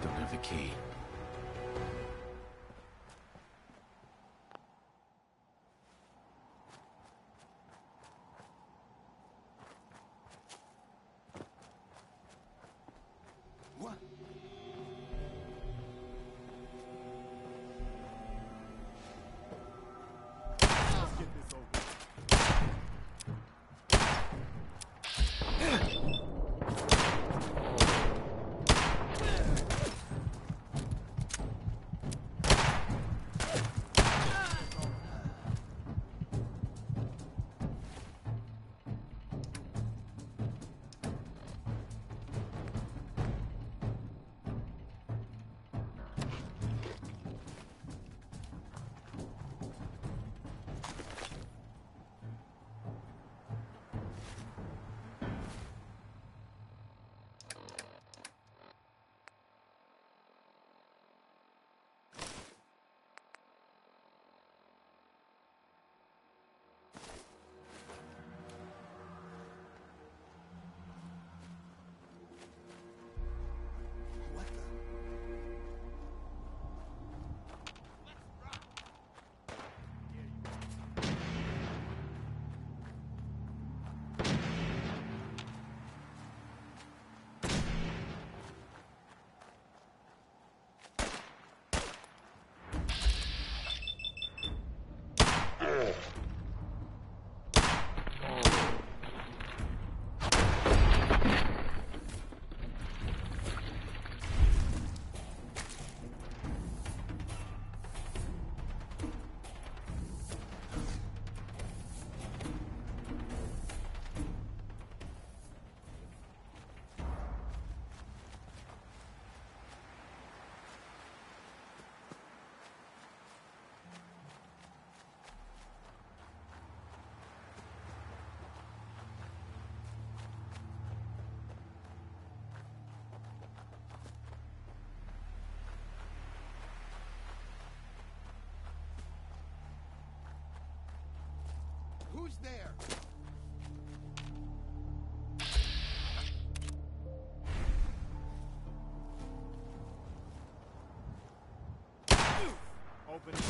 Don't have the key. What? Let's get this over. What the? Who's there? Open it.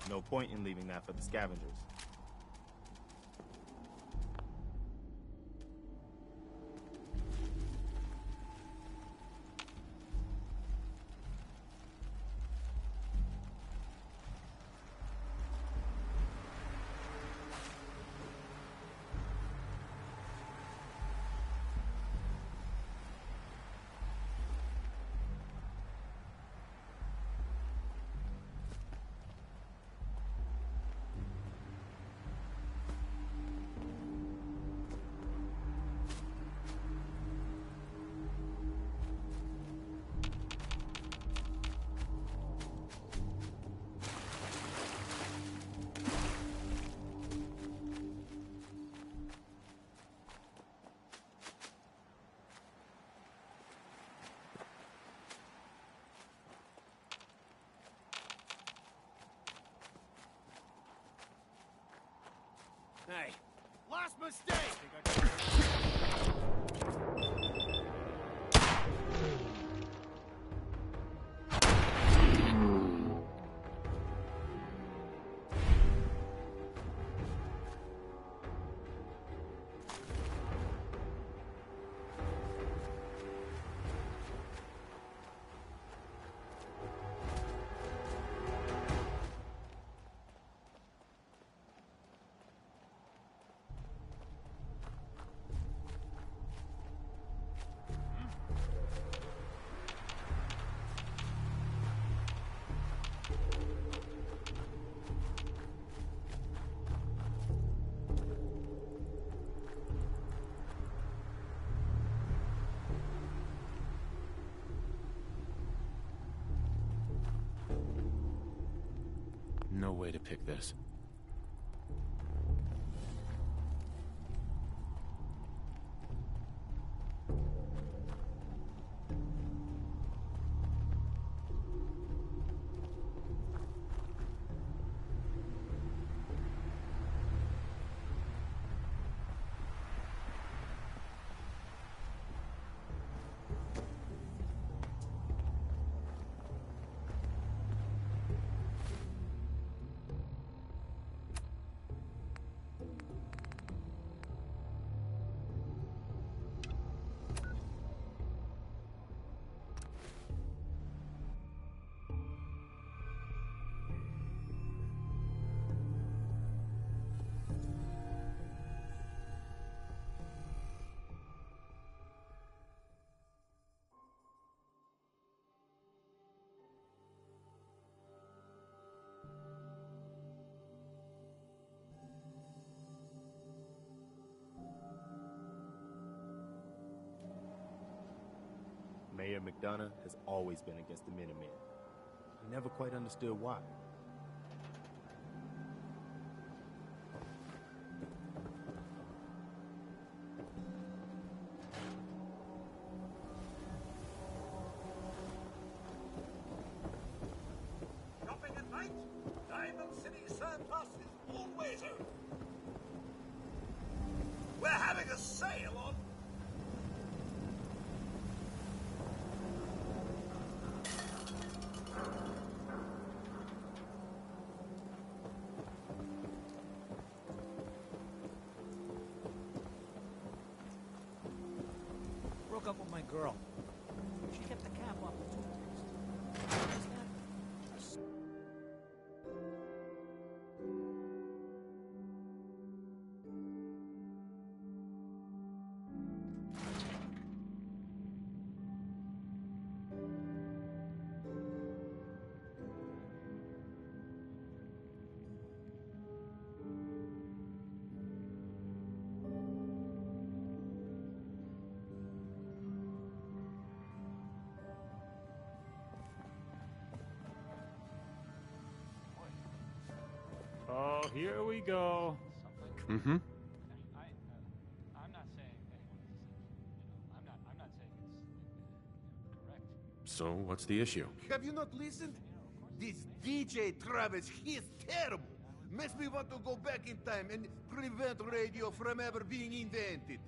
No point in leaving that for the scavengers. no way to pick this. Mayor McDonough has always been against the Minutemen. I never quite understood why. Shopping at night? Diamond City Surplus is always open. We're having a sale on... Broke up with my girl. She kept the cap off the toothpaste. Oh, here we go. Mm-hmm. I'm not saying I'm not saying it's correct. So, what's the issue? Have you not listened? This DJ Travis, he is terrible. Makes me want to go back in time and prevent radio from ever being invented.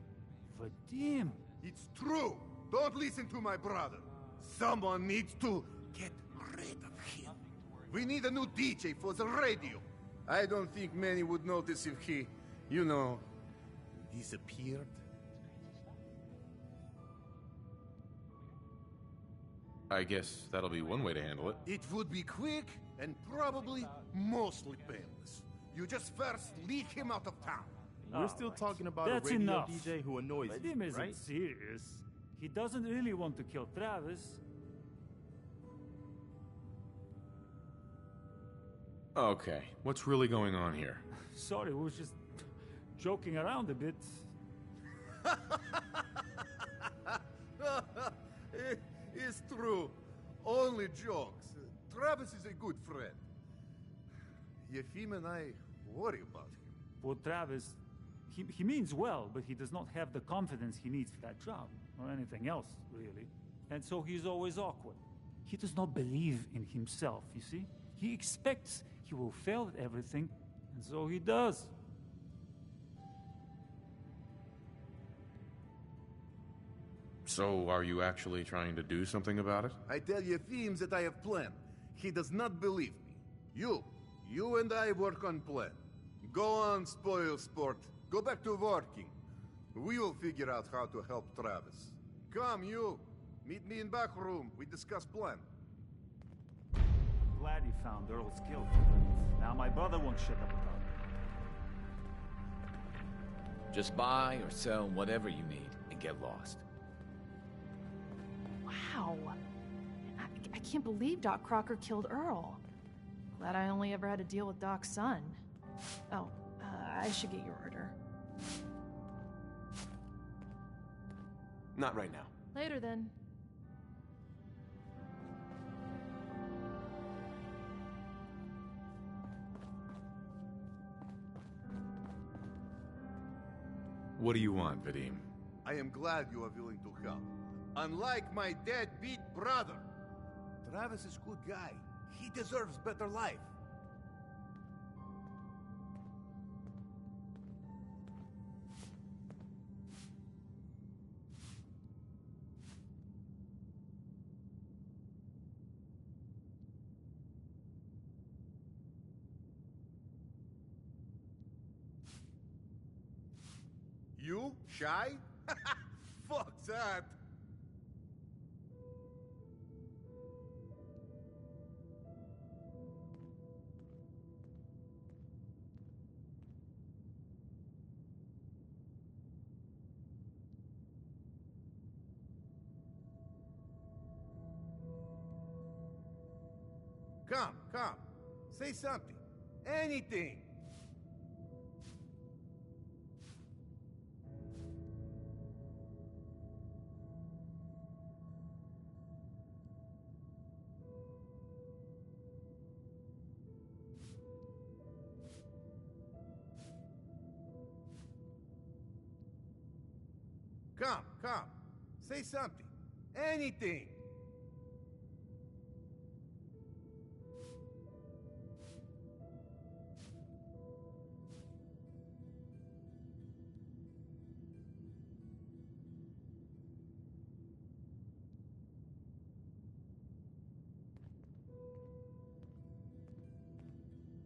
Vadim. It's true. Don't listen to my brother. Someone needs to get rid of him. We need a new DJ for the radio. I don't think many would notice if he, you know, disappeared. I guess that'll be one way to handle it. It would be quick and probably mostly painless. You just first lead him out of town. We're still talking about That's a radio enough. DJ who annoys Vadim you, isn't right? serious. He doesn't really want to kill Travis. Okay, what's really going on here? Sorry, we was just joking around a bit. It's true. Only jokes. Travis is a good friend. Yefim and I worry about him. For Travis, he means well, but he does not have the confidence he needs for that job, or anything else, really. And so he's always awkward. He does not believe in himself, you see? He expects he will fail at everything, and so he does. So, are you actually trying to do something about it? I tell Yefim that I have plan. He does not believe me. You and I work on plan. Go on, spoil sport. Go back to working. We will figure out how to help Travis. Come, you. Meet me in back room. We discuss plan. Glad you found Earl's killed, but now my brother won't shut up about it. Just buy or sell whatever you need and get lost. Wow. I can't believe Doc Crocker killed Earl. Glad I only ever had to deal with Doc's son. Oh, I should get your order. Not right now. Later then. What do you want, Vadim? I am glad you are willing to help. Unlike my deadbeat brother. Travis is a good guy. He deserves better life. You? Shy? Fuck that! Come. Say something. Anything. Come. Say something. Anything.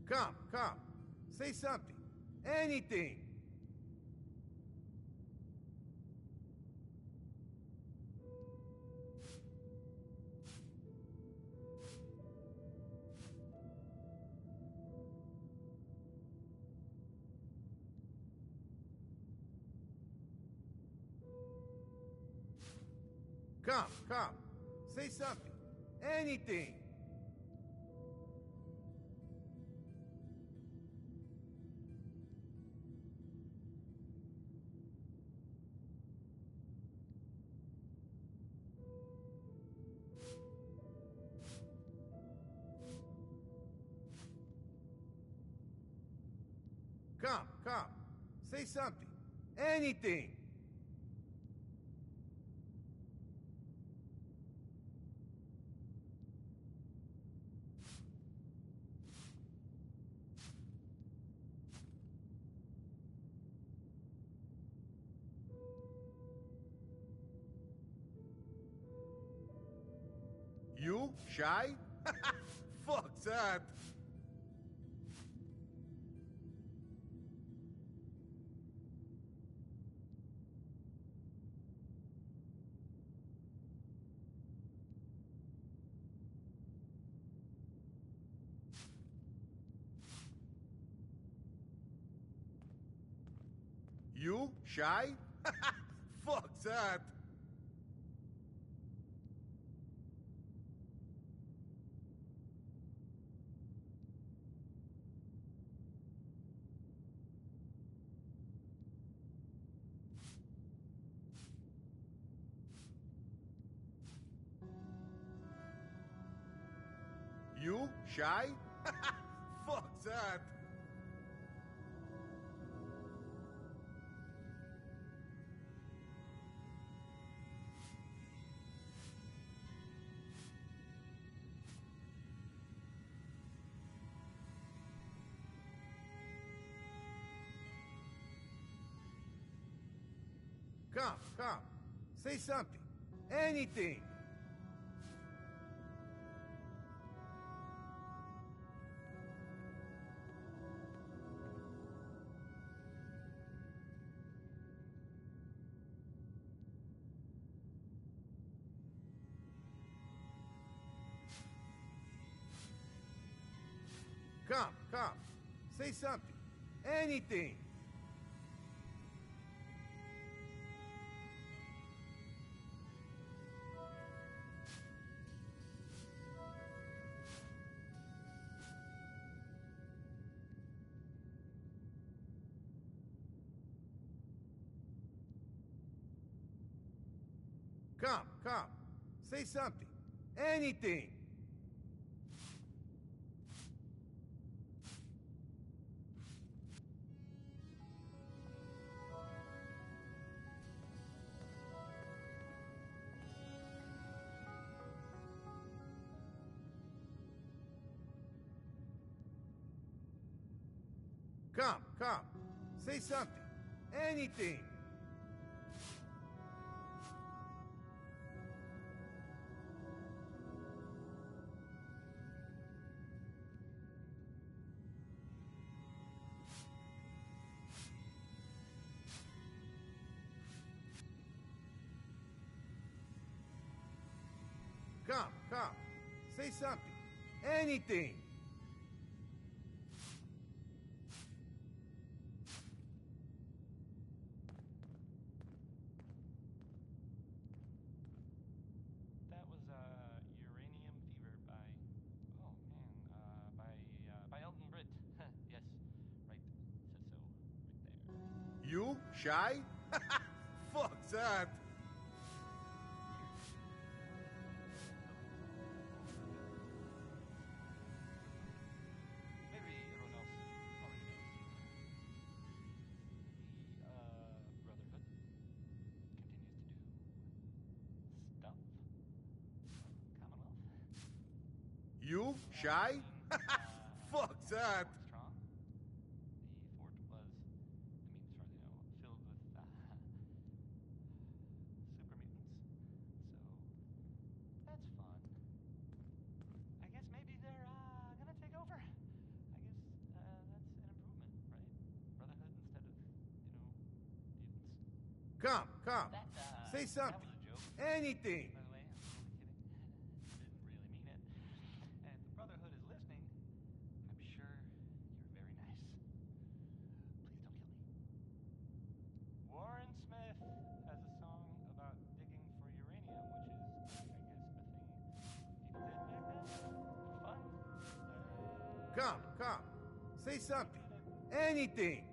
Come. Say something. Anything. Come. Say something. Anything. Come. Say something. Anything. You? Shy? Fuck that! You? Shy? Fuck that! You? Shy? Fuck that! Come. Say something. Anything. Come. Say something. Anything. Come. Say something. Anything. Come, come. Say something. Anything. Come, come. Say something. Anything. That was Uranium Fever by by Elton Britt. Yes, right. Said so right there. You? Shy? Fuck that. Maybe everyone else already knows. The Brotherhood continues to do stuff. Commonwealth. You? Shy? Fuck that. Strong. The fort was, as far as I know, filled with super mutants. So that's fun. I guess maybe they're gonna take over. I guess that's an improvement, right? Brotherhood instead of, mutants. Come, come. That Say that something. was a joke. Anything. By the way, I'm totally kidding. Didn't really mean it. And if the Brotherhood is listening, I'm sure you're very nice. Please don't kill me. Warren Smith has a song about digging for uranium, which is, I guess, a thing people did back then. For fun. Come, come. Say something. Anything.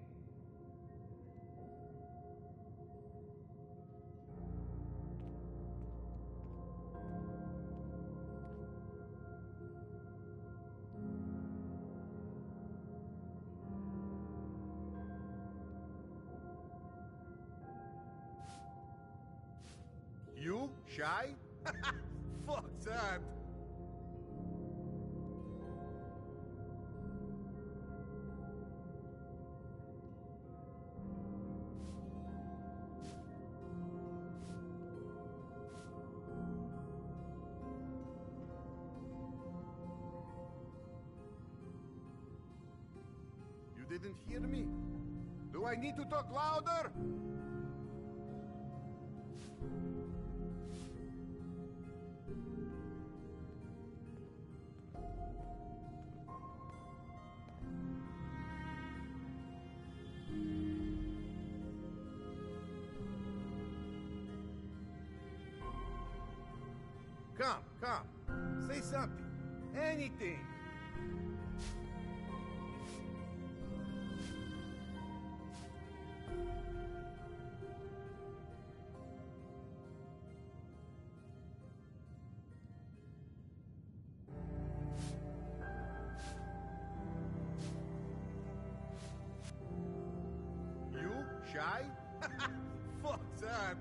You? Shy? Fuck that. You didn't hear me? Do I need to talk louder? Come, come. Say something. Anything. You? Shy? Fuck that.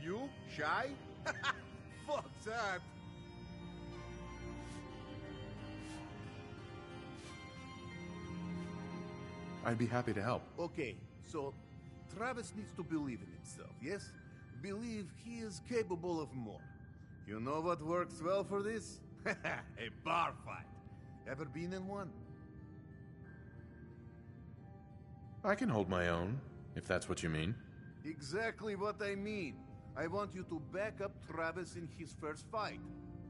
You? Shy? Fuck that. I'd be happy to help. Okay, so Travis needs to believe in himself, yes? Believe he is capable of more. You know what works well for this? A bar fight. Ever been in one? I can hold my own, if that's what you mean. Exactly what I mean. I want you to back up Travis in his first fight.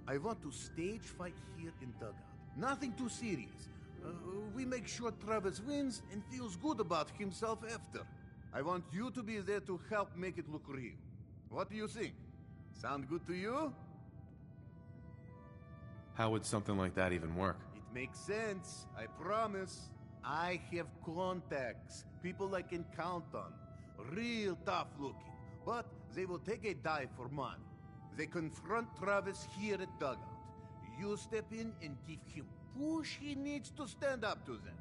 I want to stage fight here in Dugout. Nothing too serious. We make sure Travis wins and feels good about himself after. I want you to be there to help make it look real. What do you think? Sound good to you? How would something like that even work? It makes sense, I promise. I have contacts, people I can count on. Real tough looking, but they will take a dive for money. They confront Travis here at Dugout. You step in and give him push he needs to stand up to them.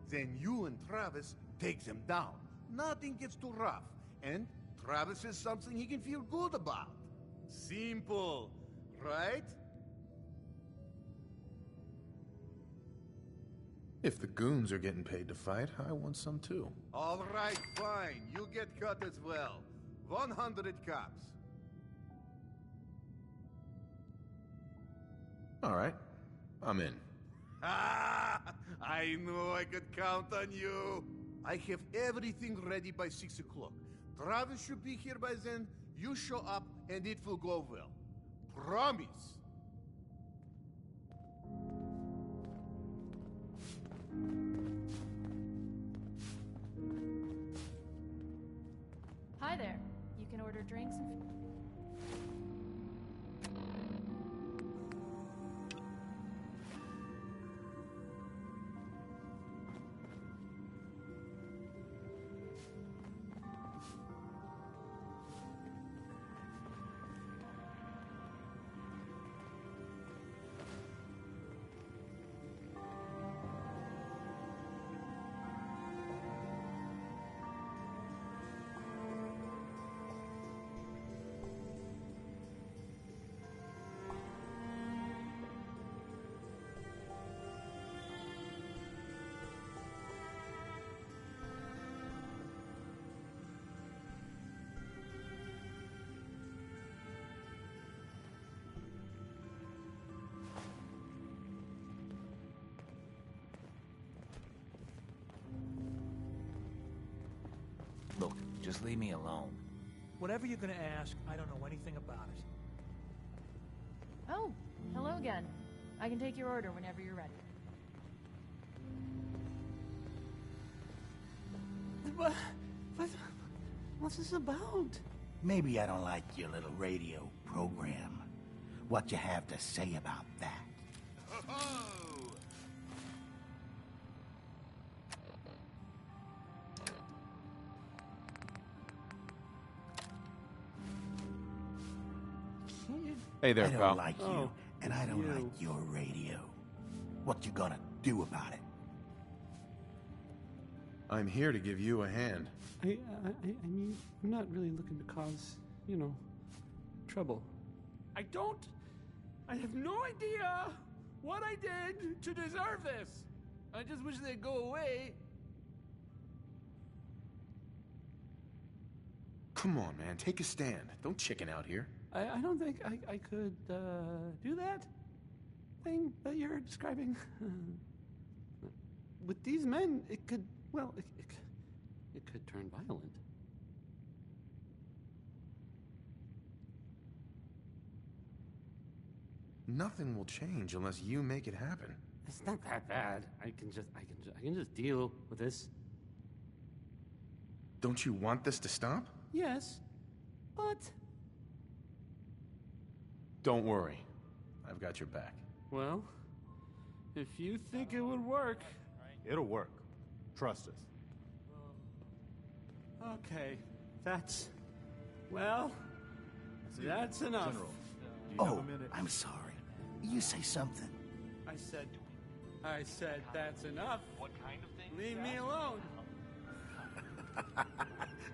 Then you and Travis take them down. Nothing gets too rough. And Travis is something he can feel good about. Simple, right? If the goons are getting paid to fight, I want some too. All right, fine. You get cut as well. 100 cops. All right, I'm in. Ah, I knew I could count on you. I have everything ready by 6 o'clock. Travis should be here by then. You show up and it will go well. Promise. Hi there. You can order drinks and... Look, just leave me alone. Whatever you're gonna ask, I don't know anything about it. Oh, hello again. I can take your order whenever you're ready. What's this about? Maybe I don't like your little radio program. What you have to say about that? Hey there, I don't pal. like you, and I don't like your radio. What you gonna do about it? I'm here to give you a hand. I mean, I'm not really looking to cause, you know, trouble. I have no idea what I did to deserve this. I just wish they'd go away. Come on, man, take a stand. Don't chicken out here. I don't think I could do that thing that you're describing. With these men, it could, well, it could turn violent. Nothing will change unless you make it happen. It's not that bad. I can just deal with this. Don't you want this to stop? Yes, but Don't worry. I've got your back. well, if you think it would work. It'll work. Trust us. Okay, that's enough. General, do you have Oh, a minute? I'm sorry. You say something. I said that's enough. What kind of thing? Leave me alone.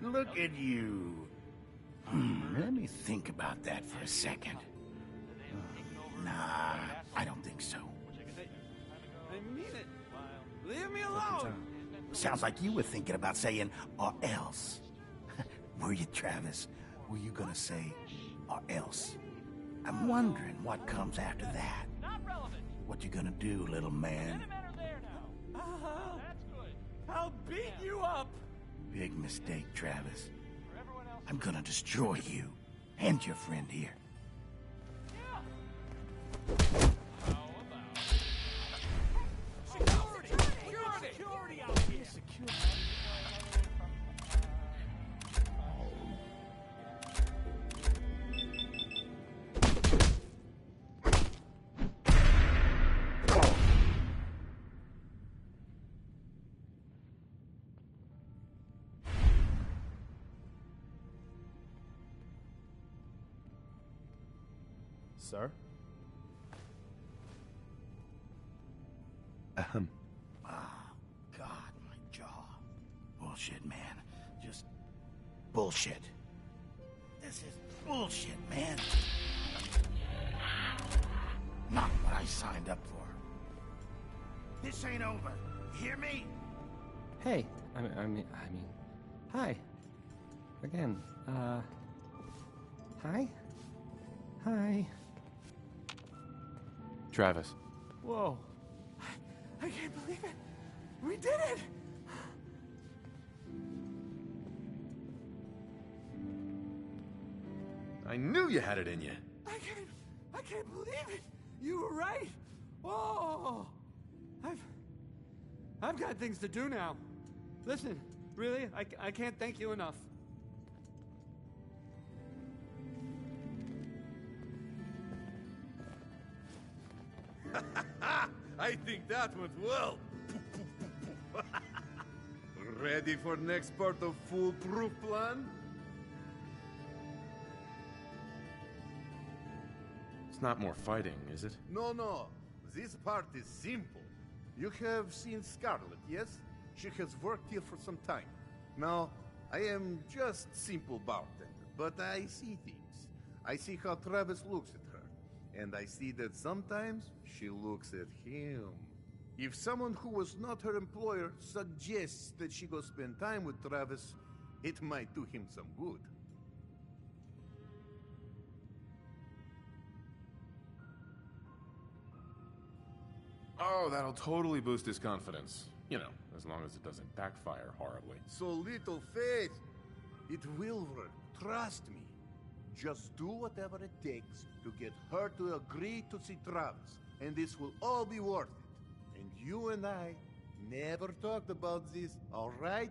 Look at you. Let me think about that for a second. Nah, I don't think so. I mean it. Leave me alone. Sounds like you were thinking about saying, or else. Were you, Travis? Were you gonna say, or else? I'm wondering what comes after that. Not relevant. What you gonna do, little man? Men are there now. That's good. I'll beat you up. Big mistake, Travis. For everyone else. I'm gonna destroy you. And your friend here. Security out here! Sir? them. Oh, God, my jaw. Bullshit, man. Just bullshit. This is bullshit, man. Not what I signed up for. This ain't over. You hear me? Hey, I mean, hi. Again, hi? Hi. Travis. Whoa. I can't believe it. We did it! I knew you had it in you. I can't believe it. You were right. Oh, I've got things to do now. Listen, really, I can't thank you enough. I think that went well. Ready for next part of foolproof plan? It's not more fighting, is it? No. This part is simple. You have seen Scarlet, yes? She has worked here for some time. Now, I am just simple bartender, but I see things. I see how Travis looks at her, and I see that sometimes she looks at him. If someone who was not her employer suggests that she go spend time with Travis, it might do him some good. Oh, that'll totally boost his confidence. You know, as long as it doesn't backfire horribly. So little faith. It will work. Trust me. Just do whatever it takes to get her to agree to see Travis, and this will all be worth it. And you and I never talked about this, all right?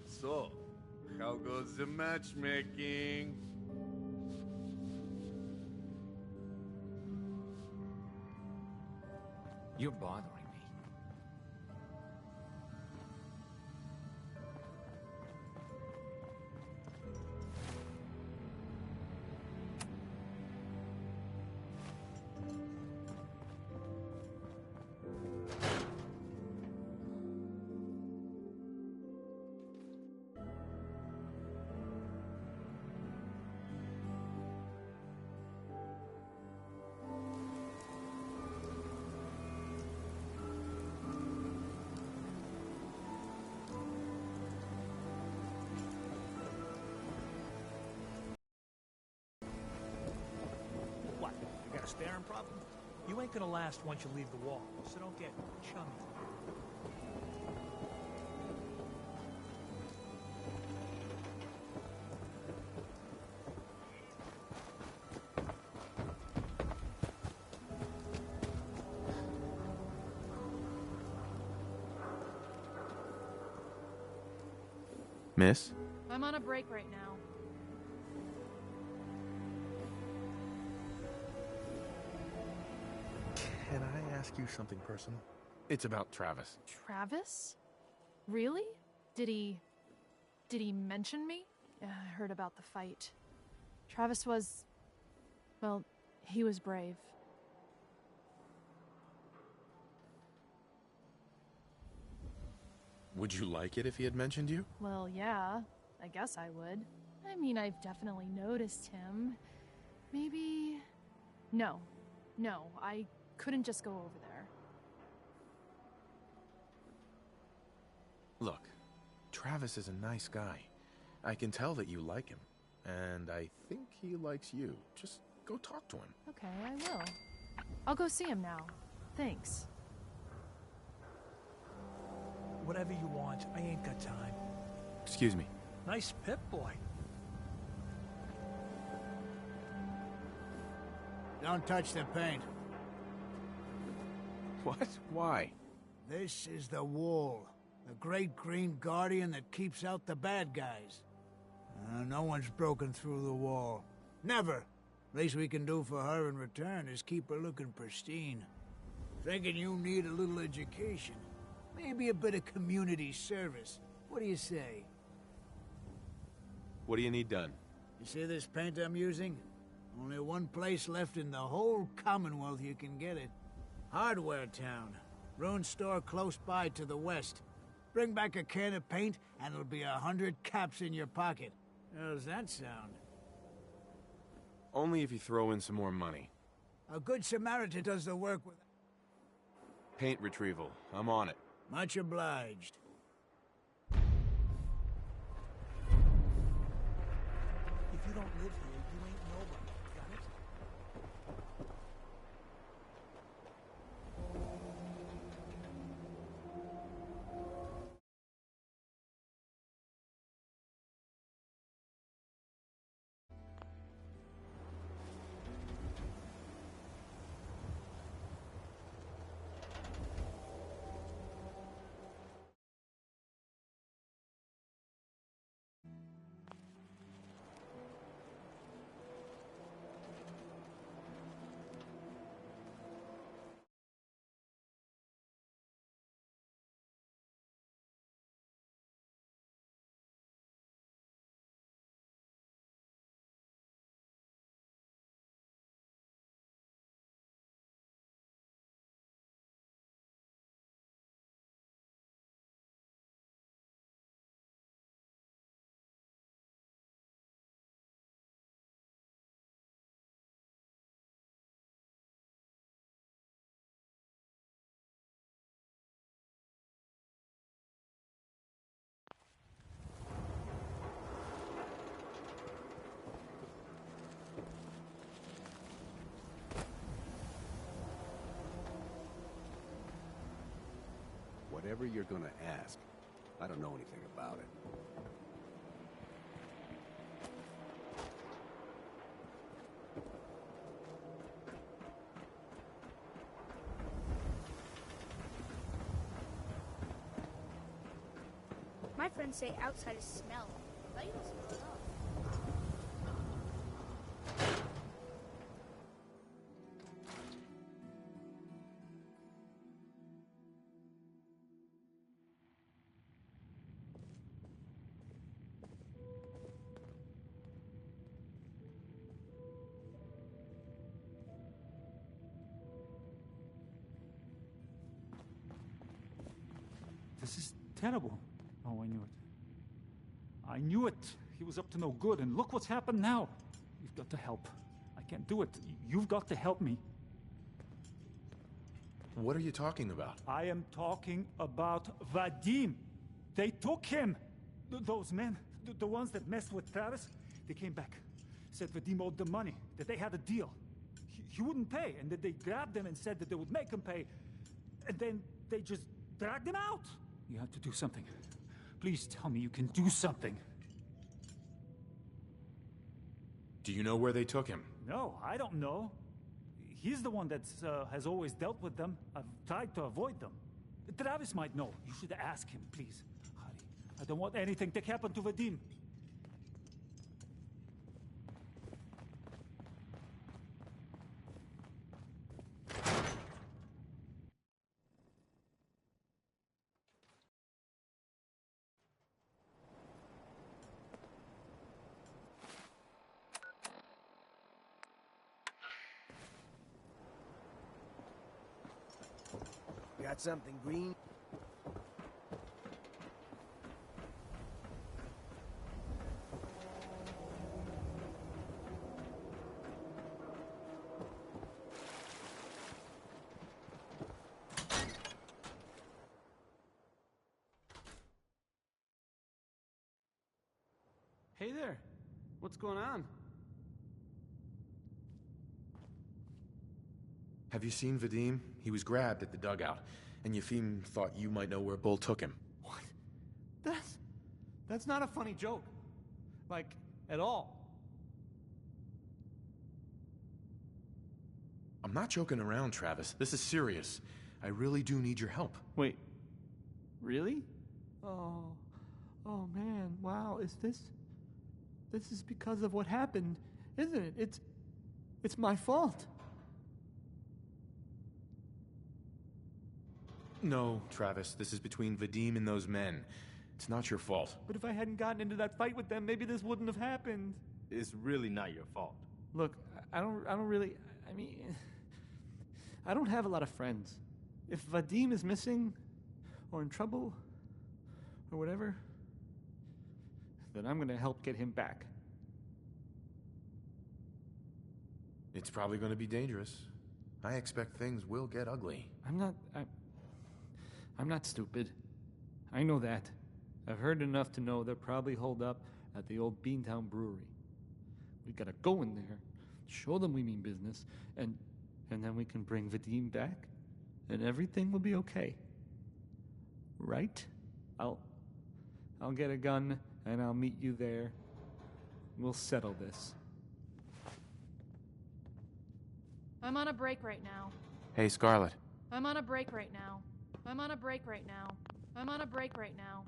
So, how goes the matchmaking? You're bothering me. got a staring problem? You ain't gonna last once you leave the wall, so don't get chummy. Miss? I'm on a break right now. Can I ask you something personal? It's about Travis. Travis? Really? Did he mention me? I heard about the fight. Travis was... well, he was brave. Would you like it if he had mentioned you? Well, yeah. I guess I would. I mean, I've definitely noticed him. Maybe... No, I couldn't just go over there. Look, Travis is a nice guy. I can tell that you like him. And I think he likes you. Just go talk to him. Okay, I will. I'll go see him now. Thanks. Whatever you want, I ain't got time. Excuse me. Nice pip, boy. Don't touch the paint. What? Why? This is the Wall. The great green guardian that keeps out the bad guys. No one's broken through the Wall. Never. Least we can do for her in return is keep her looking pristine. Thinking you need a little education. Maybe a bit of community service. What do you say? What do you need done? You see this paint I'm using? Only one place left in the whole Commonwealth you can get it. Hardware Town. Ruin store close by to the west. Bring back a can of paint and it'll be 100 caps in your pocket. How's that sound? Only if you throw in some more money. A good Samaritan does the work with... Paint retrieval. I'm on it. Much obliged. If you don't live here, you ain't nobody. Got it? Whatever you're gonna ask, I don't know anything about it. My friends say outside is smell. But you don't smell it up. This is terrible. Oh, I knew it. I knew it. He was up to no good, and look what's happened now. You've got to help. I can't do it. You've got to help me. What are you talking about? I am talking about Vadim. They took him. Those men, the ones that messed with Travis, they came back. Said Vadim owed them money, that they had a deal. he wouldn't pay, and then they grabbed him and said that they would make him pay, and then they just dragged him out. You have to do something. Please tell me you can do something. Do you know where they took him? No, I don't know. He's the one that has always dealt with them. I've tried to avoid them. Travis might know. You should ask him, please. Hurry. I don't want anything to happen to Vadim. Got something green? Hey there. What's going on? Have you seen Vadim? He was grabbed at the dugout, and Yefim thought you might know where Bull took him. That's not a funny joke. Like, at all. I'm not joking around, Travis. This is serious. I really do need your help. Wait. Really? Oh man, wow, this is because of what happened, isn't it? It's my fault. No, Travis, this is between Vadim and those men. It's not your fault. But if I hadn't gotten into that fight with them, maybe this wouldn't have happened. It's really not your fault. Look, I don't really, I mean, I don't have a lot of friends. If Vadim is missing, or in trouble, or whatever, then I'm gonna help get him back. It's probably going to be dangerous. I expect things will get ugly. I'm not stupid. I know that. I've heard enough to know they're probably holed up at the old Beantown Brewery. We gotta go in there, show them we mean business, and then we can bring Vadim back, and everything will be okay. Right? I'll get a gun, and I'll meet you there. We'll settle this. I'm on a break right now. Hey, Scarlet. I'm on a break right now. I'm on a break right now. I'm on a break right now.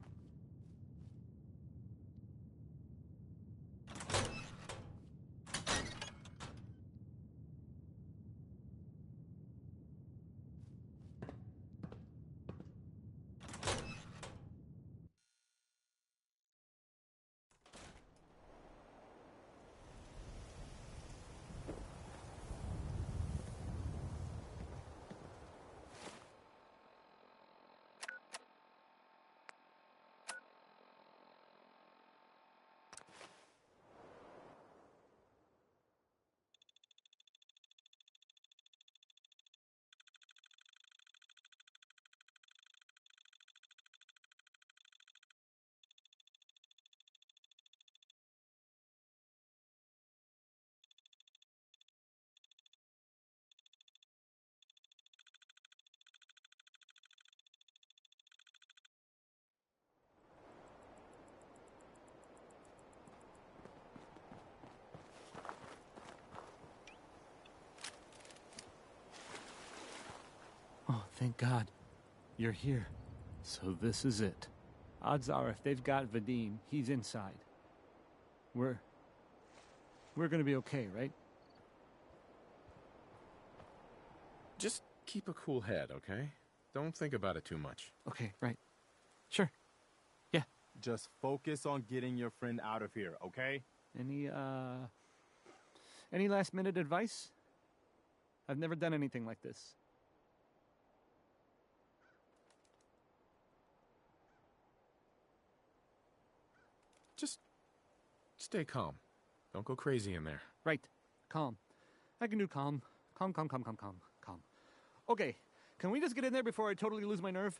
Oh, thank God. You're here. So this is it. Odds are if they've got Vadim, he's inside. We're gonna be okay, right? Just keep a cool head, okay? Don't think about it too much. Okay, right. Sure. Yeah. Just focus on getting your friend out of here, okay? Any last minute advice? I've never done anything like this. Just stay calm. Don't go crazy in there. Right. Calm. I can do calm. Calm. Okay, can we just get in there before I totally lose my nerve?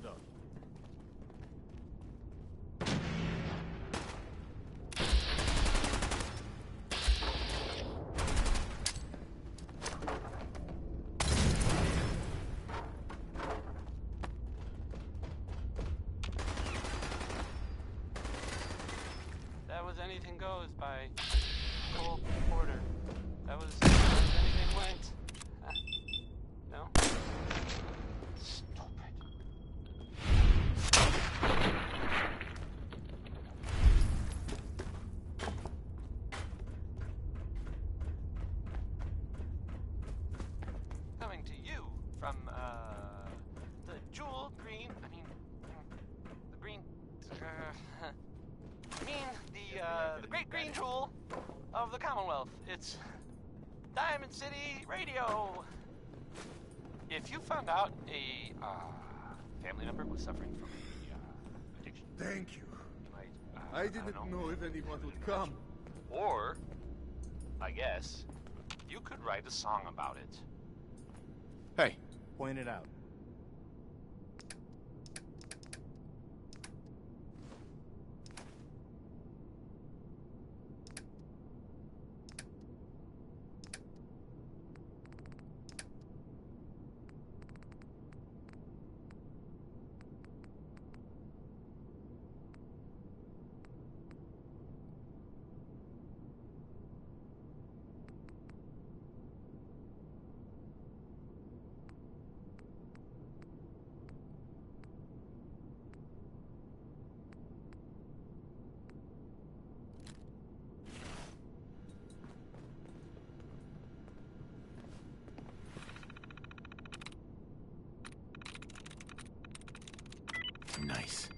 Hold up. That was Anything Goes by Cole Porter. That was Anything Went. No? Stupid. Coming to you from, the Jewel Green, the Green, the Great Green Jewel of the Commonwealth. It's Diamond City Radio. If you found out a family member was suffering from addiction, Thank you. you might, I didn't know if anyone would come. or, I guess, you could write a song about it. Hey. Point it out. Nice.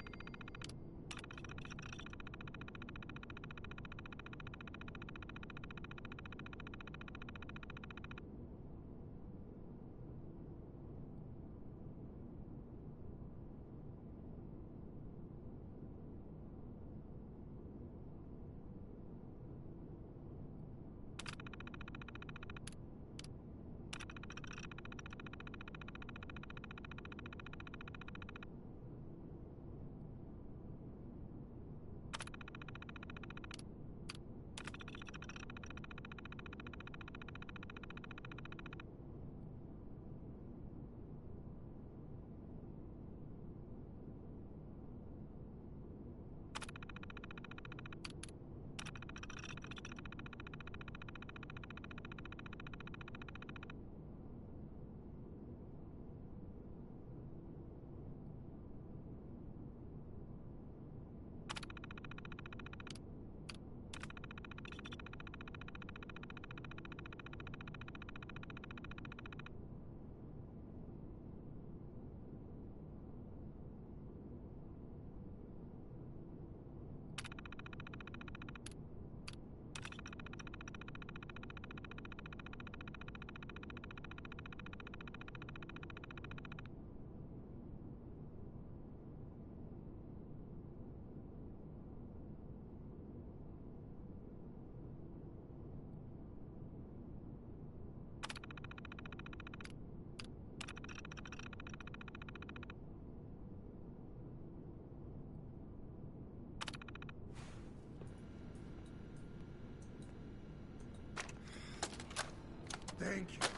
Thank you.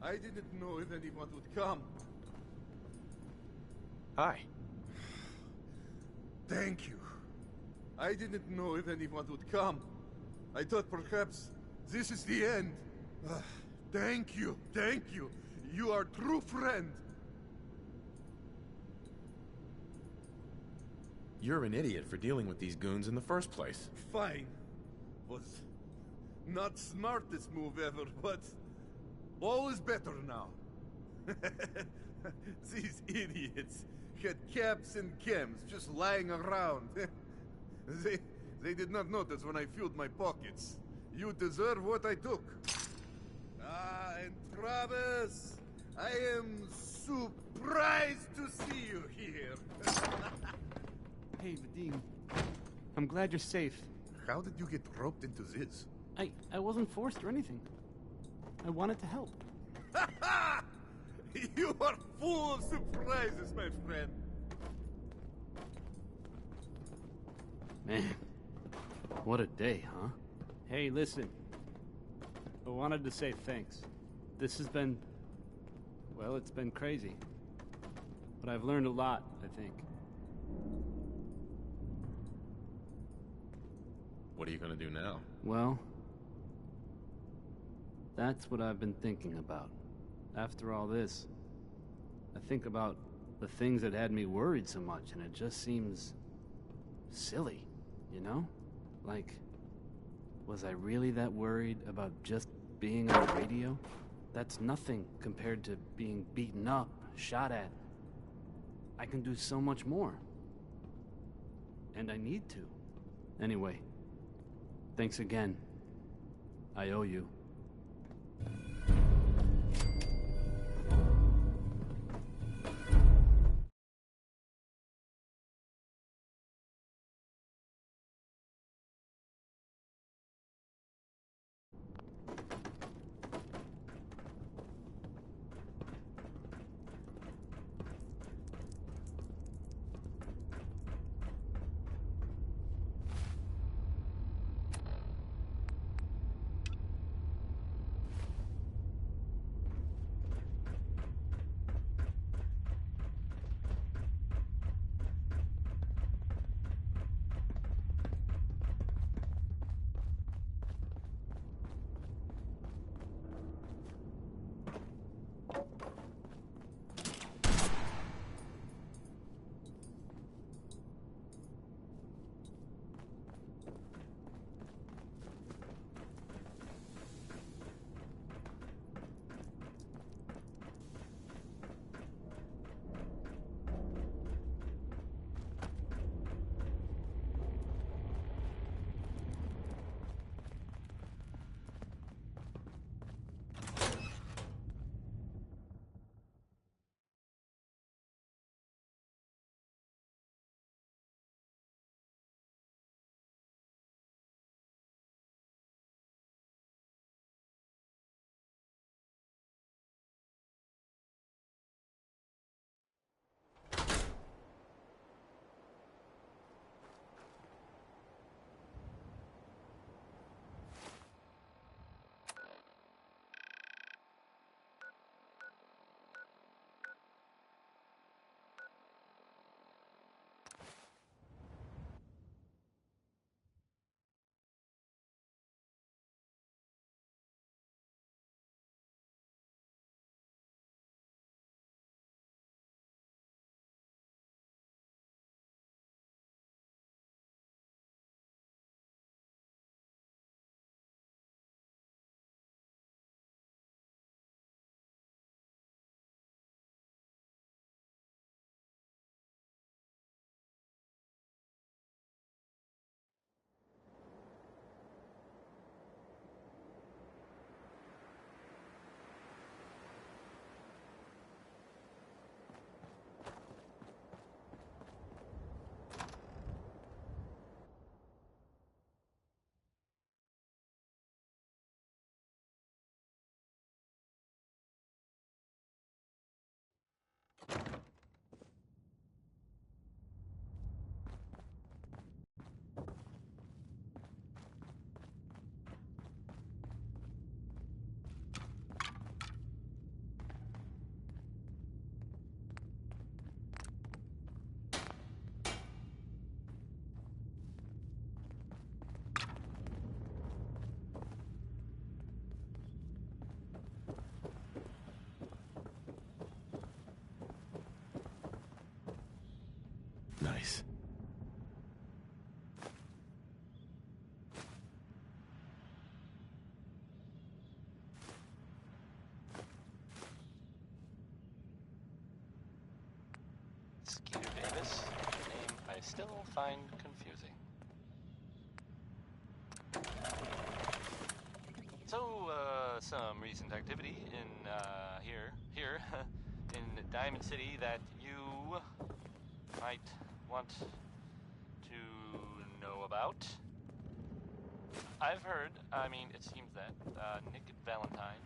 I didn't know if anyone would come. Hi. Thank you. I didn't know if anyone would come. I thought perhaps this is the end. Thank you. Thank you. You are a true friend. You're an idiot for dealing with these goons in the first place. Fine. Was not smartest move ever, but all is better now. These idiots had caps and chems just lying around. They did not notice when I filled my pockets. You deserve what I took. Ah, and Travis, I am surprised to see you here. Hey, Vadim. I'm glad you're safe. How did you get roped into this? I wasn't forced or anything. I wanted to help. You are full of surprises, my friend. Man, what a day, huh? Hey, listen. I wanted to say thanks. This has been... well, it's been crazy. But I've learned a lot, I think. What are you gonna do now? Well, that's what I've been thinking about. After all this, I think about the things that had me worried so much, and it just seems silly, you know? Like, was I really that worried about just being on the radio? That's nothing compared to being beaten up, shot at. I can do so much more. And I need to. Anyway, thanks again. I owe you. Nice. Skeeter Davis, a name I still find confusing. some recent activity in, here, in Diamond City that you might want to know about. I've heard, it seems that, Nick Valentine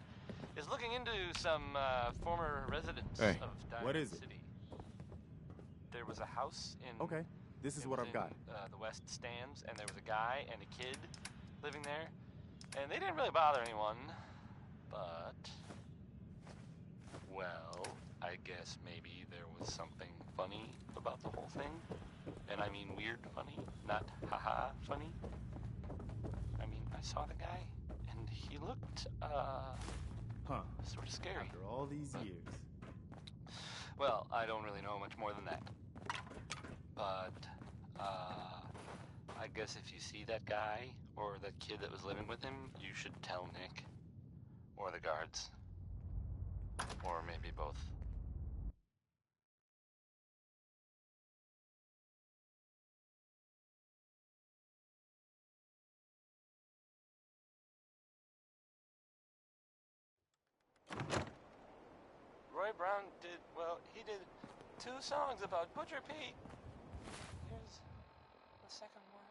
is looking into some, former residents Hey, of Diamond what is it? City. There was a house in... Okay, this is what I've got. The West Stands, and there was a guy and a kid living there. And they didn't really bother anyone, but... Well, I guess maybe there was something funny about the whole thing. And I mean weird funny, not haha funny. I mean, I saw the guy, and he looked, sort of scary. After all these years. Well, I don't really know much more than that. But, I guess if you see that guy, or that kid that was living with him, you should tell Nick. Or the guards. Or maybe both. Roy Brown he did 2 songs about Butcher Pete. Here's the second one.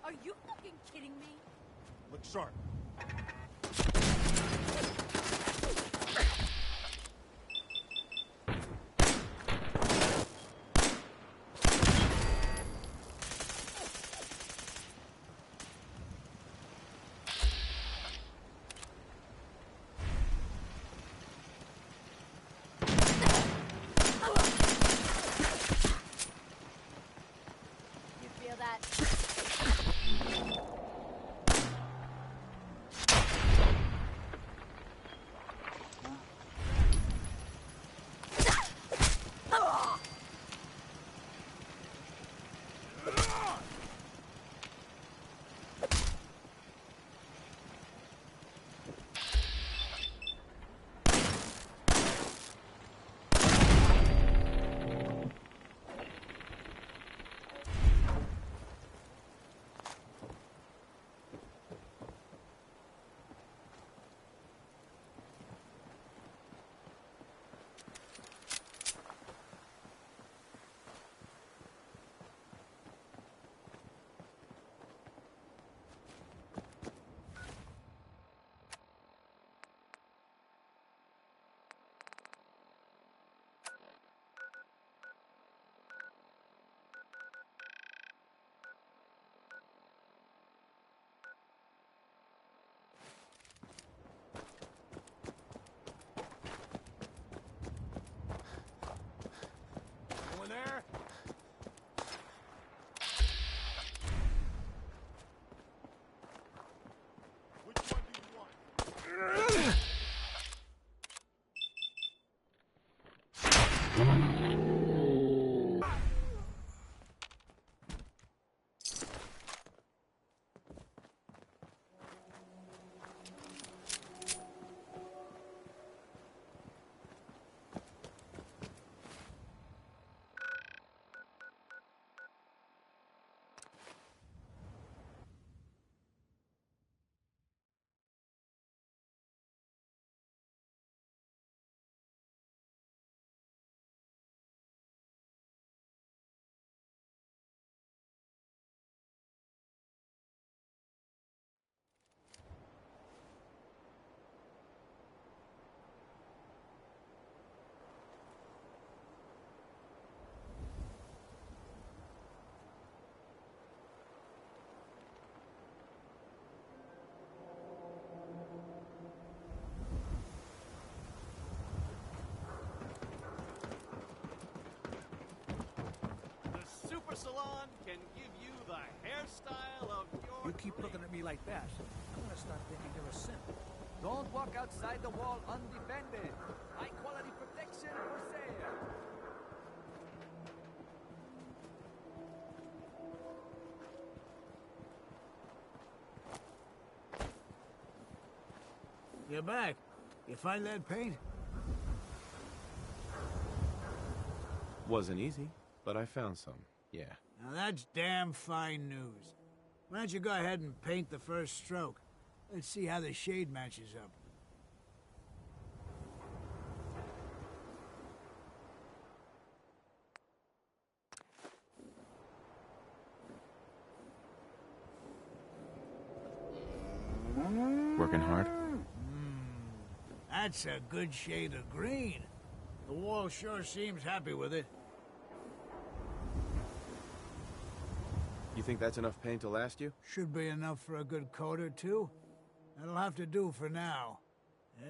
Are you fucking kidding me? Look sharp. You feel that? salon can give you the hairstyle of your You keep looking at me like that, I'm gonna start thinking you're a simp. Don't walk outside the wall undefended. High quality protection for sale. You're back. You find that paint? Wasn't easy, but I found some, yeah. Now that's damn fine news. Why don't you go ahead and paint the first stroke? Let's see how the shade matches up. Working hard? That's a good shade of green. The wall sure seems happy with it. You think that's enough paint to last you? Should be enough for a good coat or two. That'll have to do for now.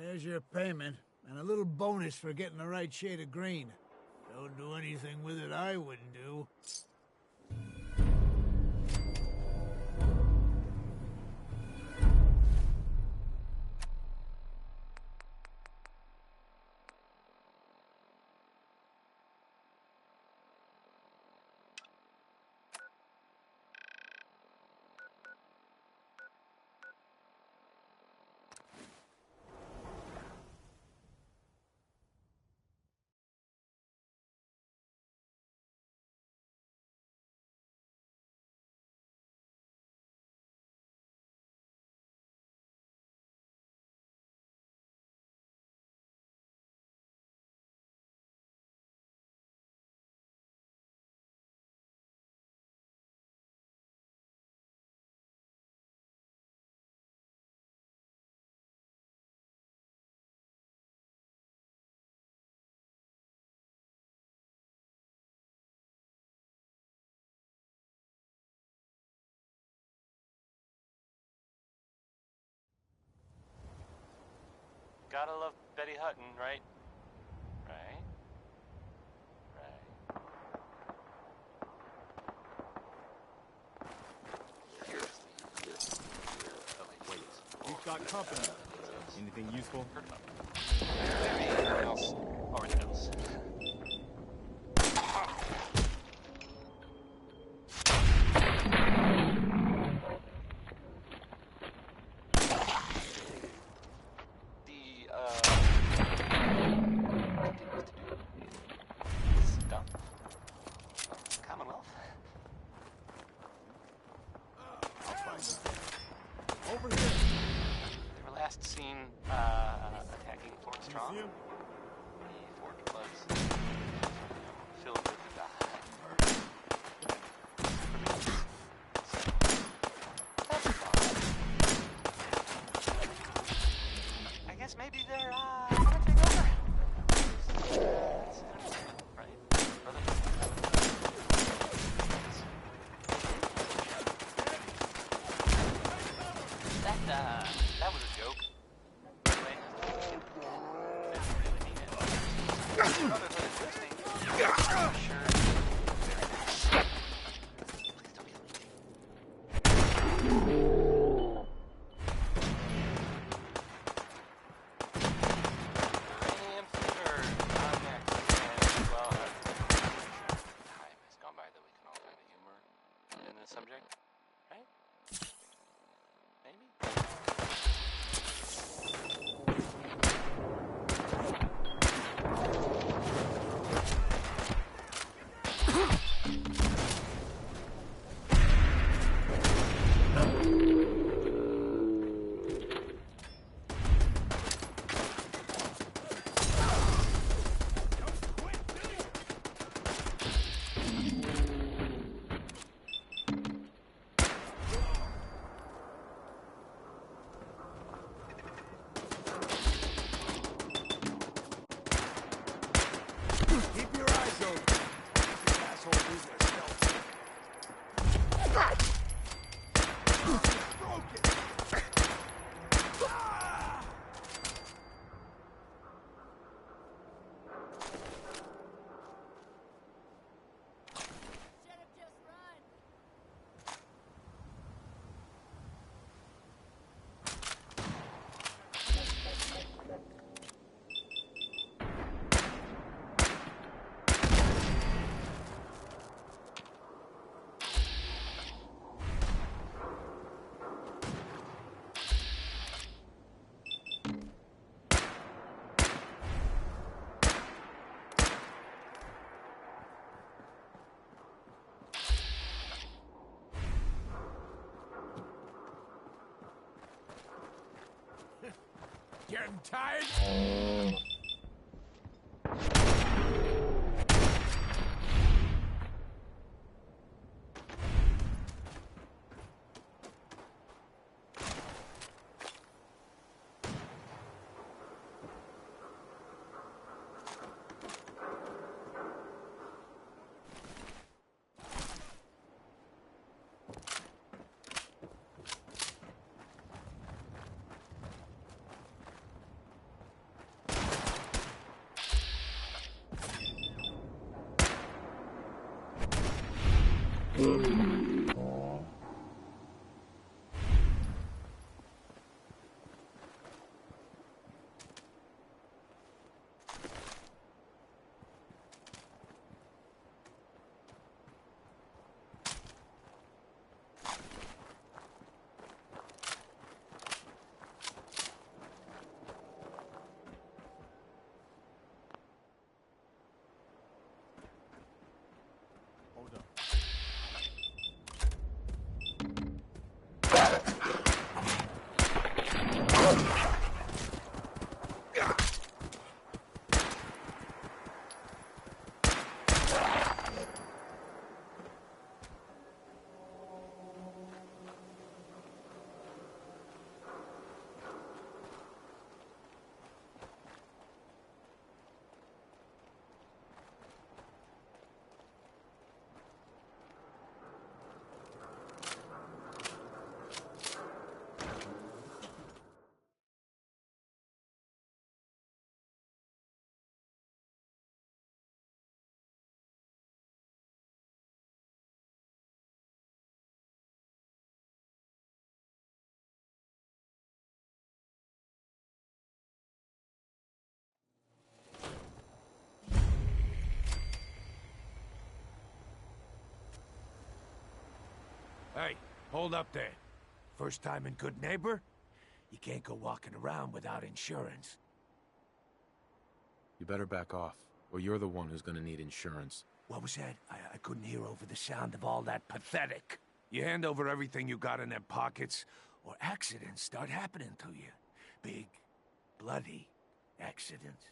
There's your payment, and a little bonus for getting the right shade of green. Don't do anything with it I wouldn't do. Gotta love Betty Hutton, right? Right? Right. We've got company. Anything useful? Anything else? Already knows. Getting tired? Hey, hold up there. First time in Good Neighbor? You can't go walking around without insurance. You better back off, or you're the one who's gonna need insurance. What was that? I couldn't hear over the sound of all that pathetic. You hand over everything you got in them pockets, or accidents start happening to you. Big, bloody accidents.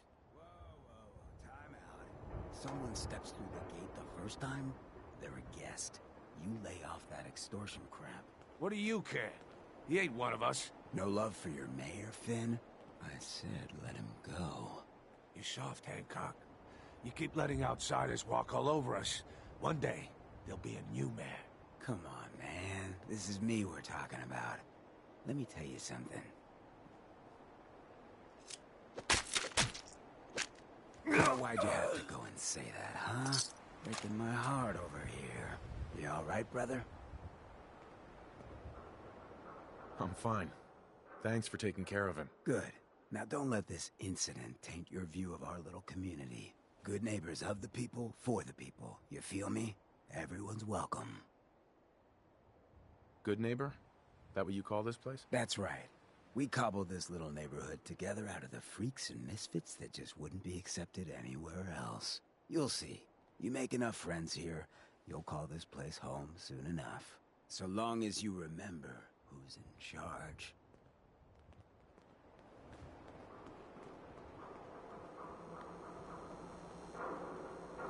Time out. Someone steps through the gate the first time, they're a guest. You lay off that extortion crap. What do you care? He ain't one of us. No love for your mayor, Finn? I said let him go. You soft, Hancock. You keep letting outsiders walk all over us. One day, there'll be a new mayor. Come on, man. This is me we're talking about. Let me tell you something. Why'd you have to go and say that, huh? Breaking my heart over here. You all right, brother? I'm fine. Thanks for taking care of him. Good. Now don't let this incident taint your view of our little community. Good neighbors of the people, for the people. You feel me? Everyone's welcome. Good neighbor? That what you call this place? That's right. We cobbled this little neighborhood together out of the freaks and misfits that just wouldn't be accepted anywhere else. You'll see. You make enough friends here, you'll call this place home soon enough. So long as you remember who's in charge.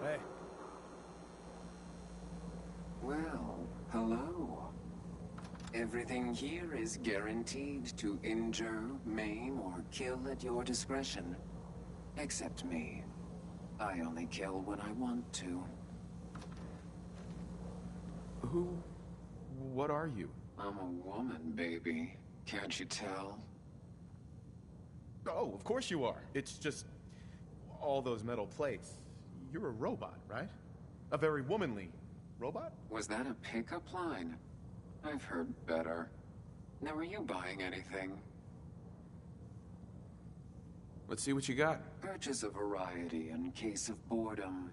Hey. Well, hello. Everything here is guaranteed to injure, maim, or kill at your discretion. Except me. I only kill when I want to. What are you? I'm a woman, baby. Can't you tell? Oh, of course you are. It's just all those metal plates. You're a robot, right? A very womanly robot? Was that a pickup line? I've heard better. Now, are you buying anything? Let's see what you got. Purchase a variety in case of boredom.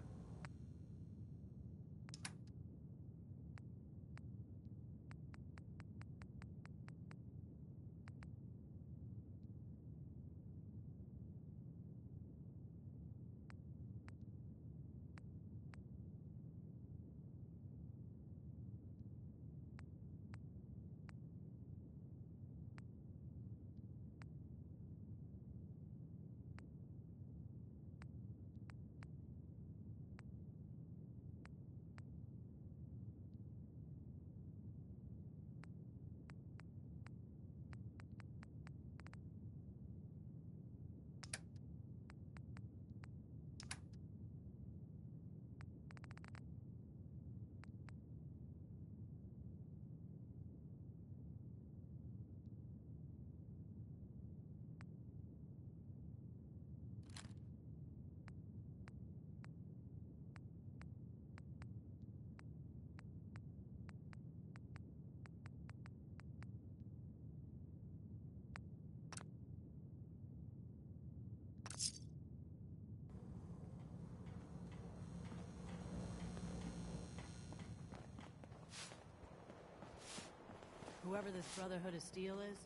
whoever this Brotherhood of Steel is,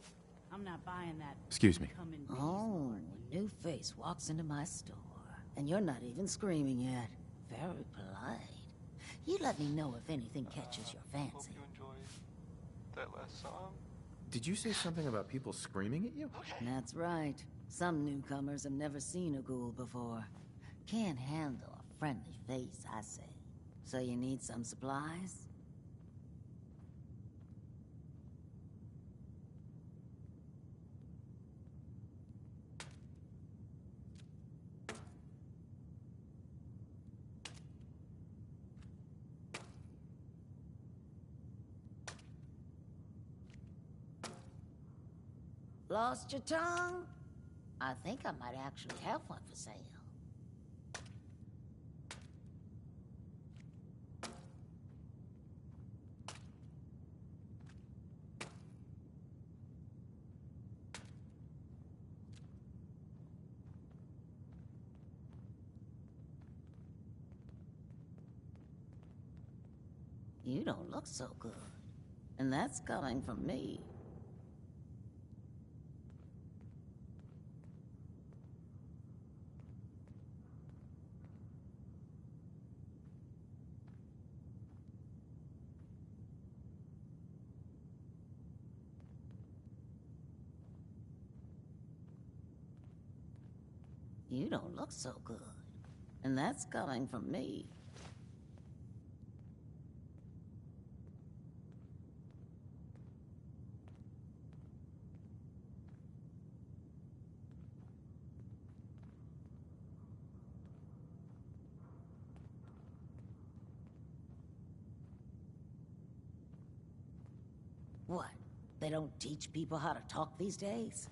I'm not buying that. Excuse me. Oh, a new face walks into my store, and you're not even screaming yet. Very polite. You let me know if anything catches your fancy. Hope you enjoyed that last song. Did you say something about people screaming at you? That's right. Some newcomers have never seen a ghoul before. Can't handle a friendly face, I say. So you need some supplies? Lost your tongue? I think I might actually have one for sale. You don't look so good. And that's coming from me. You don't look so good. And that's coming from me. What? They don't teach people how to talk these days?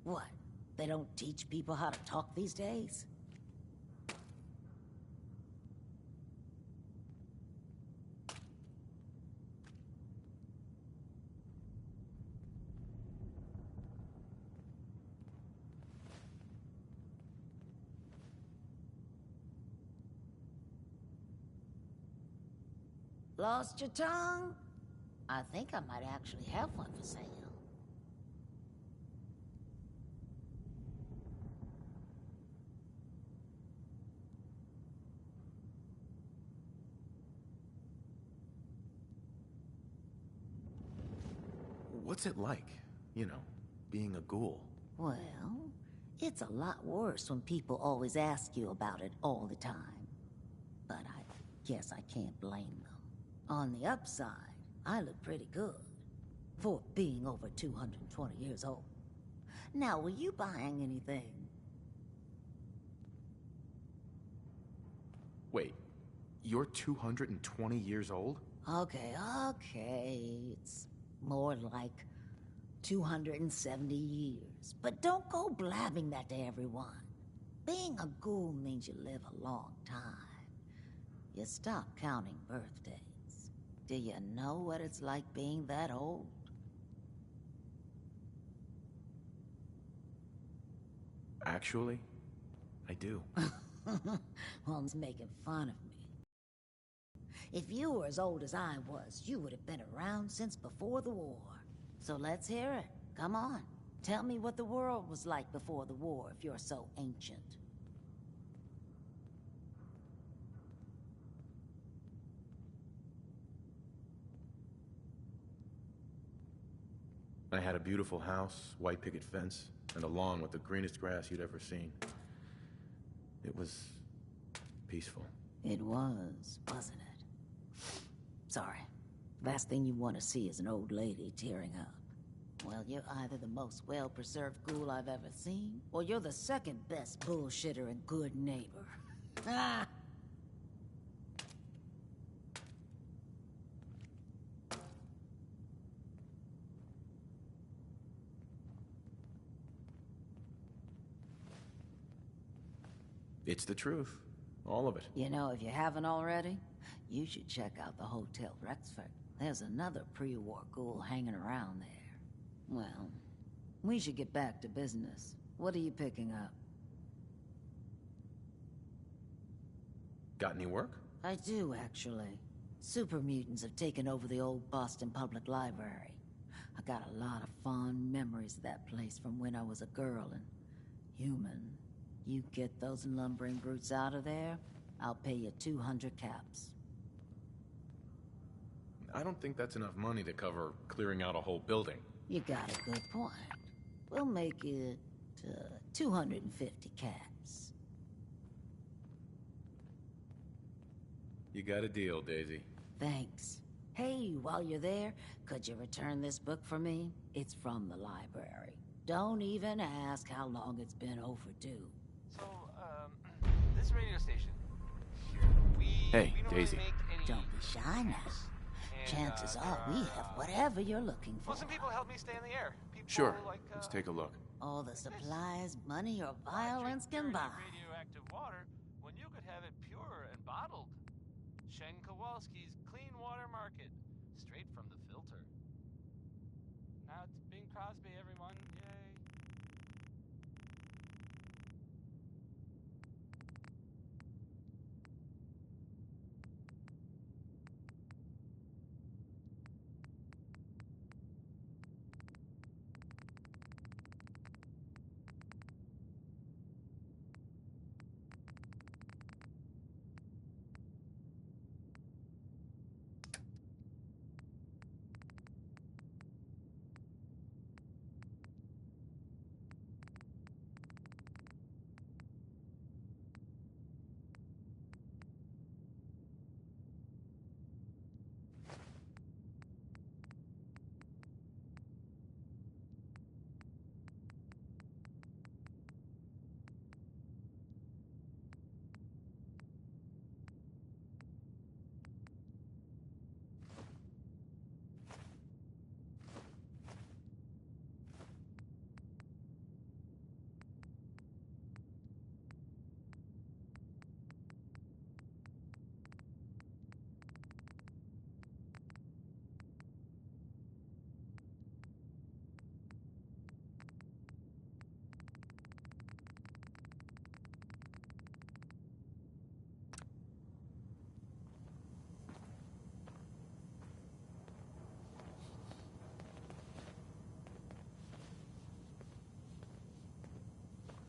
What? They don't teach people how to talk these days? Lost your tongue? I think I might actually have one for sale. What's it like, you know, being a ghoul? Well, it's a lot worse when people always ask you about it all the time. But I guess I can't blame them. On the upside, I look pretty good for being over 220 years old. Now, were you buying anything? Wait, you're 220 years old? Okay. It's more like 270 years. But don't go blabbing that to everyone. Being a ghoul means you live a long time. You stop counting birthdays. Do you know what it's like being that old? Actually, I do. Well, he's making fun of me. If you were as old as I was, you would have been around since before the war. So let's hear it. Come on. Tell me what the world was like before the war if you're so ancient. I had a beautiful house, white picket fence, and a lawn with the greenest grass you'd ever seen. It was peaceful. It was, wasn't it? Sorry. Last thing you want to see is an old lady tearing up. Well, you're either the most well-preserved ghoul I've ever seen, or you're the second best bullshitter and good neighbor. Ah! It's the truth. All of it. You know, if you haven't already, You should check out the Hotel Rexford. There's another pre-war ghoul hanging around there. Well, we should get back to business. What are you picking up? Got any work? I do, actually. Super mutants have taken over the old Boston Public Library. I got a lot of fond memories of that place from when I was a girl and human. You get those lumbering brutes out of there, I'll pay you 200 caps. I don't think that's enough money to cover clearing out a whole building. You got a good point. We'll make it 250 caps. You got a deal, Daisy. Thanks. Hey, while you're there, could you return this book for me? It's from the library. Don't even ask how long it's been overdue. So, this radio station. Hey, Daisy. Don't be shy now. Chances are we have whatever you're looking for. Well, some people help me stay in the air. People Sure. like, Let's take a look. All the supplies, money, or violence can buy. Radioactive water when you could have it pure and bottled. Shen Kowalski's Clean Water Market, straight from the filter. Now it's Bing Crosby, everyone. Yay.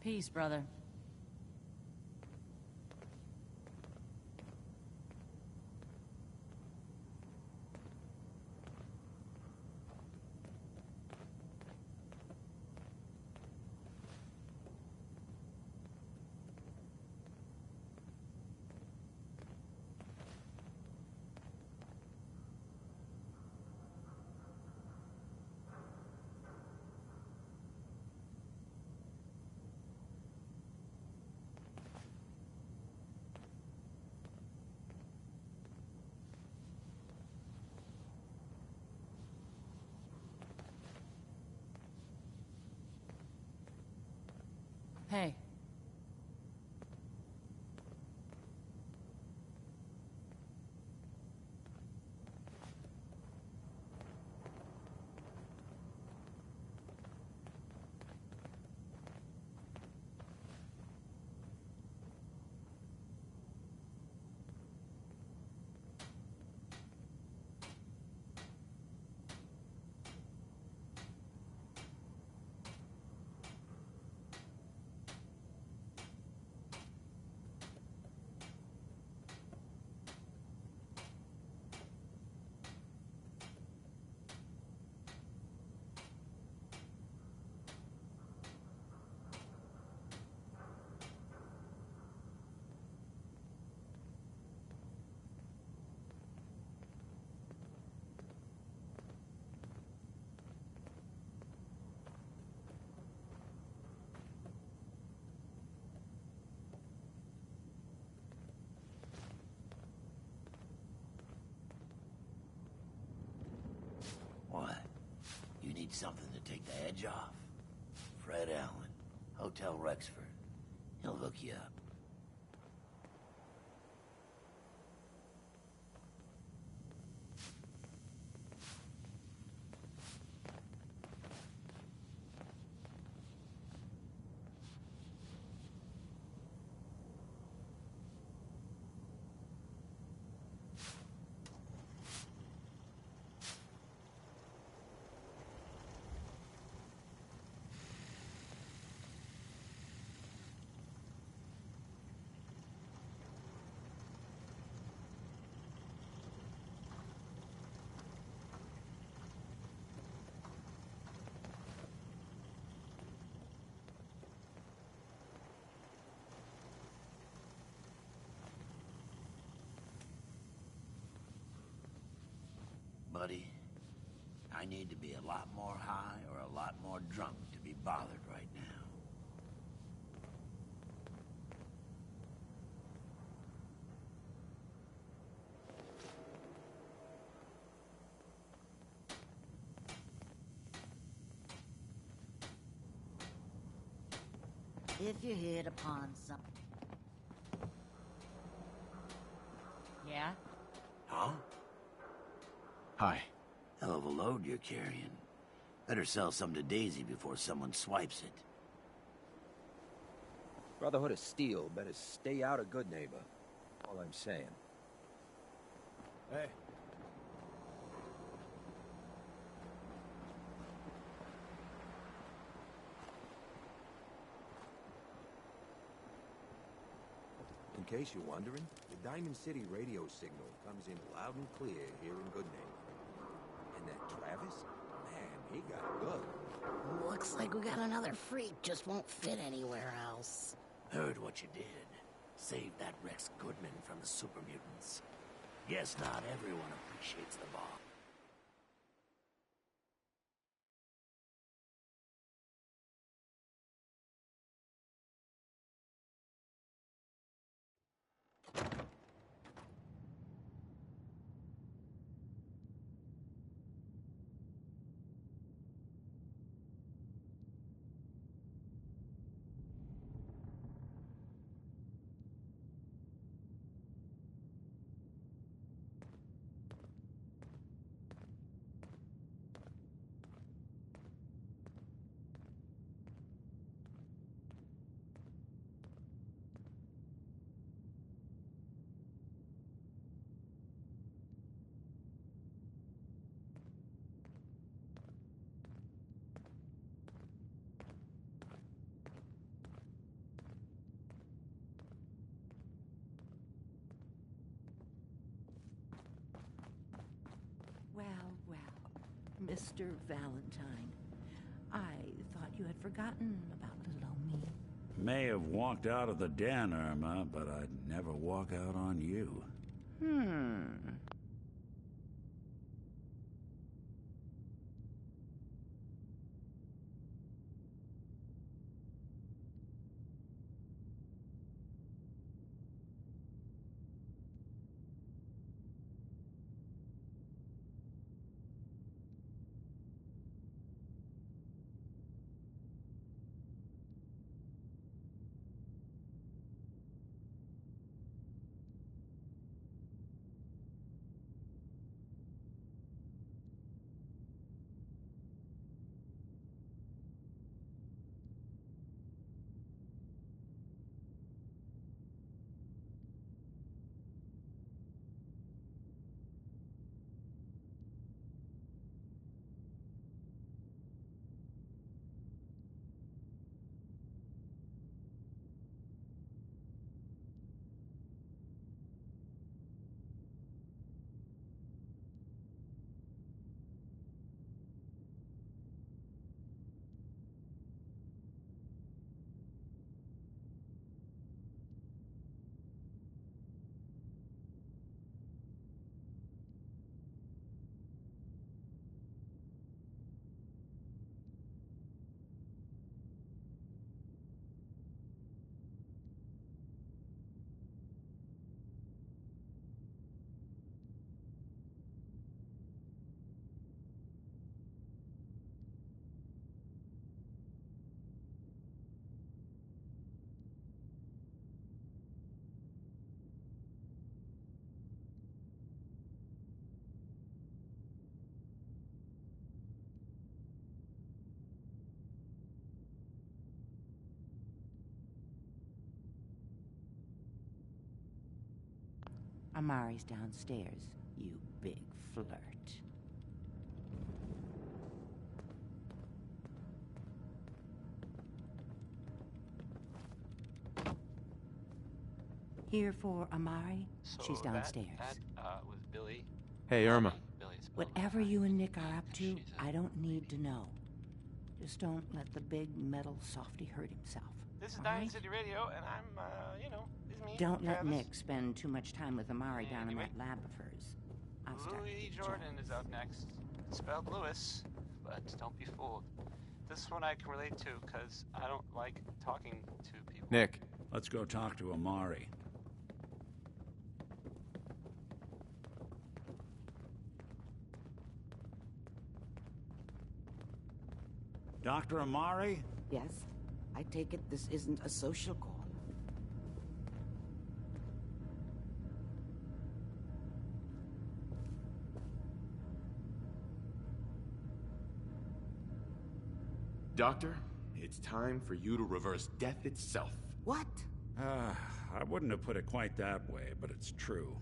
Peace, brother. Hey. What? You need something to take the edge off? Fred Allen, Hotel Rexford. He'll hook you up. buddy. I need to be a lot more high or a lot more drunk to be bothered right now. If you hit upon something. Yeah? Huh? Hi. Hell of a load you're carrying. Better sell some to Daisy before someone swipes it. Brotherhood of Steel better stay out of Good Neighbor. All I'm saying. Hey. In case you're wondering, the Diamond City radio signal comes in loud and clear here in Good Neighbor. And that Travis? Man, he got good. Looks like we got another freak, just won't fit anywhere else. Heard what you did. Saved that Rex Goodman from the super mutants. Guess not everyone appreciates the boss. Mr. Valentine, I thought you had forgotten about little old me. May have walked out of the den, Irma, but I'd never walk out on you. Amari's downstairs, you big flirt. Here for Amari? She's downstairs. That was Billy. Hey, Irma. Whatever you and Nick are up to, I don't need to know. Just don't let the big metal softy hurt himself. This is all Diamond right? City Radio, and I'm, this is me. Don't let Travis. Nick spend too much time with Amari down in Anyway. that lab of hers. I start. Louis Jordan is up next. It's spelled Lewis, but don't be fooled. This one I can relate to because I don't like talking to people. Nick. Let's go talk to Amari. Dr. Amari? Yes? I take it this isn't a social call. Doctor, it's time for you to reverse death itself. What? I wouldn't have put it quite that way, but it's true.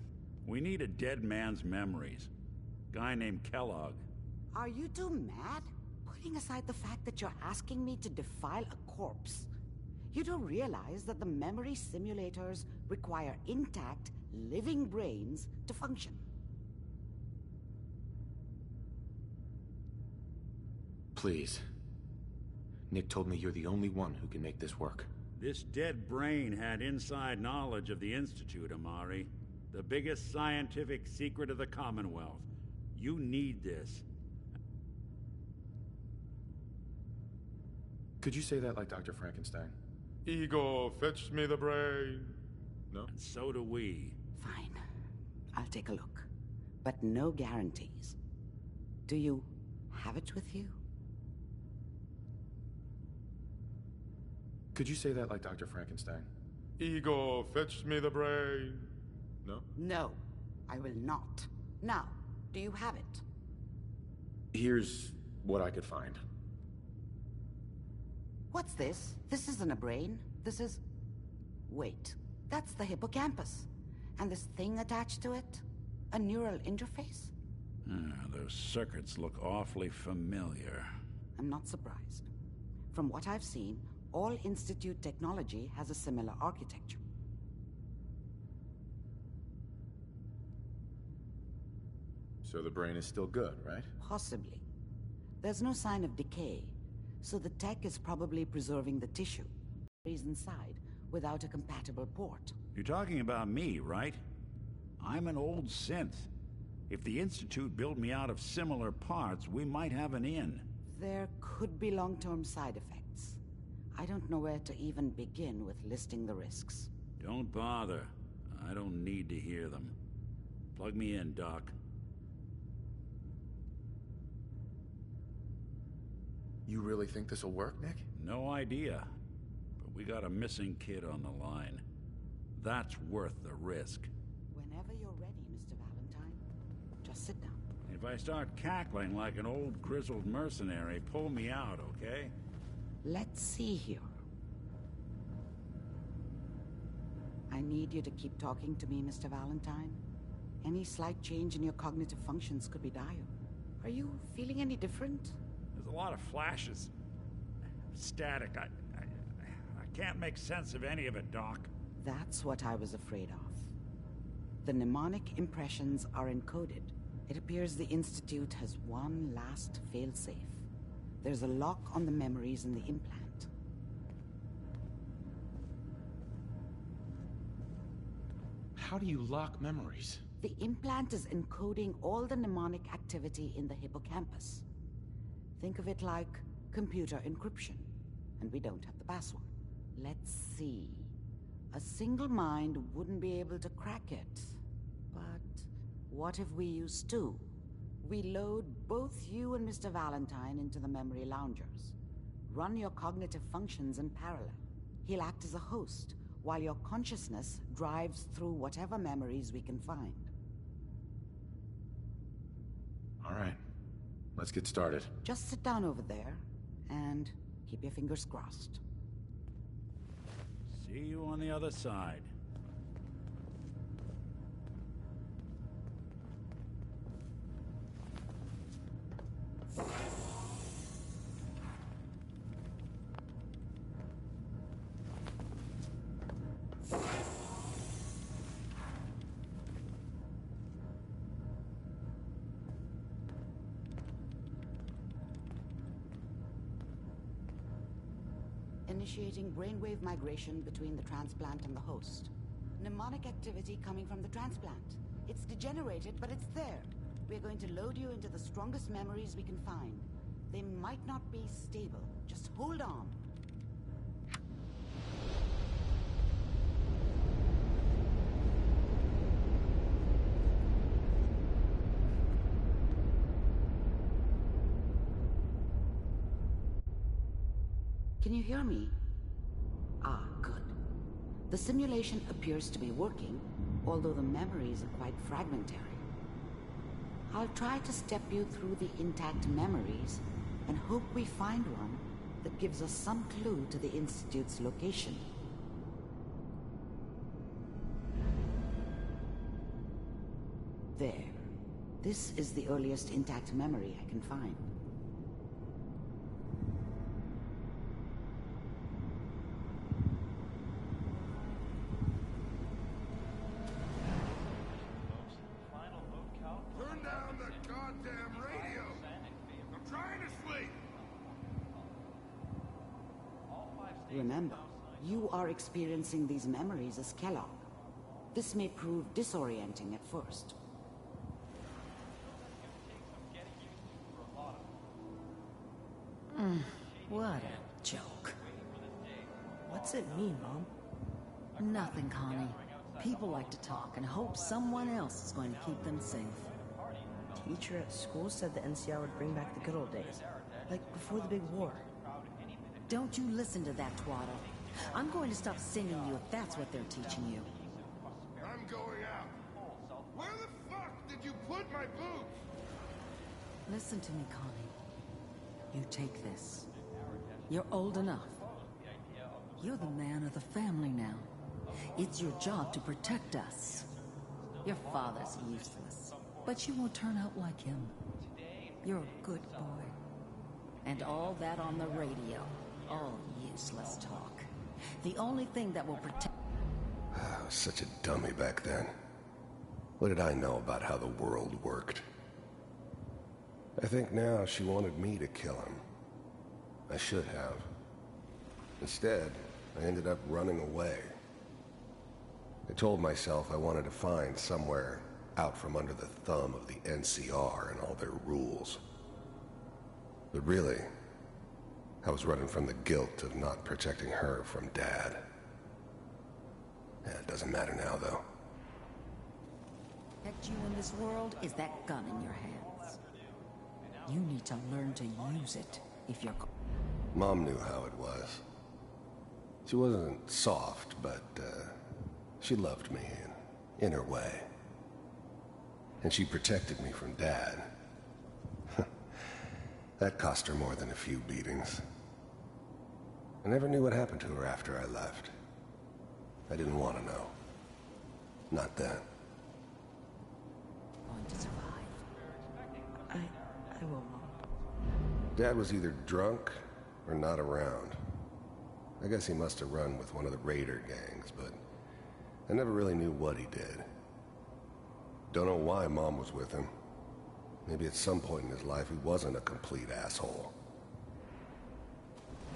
We need a dead man's memories. Guy named Kellogg. Are you two mad? Putting aside the fact that you're asking me to defile a corpse, you do realize that the memory simulators require intact, living brains to function. Please. Nick told me you're the only one who can make this work. This dead brain had inside knowledge of the Institute, Amari. The biggest scientific secret of the Commonwealth. You need this. Could you say that like Dr. Frankenstein? Ego, fetch me the brain. No? And so do we. Fine. I'll take a look. But no guarantees. Do you have it with you? Could you say that like Dr. Frankenstein? Ego, fetch me the brain. No? No, I will not. Now, do you have it? Here's what I could find. What's this? This isn't a brain. This is... Wait, that's the hippocampus. And this thing attached to it? A neural interface? Those circuits look awfully familiar. I'm not surprised. From what I've seen, all Institute technology has a similar architecture. So the brain is still good, right? Possibly. There's no sign of decay, so the tech is probably preserving the tissue. Inside, without a compatible port. You're talking about me, right? I'm an old synth. If the Institute built me out of similar parts, we might have an in. There could be long-term side effects. I don't know where to even begin with listing the risks. Don't bother. I don't need to hear them. Plug me in, Doc. You really think this'll work, Nick? No idea. But we got a missing kid on the line. That's worth the risk. Whenever you're ready, Mr. Valentine. Just sit down. If I start cackling like an old grizzled mercenary, pull me out, okay? Let's see here. I need you to keep talking to me, Mr. Valentine. Any slight change in your cognitive functions could be dire. Are you feeling any different? There's a lot of flashes. Static. I can't make sense of any of it, Doc. That's what I was afraid of. The mnemonic impressions are encoded. It appears the Institute has one last failsafe. There's a lock on the memories in the implant. How do you lock memories? The implant is encoding all the mnemonic activity in the hippocampus. Think of it like computer encryption, and we don't have the password. Let's see. A single mind wouldn't be able to crack it. But what if we use two? We load both you and Mr. Valentine into the memory loungers. Run your cognitive functions in parallel. He'll act as a host, while your consciousness drives through whatever memories we can find. All right. Let's get started. Just sit down over there, and keep your fingers crossed. See you on the other side. Initiating brainwave migration between the transplant and the host. Mnemonic activity coming from the transplant. It's degenerated, but it's there. We're going to load you into the strongest memories we can find. They might not be stable. Just hold on. Can you hear me? Ah, good. The simulation appears to be working, although the memories are quite fragmentary. I'll try to step you through the intact memories and hope we find one that gives us some clue to the Institute's location. There. This is the earliest intact memory I can find. Turn down the goddamn radio! I'm trying to sleep! Remember, you are experiencing these memories as Kellogg. This may prove disorienting at first. What a joke. What's it mean, Mom? Nothing, Connie. People like to talk and hope someone else is going to keep them safe. Teacher at school said the NCR would bring back the good old days, like before the big war. Don't you listen to that twaddle. I'm going to stop singing you if that's what they're teaching you. I'm going out. Where the fuck did you put my boots? Listen to me, Connie. You take this. You're old enough. You're the man of the family now. It's your job to protect us. Your father's useless, but you won't turn out like him. You're a good boy. And all that on the radio, all useless talk. The only thing that will protect... I was such a dummy back then. What did I know about how the world worked? I think now she wanted me to kill him. I should have. Instead, I ended up running away. I told myself I wanted to find somewhere out from under the thumb of the NCR and all their rules. But really, I was running from the guilt of not protecting her from Dad. Yeah, it doesn't matter now, though. Protect you in this world is that gun in your hands. You need to learn to use it if you're... Mom knew how it was. She wasn't soft, but she loved me in her way. And she protected me from Dad. That cost her more than a few beatings. I never knew what happened to her after I left. I didn't want to know. Not then. Going to survive. I will, Mom. Dad was either drunk or not around. I guess he must have run with one of the raider gangs, but I never really knew what he did. Don't know why Mom was with him. Maybe at some point in his life he wasn't a complete asshole.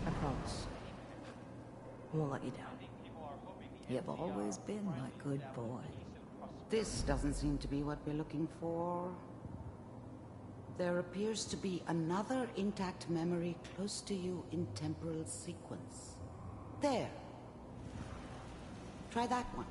I promise. I won't let you down. You've always been my good boy. This doesn't seem to be what we're looking for. There appears to be another intact memory close to you in temporal sequence. There. Try that one.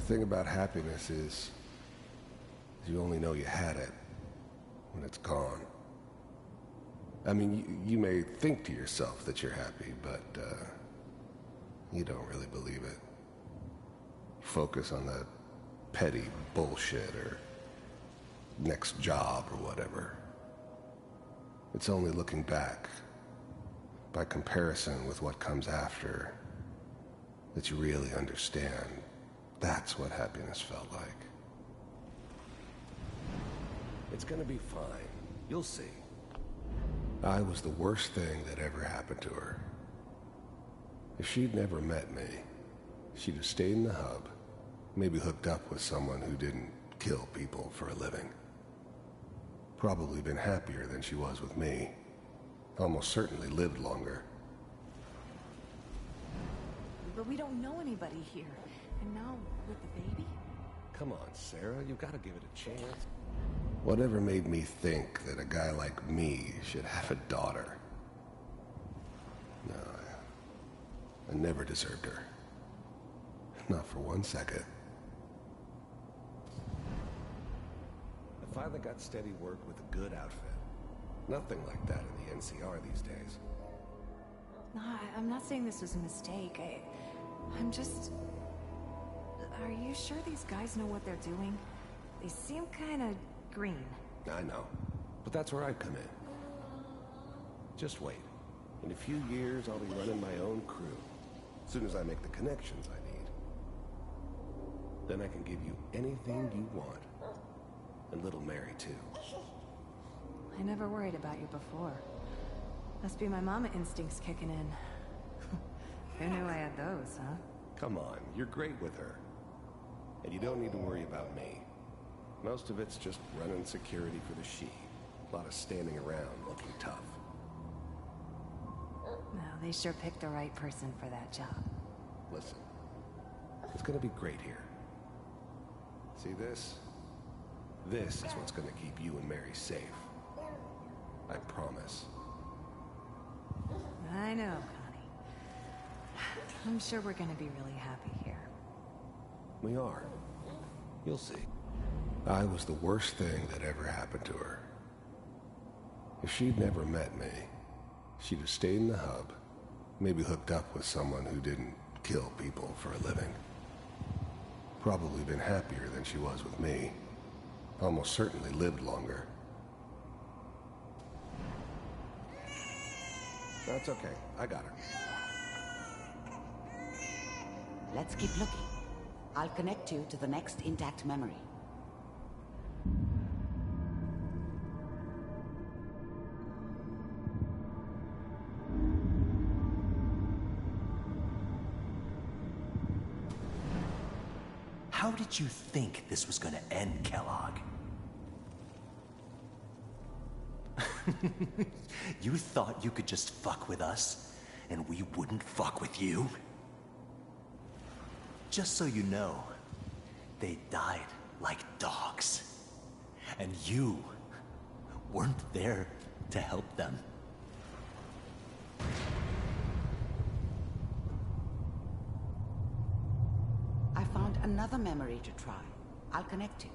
thing about happiness is you only know you had it when it's gone. I mean, you may think to yourself that you're happy, but you don't really believe it. Focus on that petty bullshit or next job or whatever. It's only looking back, by comparison with what comes after, that you really understand. That's what happiness felt like. It's gonna be fine. You'll see. I was the worst thing that ever happened to her. If she'd never met me, she'd have stayed in the hub, maybe hooked up with someone who didn't kill people for a living. Probably been happier than she was with me. Almost certainly lived longer. But we don't know anybody here. And now, with the baby? Come on, Sarah, you've got to give it a chance. Whatever made me think that a guy like me should have a daughter? No, I never deserved her. Not for 1 second. I finally got steady work with a good outfit. Nothing like that in the NCR these days. No, I'm not saying this was a mistake. I'm just... Are you sure these guys know what they're doing? They seem kind of green. I know, but that's where I come in. Just wait. In a few years, I'll be running my own crew. As soon as I make the connections I need. Then I can give you anything you want. And little Mary, too. I never worried about you before. Must be my mama instincts kicking in. Who knew I had those, huh? Come on, you're great with her. And you don't need to worry about me. Most of it's just running security for the she. A lot of standing around looking tough. Well, they sure picked the right person for that job. Listen, it's gonna be great here. See this? This is what's gonna keep you and Mary safe. I promise. I know, Connie. I'm sure we're gonna be really happy here. We are. You'll see. I was the worst thing that ever happened to her. If she'd never met me, she'd have stayed in the hub, maybe hooked up with someone who didn't kill people for a living. Probably been happier than she was with me. Almost certainly lived longer. That's okay. I got her. Let's keep looking. I'll connect you to the next intact memory. How did you think this was gonna end, Kellogg? You thought you could just fuck with us, and we wouldn't fuck with you? Just so you know, they died like dogs. And you weren't there to help them. I found another memory to try. I'll connect you.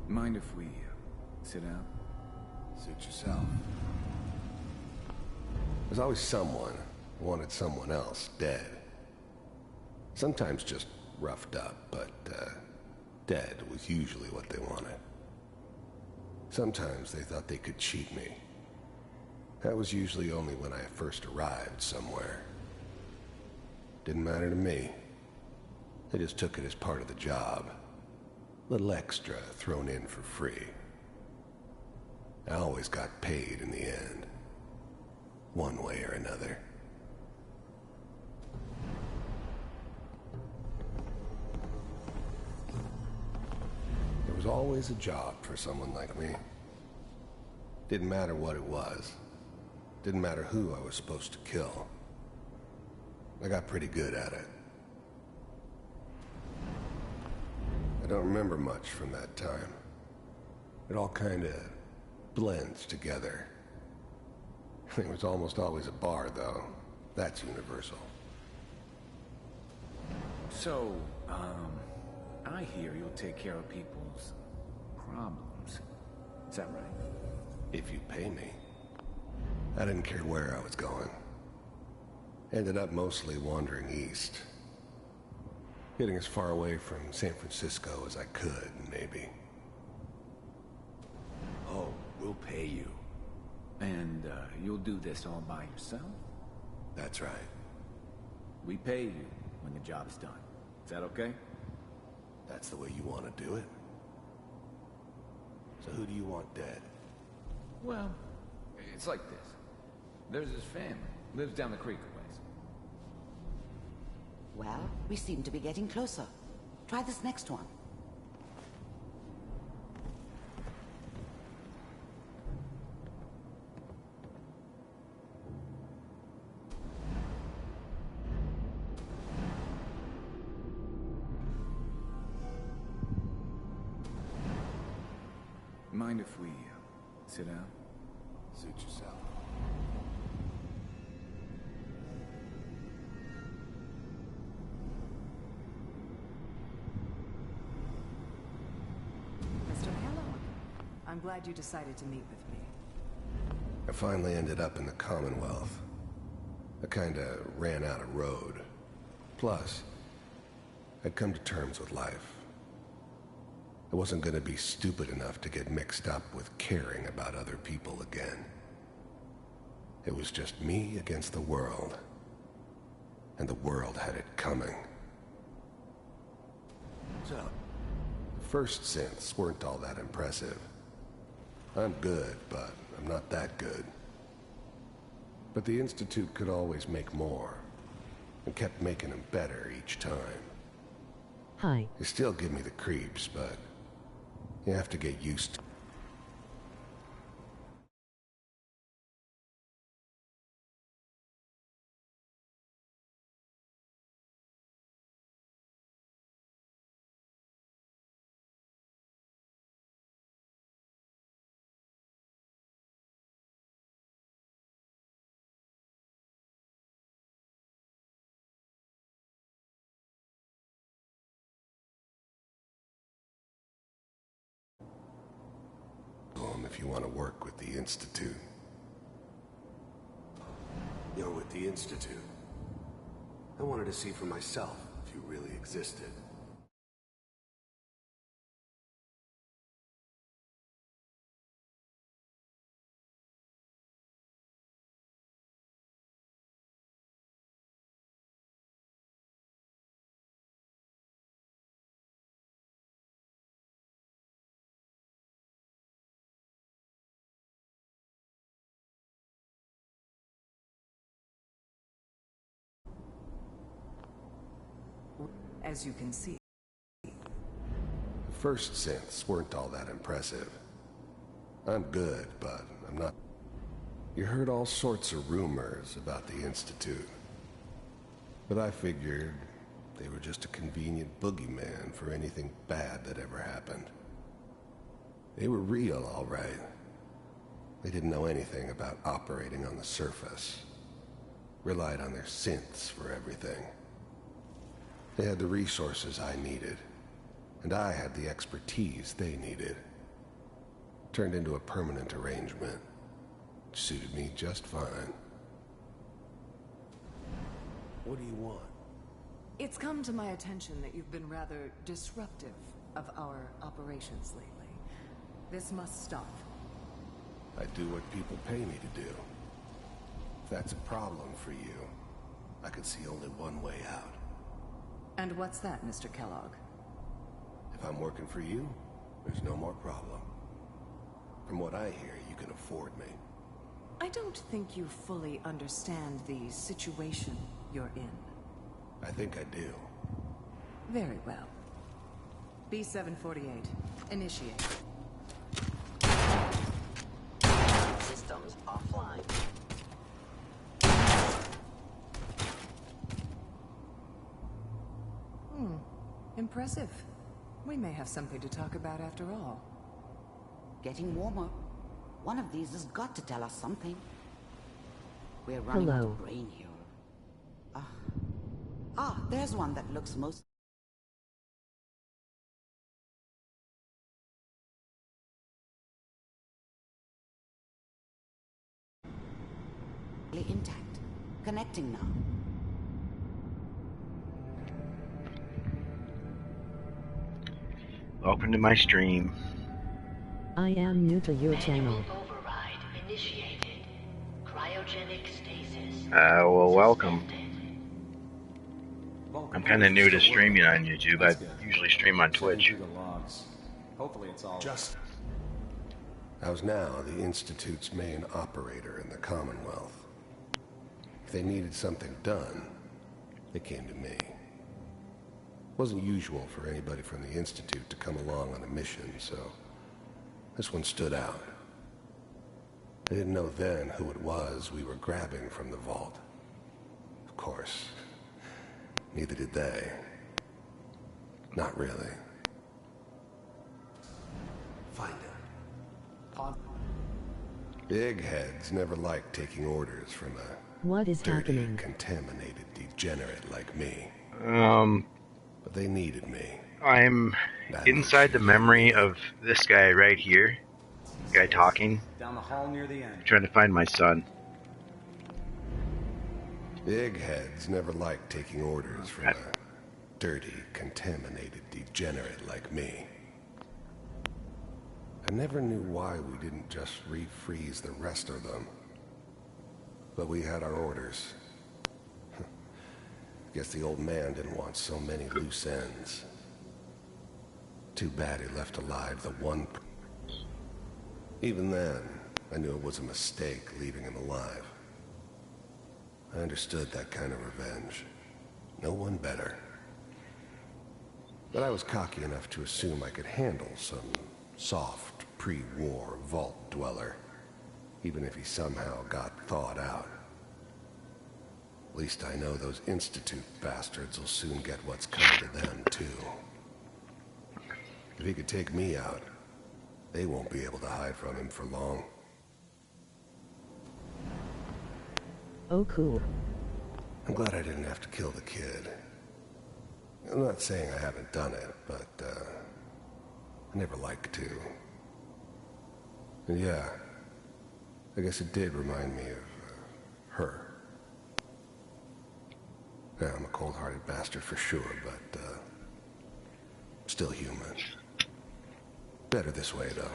Mind if we sit down? Suit yourself. There's always someone who wanted someone else dead. Sometimes just roughed up, but dead was usually what they wanted. Sometimes they thought they could cheat me. That was usually only when I first arrived somewhere. Didn't matter to me. They just took it as part of the job. Little extra thrown in for free. I always got paid in the end. One way or another. There was always a job for someone like me. Didn't matter what it was. Didn't matter who I was supposed to kill. I got pretty good at it. I don't remember much from that time. It all kinda blends together. It was almost always a bar, though. That's universal. So, I hear you'll take care of people's problems. Is that right? If you pay me. I didn't care where I was going. Ended up mostly wandering east. Getting as far away from San Francisco as I could, maybe. Oh, we'll pay you. And, you'll do this all by yourself? That's right. We pay you when the job's done. Is that okay? That's the way you want to do it? So who do you want dead? Well, it's like this. There's his family. Lives down the creek a ways. Well, we seem to be getting closer. Try this next one. Mind if we sit down? Suit yourself. Mr. Kellogg, I'm glad you decided to meet with me. I finally ended up in the Commonwealth. I kinda ran out of road. Plus, I'd come to terms with life. I wasn't gonna be stupid enough to get mixed up with caring about other people again. It was just me against the world. And the world had it coming. So, the first synths weren't all that impressive. I'm good, but I'm not that good. But the Institute could always make more, and kept making them better each time. Hi. They still give me the creeps, but you have to get used to it. If you want to work with the Institute. You're with the Institute. I wanted to see for myself if you really existed. As you can see. The first synths weren't all that impressive. I'm good, but I'm not. You heard all sorts of rumors about the Institute. But I figured they were just a convenient boogeyman for anything bad that ever happened. They were real, all right. They didn't know anything about operating on the surface. Relied on their synths for everything. They had the resources I needed, and I had the expertise they needed. Turned into a permanent arrangement. Suited me just fine. What do you want? It's come to my attention that you've been rather disruptive of our operations lately. This must stop. I do what people pay me to do. If that's a problem for you, I could see only one way out. And what's that, Mr. Kellogg? If I'm working for you, there's no more problem. From what I hear, you can afford me. I don't think you fully understand the situation you're in. I think I do. Very well. B-748, initiate. Systems offline. Impressive. We may have something to talk about after all. Getting warmer. One of these has got to tell us something. We're running out Hello. of brain here. There's one that looks most... intact. Connecting now. Welcome to my stream. I am new to your channel. Override initiated. Cryogenic stasis. Well, welcome. I'm kind of new to streaming on YouTube. I usually stream on Twitch. Hopefully it's all just. I was now the Institute's main operator in the Commonwealth. If they needed something done, they came to me. It wasn't usual for anybody from the Institute to come along on a mission, so this one stood out. I didn't know then who it was we were grabbing from the vault. Of course, neither did they. Not really. Find him. Big heads never liked taking orders from a What is dirty, happening? contaminated degenerate like me. But they needed me. I'm inside the memory of this guy right here. Guy talking. down the hall near the end. Trying to find my son. Big heads never liked taking orders from a dirty, contaminated degenerate like me. I never knew why we didn't just refreeze the rest of them. But we had our orders. Guess the old man didn't want so many loose ends. Too bad he left alive the one. Even then, I knew it was a mistake leaving him alive. I understood that kind of revenge. No one better. But I was cocky enough to assume I could handle some soft, pre-war vault dweller, even if he somehow got thawed out. At least I know those Institute bastards will soon get what's coming to them, too. If he could take me out, they won't be able to hide from him for long. Oh, cool. I'm glad I didn't have to kill the kid. I'm not saying I haven't done it, but, I never like to. And yeah, I guess it did remind me of, her. Yeah, I'm a cold-hearted bastard for sure, but, still human. Better this way, though.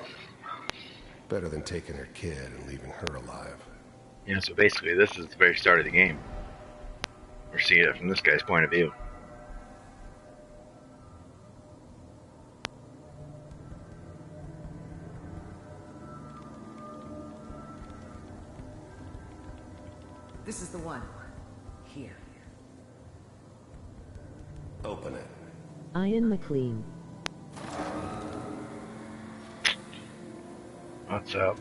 Better than taking her kid and leaving her alive. Yeah, so basically this is the very start of the game. We're seeing it from this guy's point of view. This is the one. Here. Open it. Ian McLean. What's up?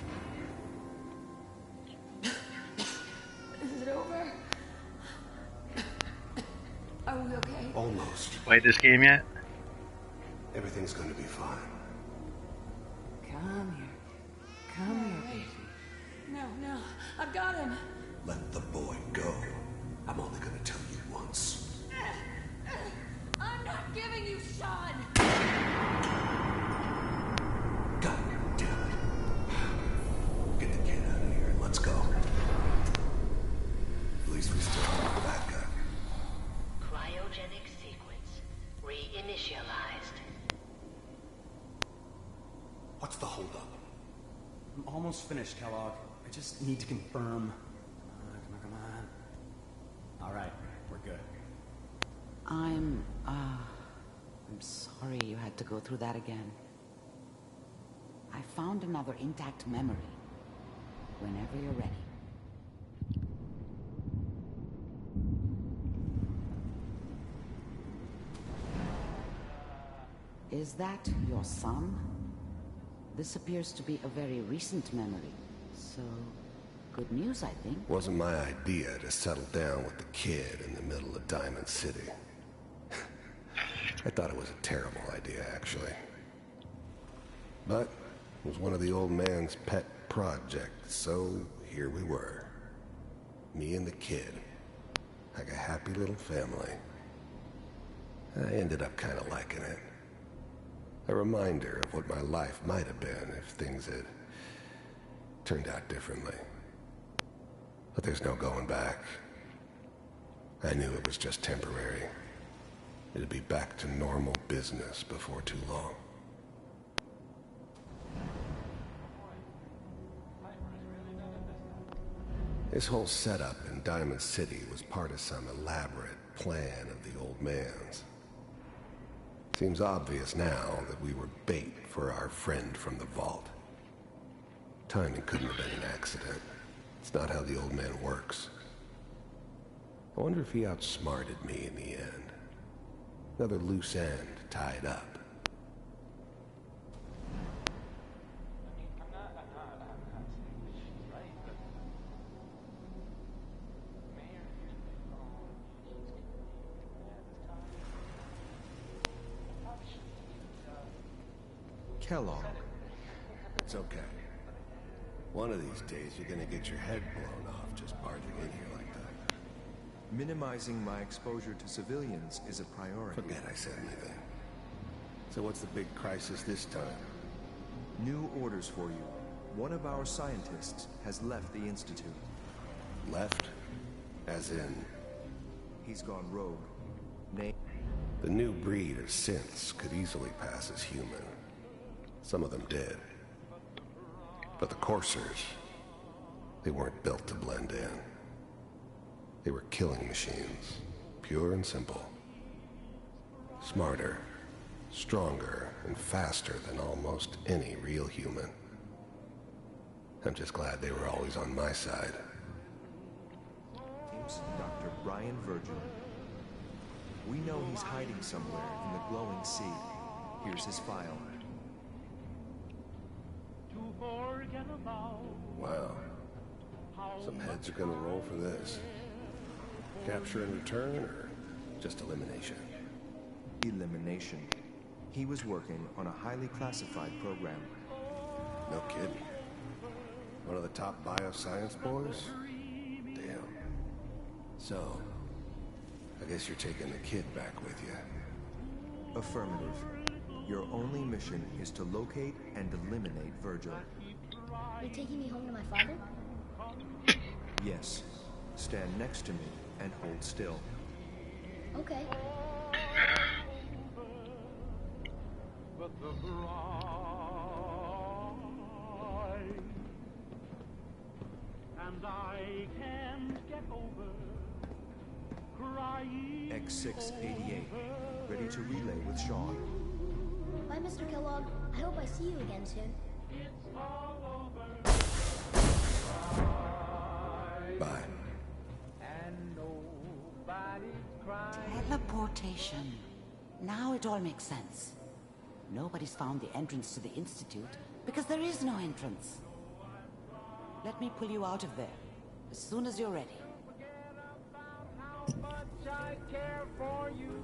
Is it over? Are we okay? Almost. Played this game yet? Everything's going to be fine. Come here. Come here, baby. No, I've got him. Let the boy go. I'm only going to tell you once. I'm not giving you Sean. God damn it. Get the kid out of here and let's go. At least we still have a backup. Cryogenic sequence reinitialized. What's the holdup? I'm almost finished, Kellogg. I just need to confirm. Come on. All right, we're good. I'm sorry you had to go through that again. I found another intact memory. Whenever you're ready. Is that your son? This appears to be a very recent memory, so good news, I think. Wasn't my idea to settle down with the kid in the middle of Diamond City. I thought it was a terrible idea, actually. But it was one of the old man's pet projects, so here we were. Me and the kid. Like a happy little family. I ended up kind of liking it. A reminder of what my life might have been if things had turned out differently. But there's no going back. I knew it was just temporary. It'd be back to normal business before too long. This whole setup in Diamond City was part of some elaborate plan of the old man's. Seems obvious now that we were bait for our friend from the vault. Timing couldn't have been an accident. It's not how the old man works. I wonder if he outsmarted me in the end. Another loose end tied up. Kellogg. It's okay. One of these days you're gonna get your head blown off just barging in here like that. Minimizing my exposure to civilians is a priority. Forget I said anything. So what's the big crisis this time? New orders for you. One of our scientists has left the Institute. Left? As in? He's gone rogue. The new breed of synths could easily pass as human. Some of them did. But the coursers, they weren't built to blend in. They were killing machines, pure and simple. Smarter, stronger, and faster than almost any real human. I'm just glad they were always on my side. Name's Dr. Brian Virgil. We know he's hiding somewhere in the glowing sea. Here's his file. Wow. Some heads are gonna roll for this. Capture and return, or just elimination? Elimination. He was working on a highly classified program. No kidding. One of the top bioscience boys? Damn. So, I guess you're taking the kid back with you. Affirmative. Your only mission is to locate and eliminate Virgil. Are you taking me home to my father? Yes. Stand next to me and hold still. Okay. And I can't get over crying. X688. Ready to relay with Sean. Bye, Mr. Kellogg. I hope I see you again soon. Bye. Teleportation. Now it all makes sense. Nobody's found the entrance to the Institute because there is no entrance. Let me pull you out of there as soon as you're ready. I care for you.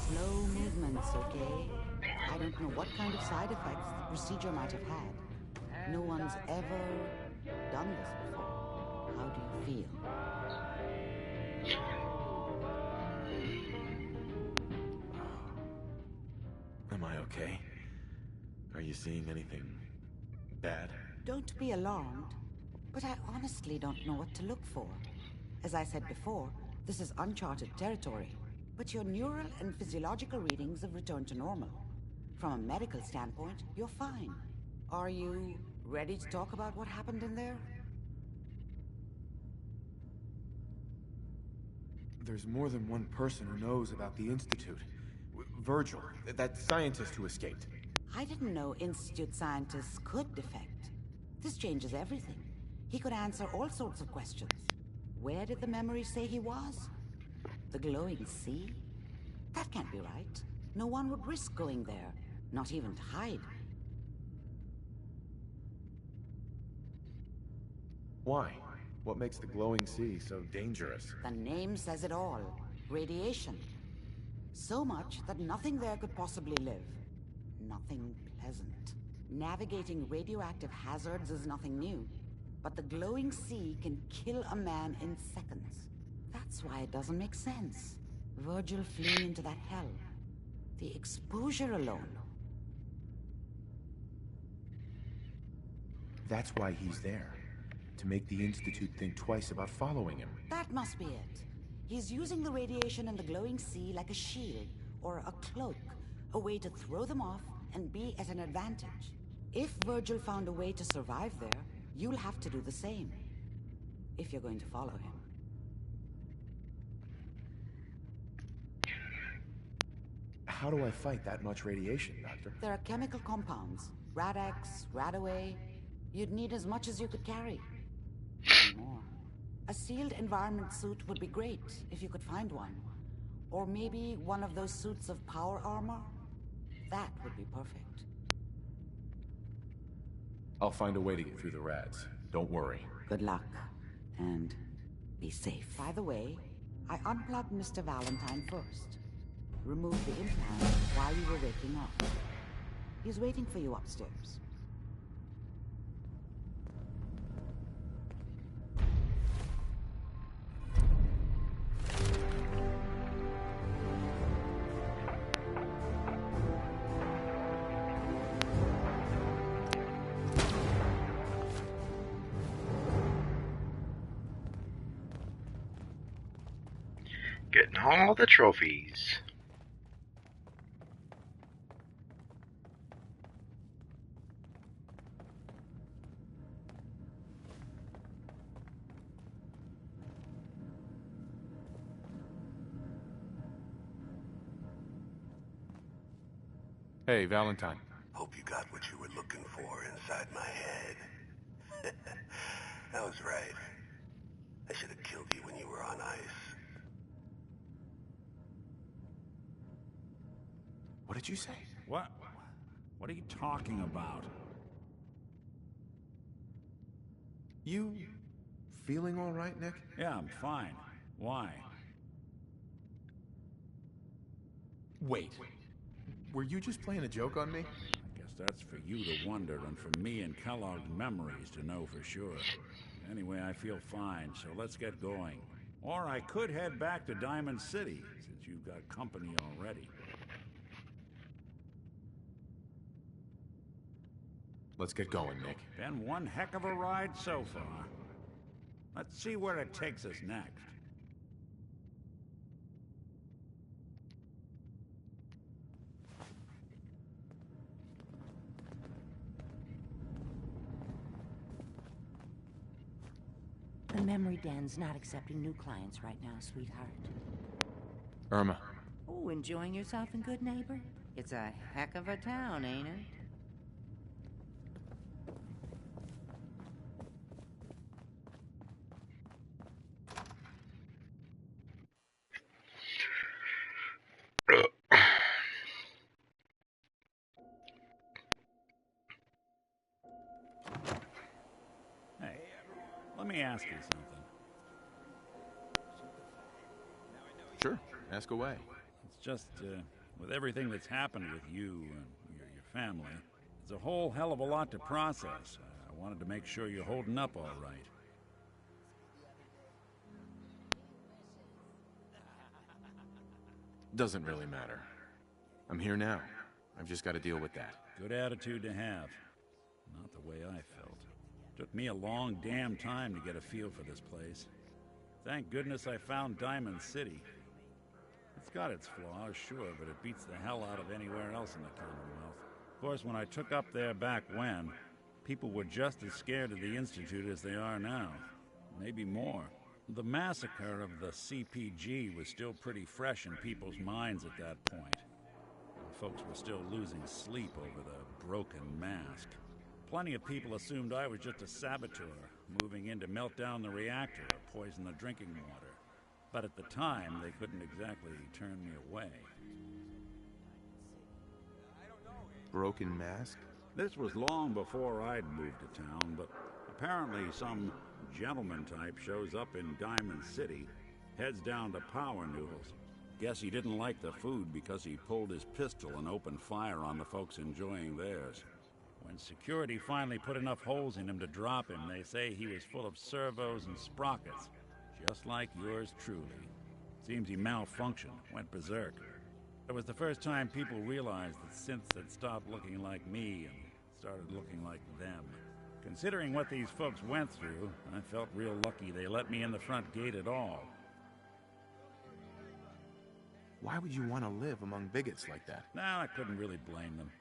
Slow movements, okay? I don't know what kind of side effects the procedure might have had. No one's ever done this before. How do you feel? Am I okay? Are you seeing anything bad? Don't be alarmed, but I honestly don't know what to look for. As I said before, this is uncharted territory, but your neural and physiological readings have returned to normal. From a medical standpoint, you're fine. Are you ready to talk about what happened in there? There's more than one person who knows about the Institute. Virgil, that scientist who escaped. I didn't know Institute scientists could defect. This changes everything. He could answer all sorts of questions. Where did the memory say he was? The glowing sea? That can't be right. No one would risk going there, not even to hide. Why? What makes the glowing sea so dangerous? The name says it all. Radiation. So much that nothing there could possibly live. Nothing pleasant. Navigating radioactive hazards is nothing new. But the glowing sea can kill a man in seconds. That's why it doesn't make sense. Virgil fleeing into that hell. The exposure alone. That's why he's there. To make the Institute think twice about following him. That must be it. He's using the radiation in the glowing sea like a shield, or a cloak. A way to throw them off and be at an advantage. If Virgil found a way to survive there, you'll have to do the same. If you're going to follow him. How do I fight that much radiation, Doctor? There are chemical compounds. Rad-X, Radaway. You'd need as much as you could carry. Even more. A sealed environment suit would be great, if you could find one. Or maybe one of those suits of power armor? That would be perfect. I'll find a way to get through the rads. Don't worry. Good luck. And be safe. By the way, I unplugged Mr. Valentine first. Removed the implant while you were waking up. He's waiting for you upstairs. Getting all the trophies. Hey, Valentine. Hope you got what you were looking for inside my head. That was right. I should have killed you when you were on ice. What did you say? What? What are you talking about? You feeling all right, Nick? Yeah, I'm fine. Why? Wait. Were you just playing a joke on me? I guess that's for you to wonder and for me and Kellogg's memories to know for sure. Anyway, I feel fine, so let's get going. Or I could head back to Diamond City, since you've got company already. Let's get going, Nick. Been one heck of a ride so far. Let's see where it takes us next. The Memory Den's not accepting new clients right now, sweetheart. Irma. Oh, enjoying yourself in Good Neighbor? It's a heck of a town, ain't it? Hey, let me ask you something. Sure, ask away. It's just, with everything that's happened with you and your family, it's a whole hell of a lot to process. I wanted to make sure you're holding up all right. Doesn't really matter. I'm here now. I've just got to deal with that. Good attitude to have. Not the way I felt. Took me a long damn time to get a feel for this place. Thank goodness I found Diamond City. It's got its flaws, sure, but it beats the hell out of anywhere else in the Commonwealth. Of course, when I took up there back when, people were just as scared of the Institute as they are now. Maybe more. The massacre of the CPG was still pretty fresh in people's minds at that point. Folks were still losing sleep over the broken mask. Plenty of people assumed I was just a saboteur, moving in to melt down the reactor or poison the drinking water. But at the time, they couldn't exactly turn me away. broken mask? This was long before I'd moved to town, but apparently some gentleman type shows up in Diamond City, heads down to Power Noodles. Guess he didn't like the food because he pulled his pistol and opened fire on the folks enjoying theirs. When security finally put enough holes in him to drop him, they say he was full of servos and sprockets, just like yours truly. Seems he malfunctioned, went berserk. It was the first time people realized that synths had stopped looking like me and started looking like them. Considering what these folks went through, I felt real lucky they let me in the front gate at all. Why would you want to live among bigots like that? Now, I couldn't really blame them,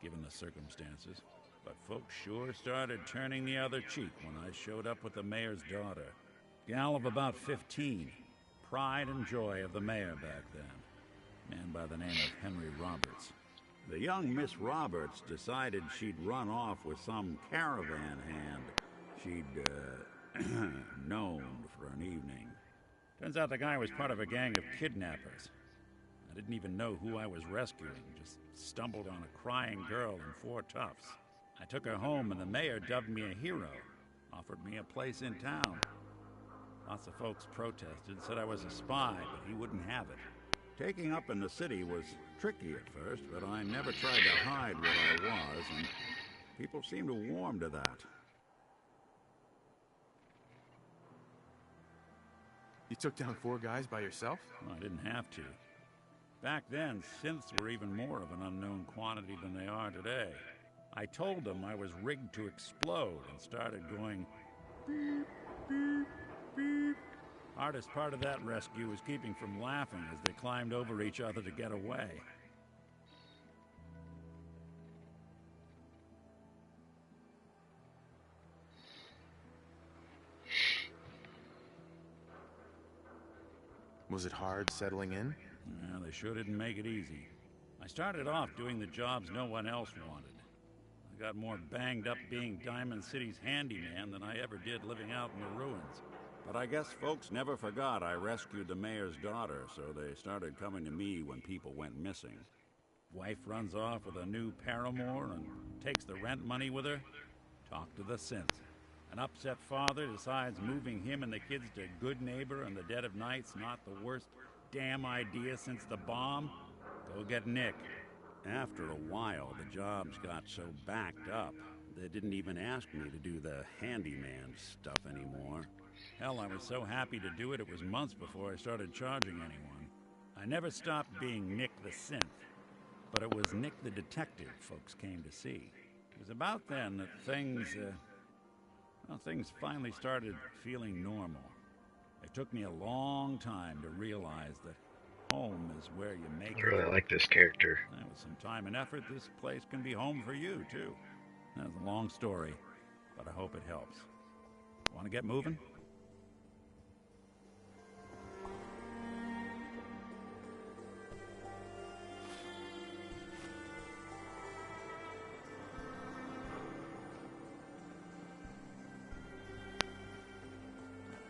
given the circumstances. But folks sure started turning the other cheek when I showed up with the mayor's daughter. Gal of about 15. Pride and joy of the mayor back then. Man by the name of Henry Roberts. The young Miss Roberts decided she'd run off with some caravan hand she'd, known for an evening. Turns out the guy was part of a gang of kidnappers. I didn't even know who I was rescuing, just stumbled on a crying girl and 4 toughs. I took her home and the mayor dubbed me a hero, offered me a place in town. Lots of folks protested, said I was a spy, but he wouldn't have it. Taking up in the city was tricky at first, but I never tried to hide what I was, and people seemed to warm to that. You took down 4 guys by yourself? Well, I didn't have to. Back then, synths were even more of an unknown quantity than they are today. I told them I was rigged to explode and started going beep, beep, beep. Hardest part of that rescue was keeping from laughing as they climbed over each other to get away. Was it hard settling in? Yeah, they sure didn't make it easy. I started off doing the jobs no one else wanted. I got more banged up being Diamond City's handyman than I ever did living out in the ruins. But I guess folks never forgot I rescued the mayor's daughter, so they started coming to me when people went missing. Wife runs off with a new paramour and takes the rent money with her. Talk to the synth. An upset father decides moving him and the kids to Good Neighbor in the dead of night's not the worst damn idea since the bomb. Go get Nick. After a while, the jobs got so backed up, they didn't even ask me to do the handyman stuff anymore. Hell, I was so happy to do it, it was months before I started charging anyone. I never stopped being Nick the Synth, but it was Nick the Detective folks came to see. It was about then that things finally started feeling normal. It took me a long time to realize that home is where you make it. I really like this character. And with some time and effort, this place can be home for you, too. That's a long story, but I hope it helps. Want to get moving?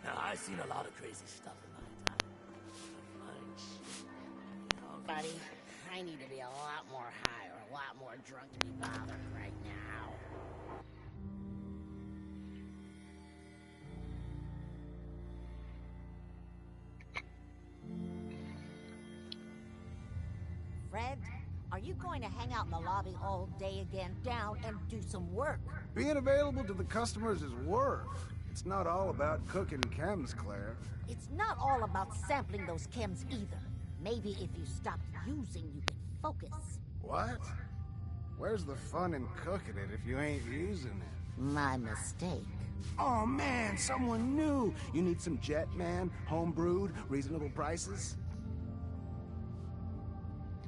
Now, I've seen a lot of crazy stuff in my time. Buddy, I need to be a lot more high or a lot more drunk to be bothered right now. Fred, are you going to hang out in the lobby all day again, down and do some work? Being available to the customers is work. It's not all about cooking chems, Claire. It's not all about sampling those chems either. Maybe if you stopped using, you could focus. What? Where's the fun in cooking it if you ain't using it? My mistake. Oh man, someone new! You need some Jetman, home-brewed, reasonable prices?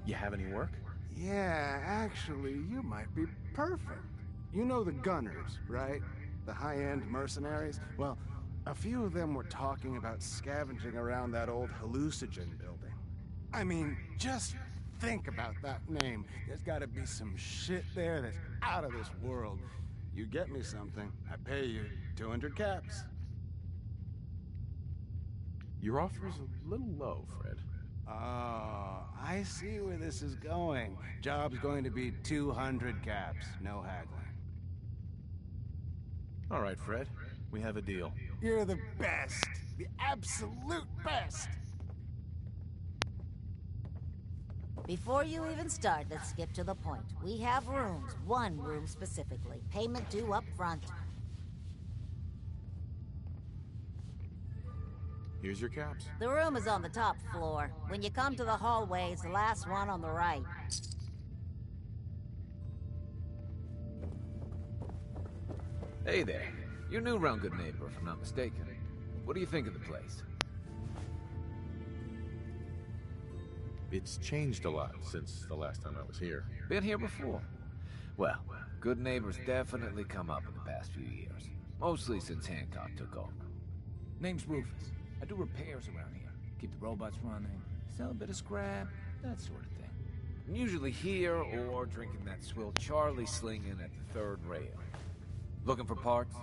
You have any work? Yeah, actually, you might be perfect. You know the Gunners, right? The high-end mercenaries? Well, a few of them were talking about scavenging around that old hallucinogen building. I mean, just think about that name. There's gotta be some shit there that's out of this world. You get me something, I pay you 200 caps. Your offer's a little low, Fred. Oh, I see where this is going. Job's going to be 200 caps, no haggling. All right, Fred. We have a deal. You're the best. The absolute best. Before you even start, let's skip to the point. We have rooms, one room specifically. Payment due up front. Here's your caps. The room is on the top floor. When you come to the hallway, it's the last one on the right. Hey there. You're new around Good Neighbor, if I'm not mistaken. What do you think of the place? It's changed a lot since the last time I was here. Been here before? Well, Good Neighbor's definitely come up in the past few years. Mostly since Hancock took over. Name's Rufus. I do repairs around here. Keep the robots running, sell a bit of scrap, that sort of thing. I'm usually here or drinking that swill Charlie slinging at the third rail. Looking for parts?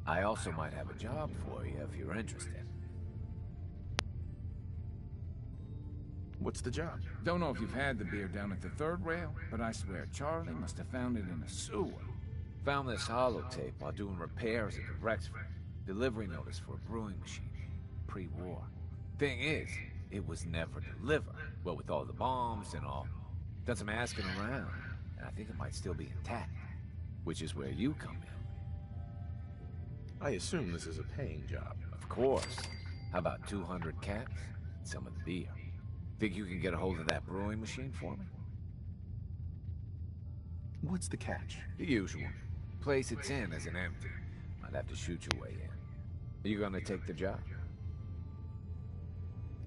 I also might have a job for you if you're interested. What's the job? Don't know if you've had the beer down at the third rail, but I swear Charlie must have found it in a sewer. Found this holotape while doing repairs at the Rexford. Delivery notice for a brewing machine. Pre-war. Thing is, it was never delivered. Well, with all the bombs and all. Done some asking around, and I think it might still be intact. Which is where you come in. I assume this is a paying job. Of course. How about 200 caps? And some of the beer. Think you can get a hold of that brewing machine for me? What's the catch? The usual. Place it's in isn't empty. Might have to shoot your way in. Are you gonna take the job?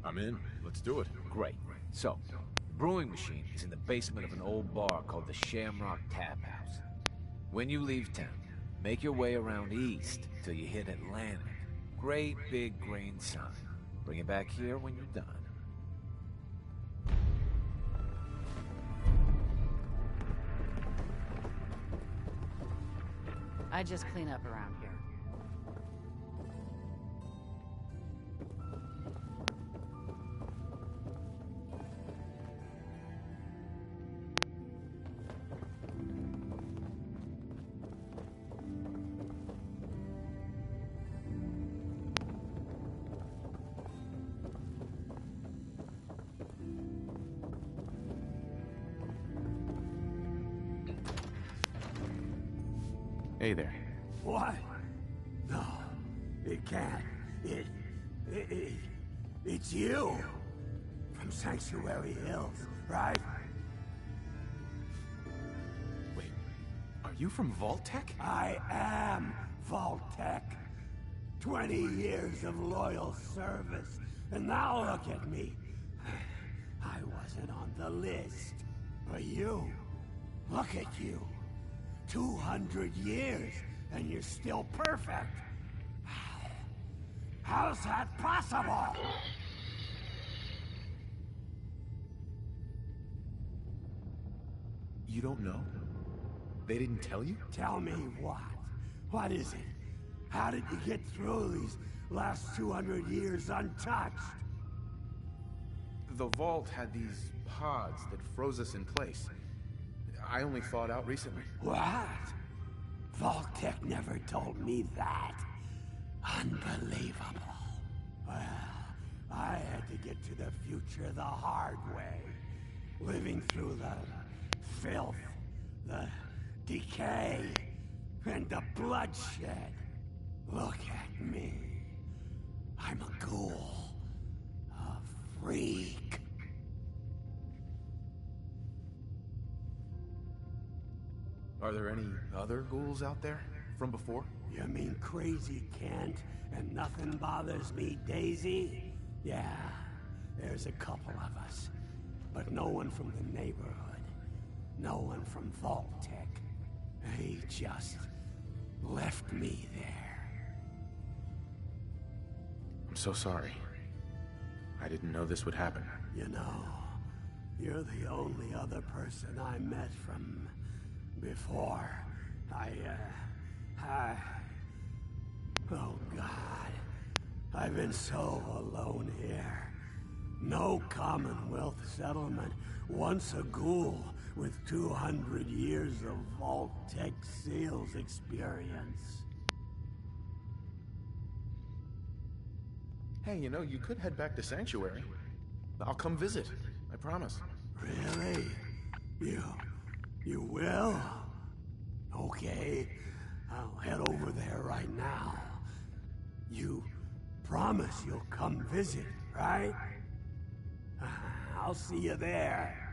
I'm in. Let's do it. Great. So, the brewing machine is in the basement of an old bar called the Shamrock Tap House. When you leave town, make your way around east till you hit Atlantic. Great big green sign. Bring it back here when you're done. I just clean up around here. Hey there. What? No, it can't. It's you. From Sanctuary Hills, right? Wait, are you from Vault-Tec? I am Vault-Tec. 20 years of loyal service, and now look at me. I wasn't on the list. But you, look at you. 200 years, and you're still perfect. How's that possible? You don't know? They didn't tell you? Tell me what? What is it? How did you get through these last 200 years untouched? The vault had these pods that froze us in place. I only thawed out recently. What? Vault-Tec never told me that. Unbelievable. Well, I had to get to the future the hard way. Living through the filth, the decay, and the bloodshed. Look at me. I'm a ghoul. A freak. Are there any other ghouls out there from before? You mean Crazy Kent and Nothing Bothers Me Daisy? Yeah, there's a couple of us. But no one from the neighborhood. No one from Vault-Tec. They just left me there. I'm so sorry. I didn't know this would happen. You know, you're the only other person I met from before. Oh God. I've been so alone here. No Commonwealth settlement, once a ghoul with 200 years of Vault-Tec sales experience. Hey, you know, you could head back to Sanctuary. I'll come visit, I promise. Really? You will? Okay, I'll head over there right now. You promise you'll come visit, right? I'll see you there.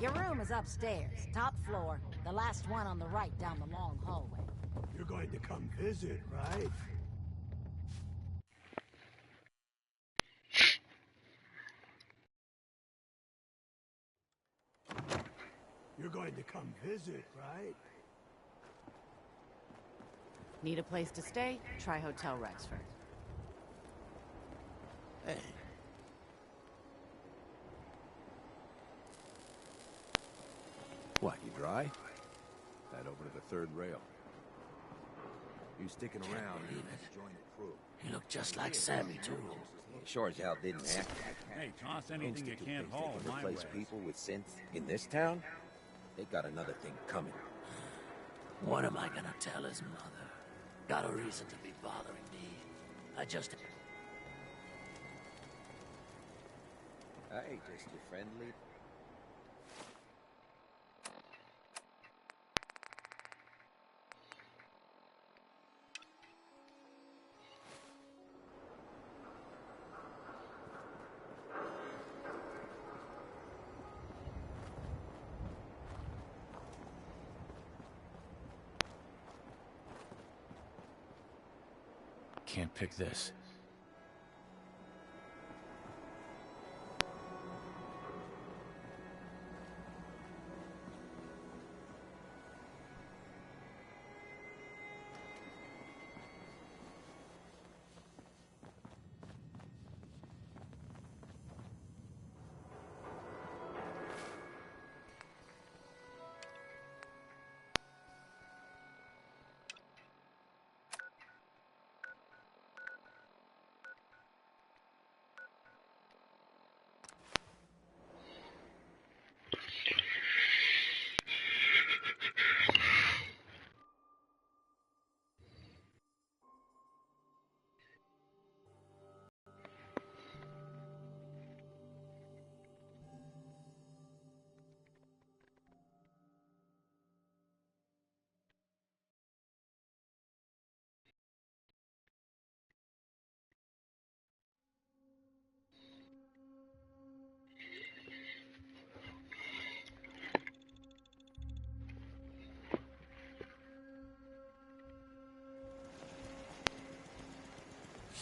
Your room is upstairs, top floor, the last one on the right down the long hallway. You're going to come visit, right? You're going to come visit, right? Need a place to stay? Try Hotel Rexford. Hey. What, you dry? Head over to the third rail. You sticking around, you join the crew. You look just like Sammy, too. Sure as hell didn't act. Hey, toss anything you can't haul my way. Replace people with synth in this town? They got another thing coming. What am I gonna tell his mother? Got a reason to be bothering me. I just... Hey, just your friendly... Can't pick this.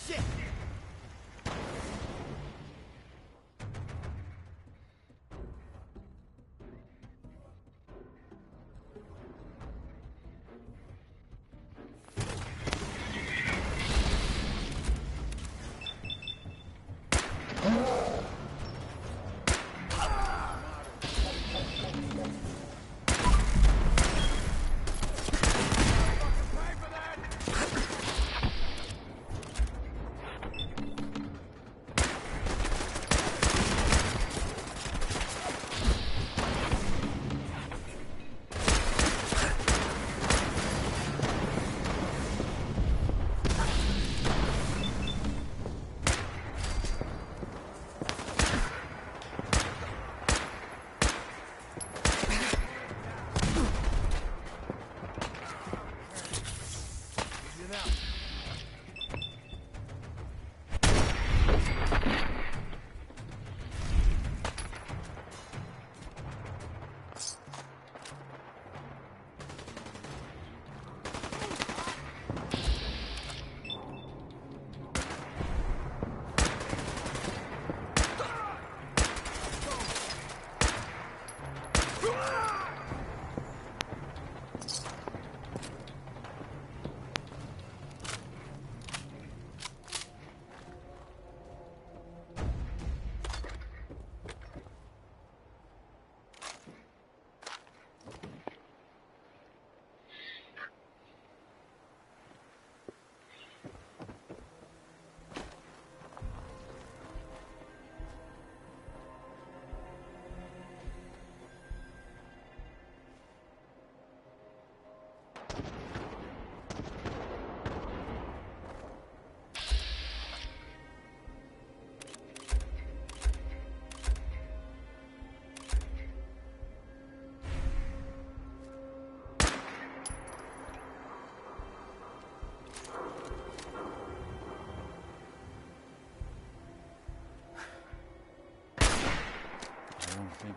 Shit!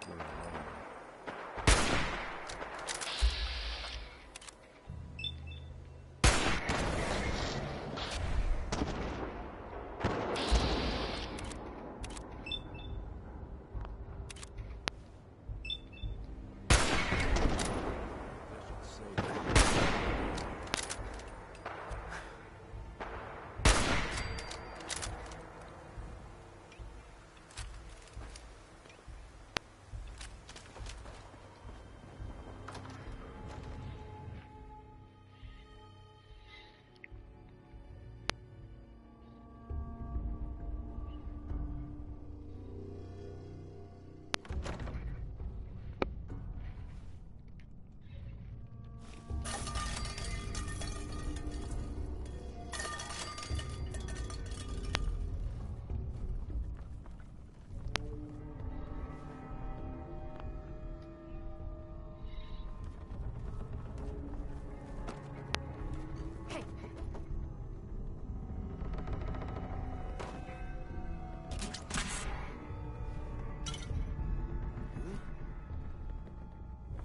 were alone.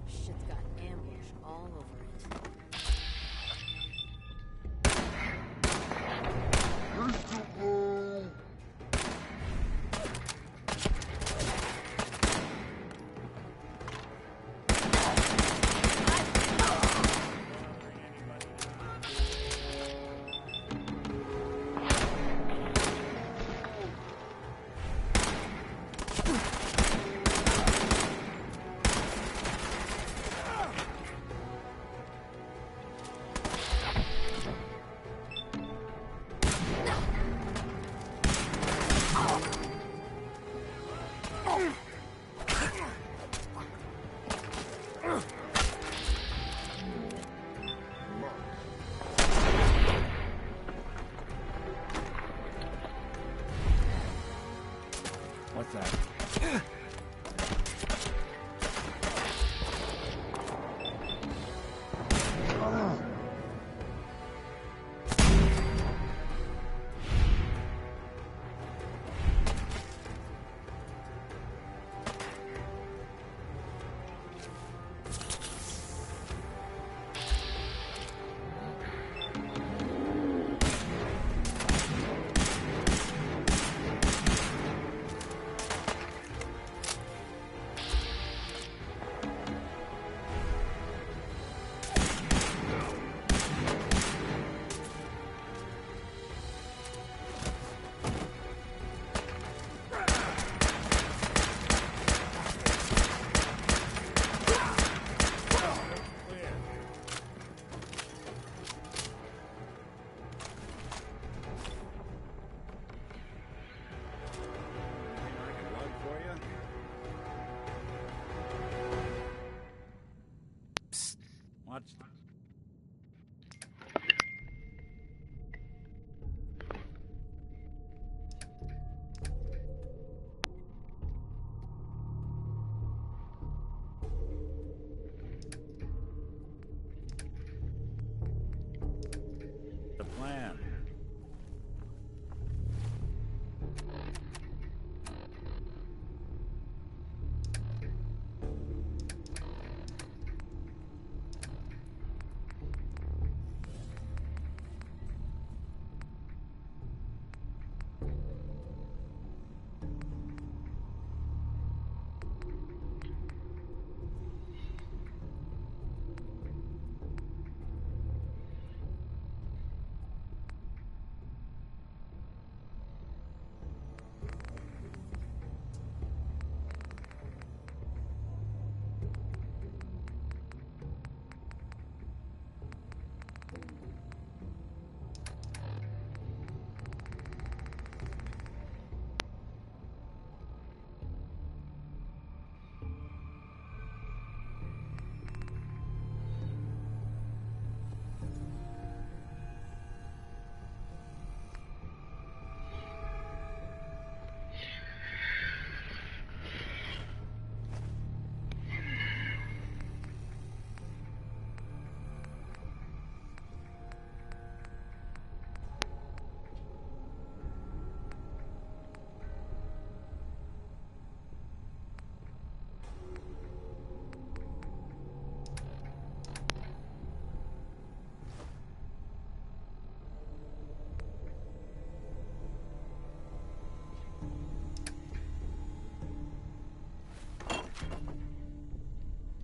Shit's got ambush all over it. What's that?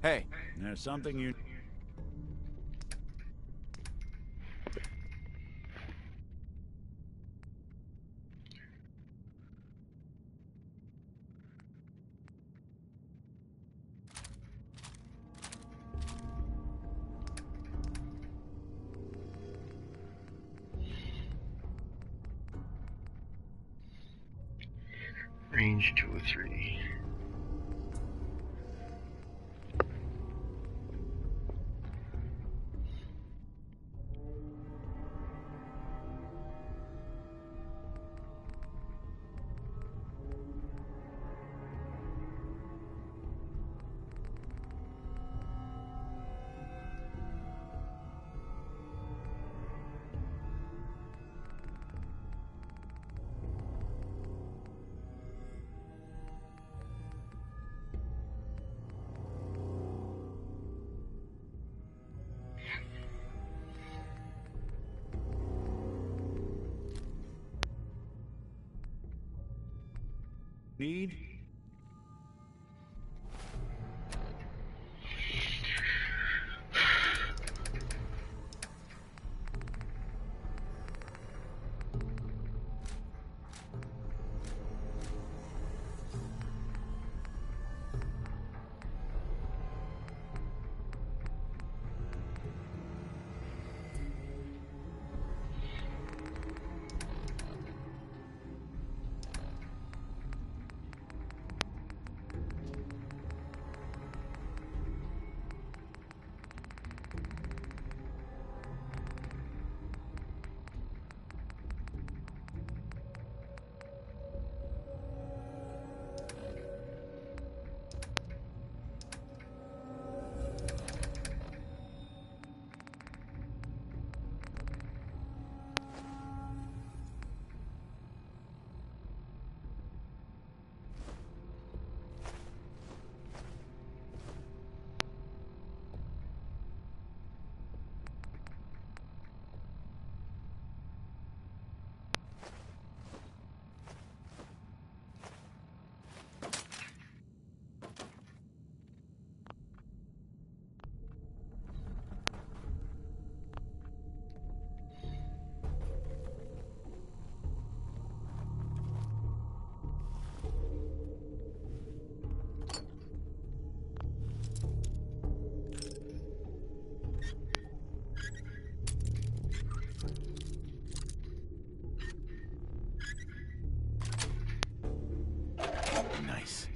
Hey. There's something you... Range 203. Need? Nice.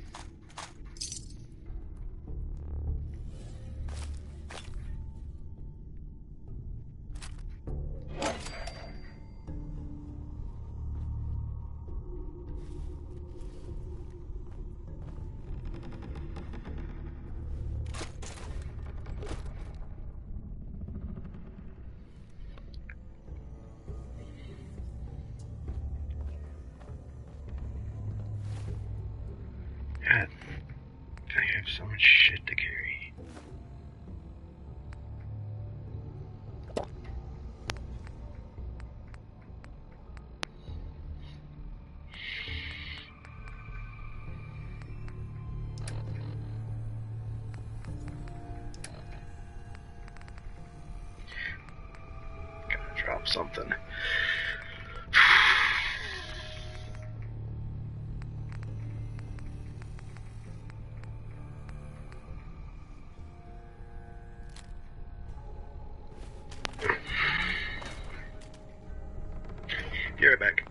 God, I have so much shit to carry. Gotta drop something. Be right back.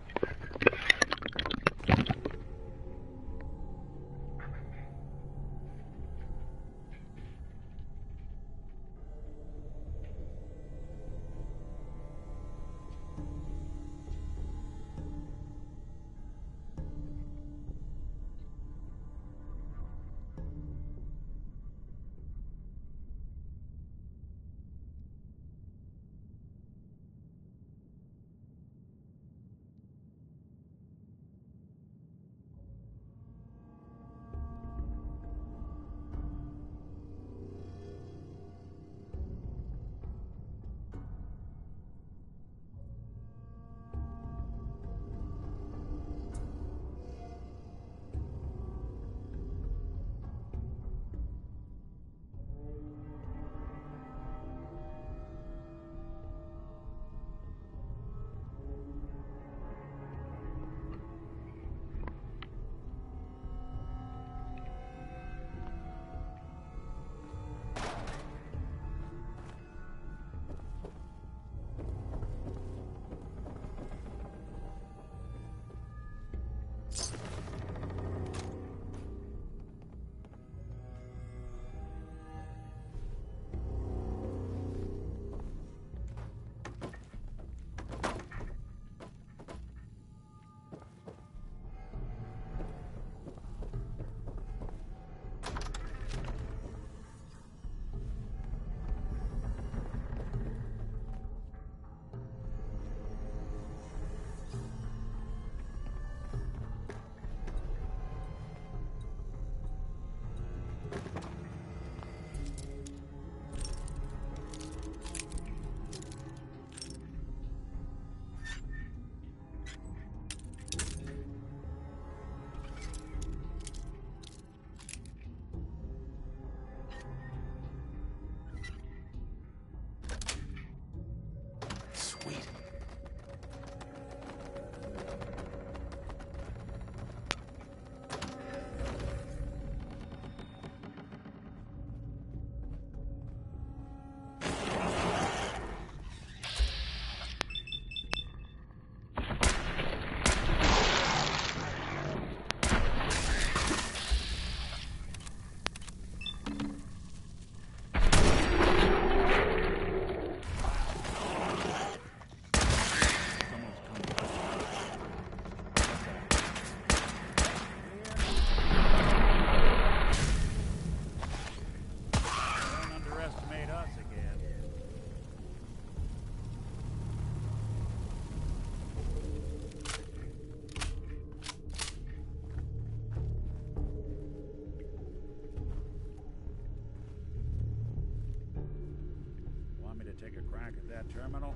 that terminal?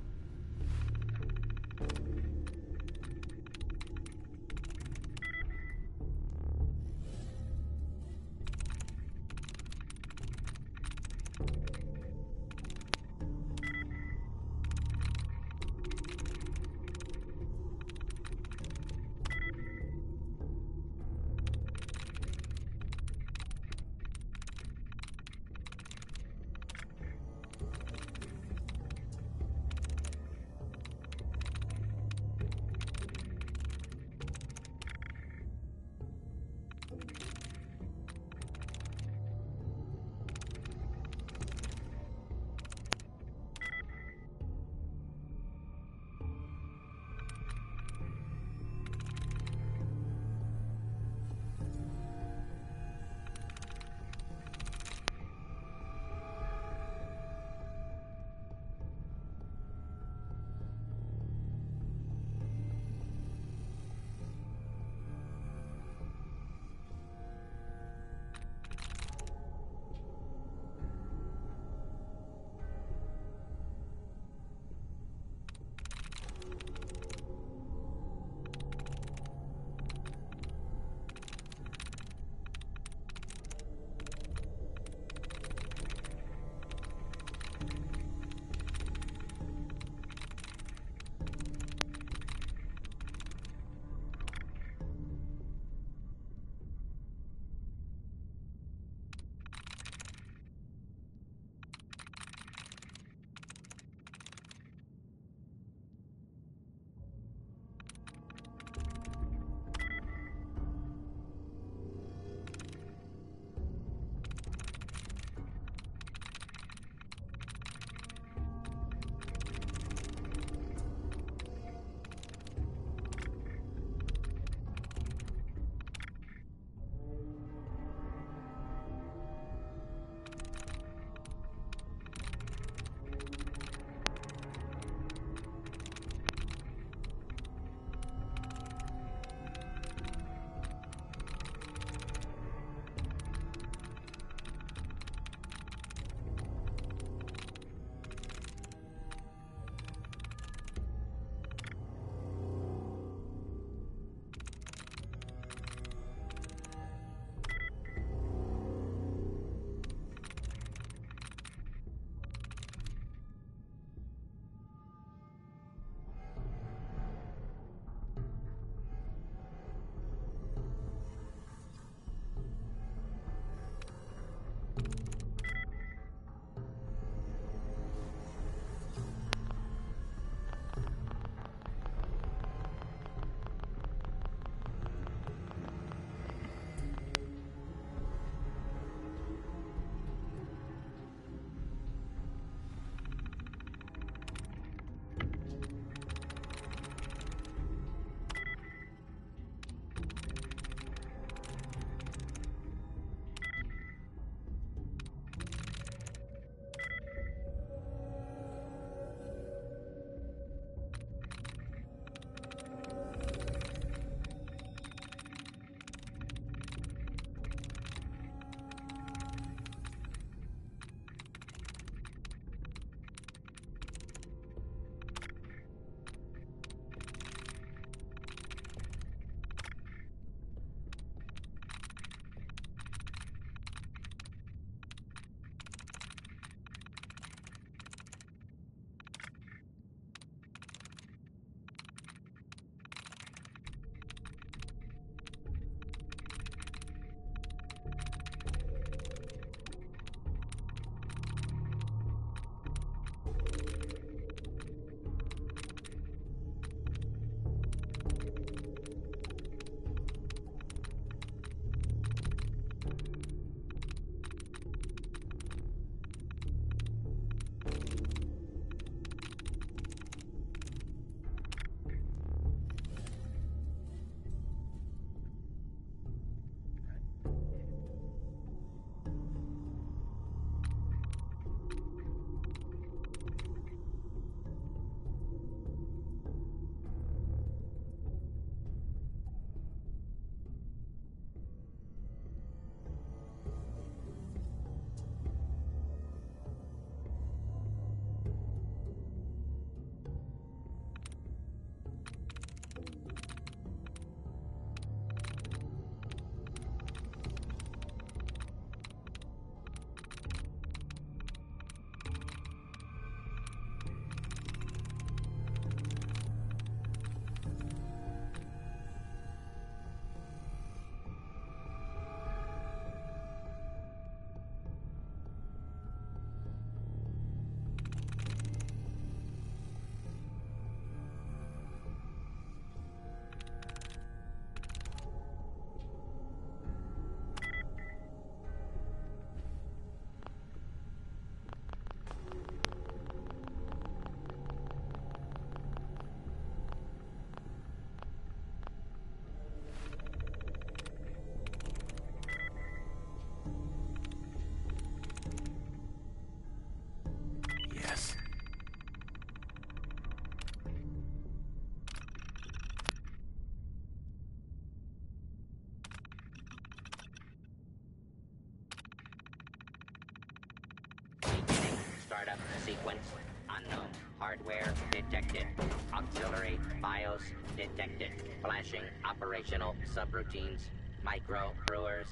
Sequence unknown. Hardware detected. Auxiliary BIOS detected. Flashing operational subroutines. Micro brewers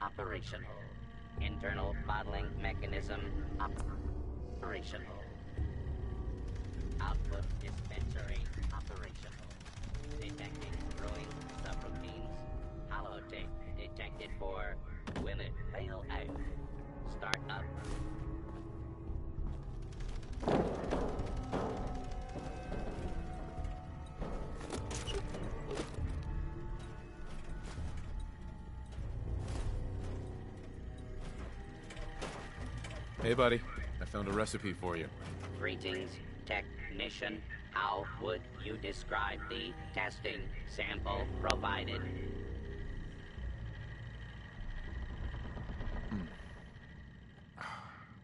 operational. Internal bottling mechanism operational. Output dispensary operational. Detecting brewing subroutines. Holotape detected for will it fail out. Start up. Hey, buddy. I found a recipe for you. Greetings, technician. How would you describe the testing sample provided?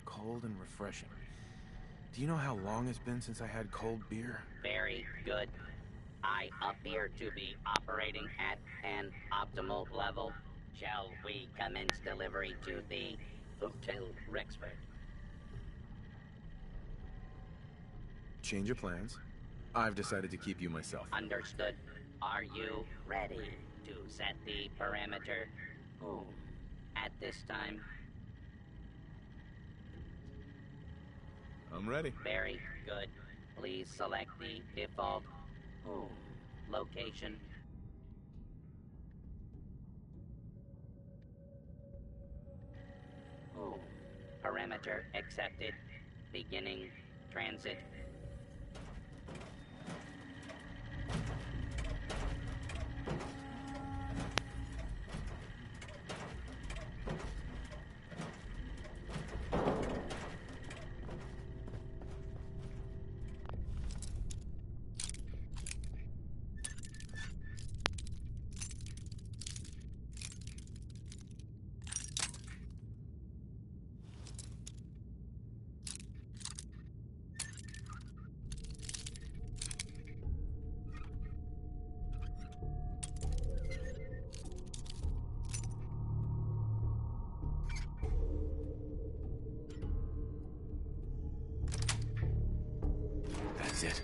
Cold and refreshing. Do you know how long it's been since I had cold beer? Very good. I appear to be operating at an optimal level. Shall we commence delivery to the Hotel Rexford? Change your plans. I've decided to keep you myself. Understood. Are you ready to set the parameter? At this time? I'm ready. Very good. Please select the default location. Parameter accepted. Beginning transit. That's it.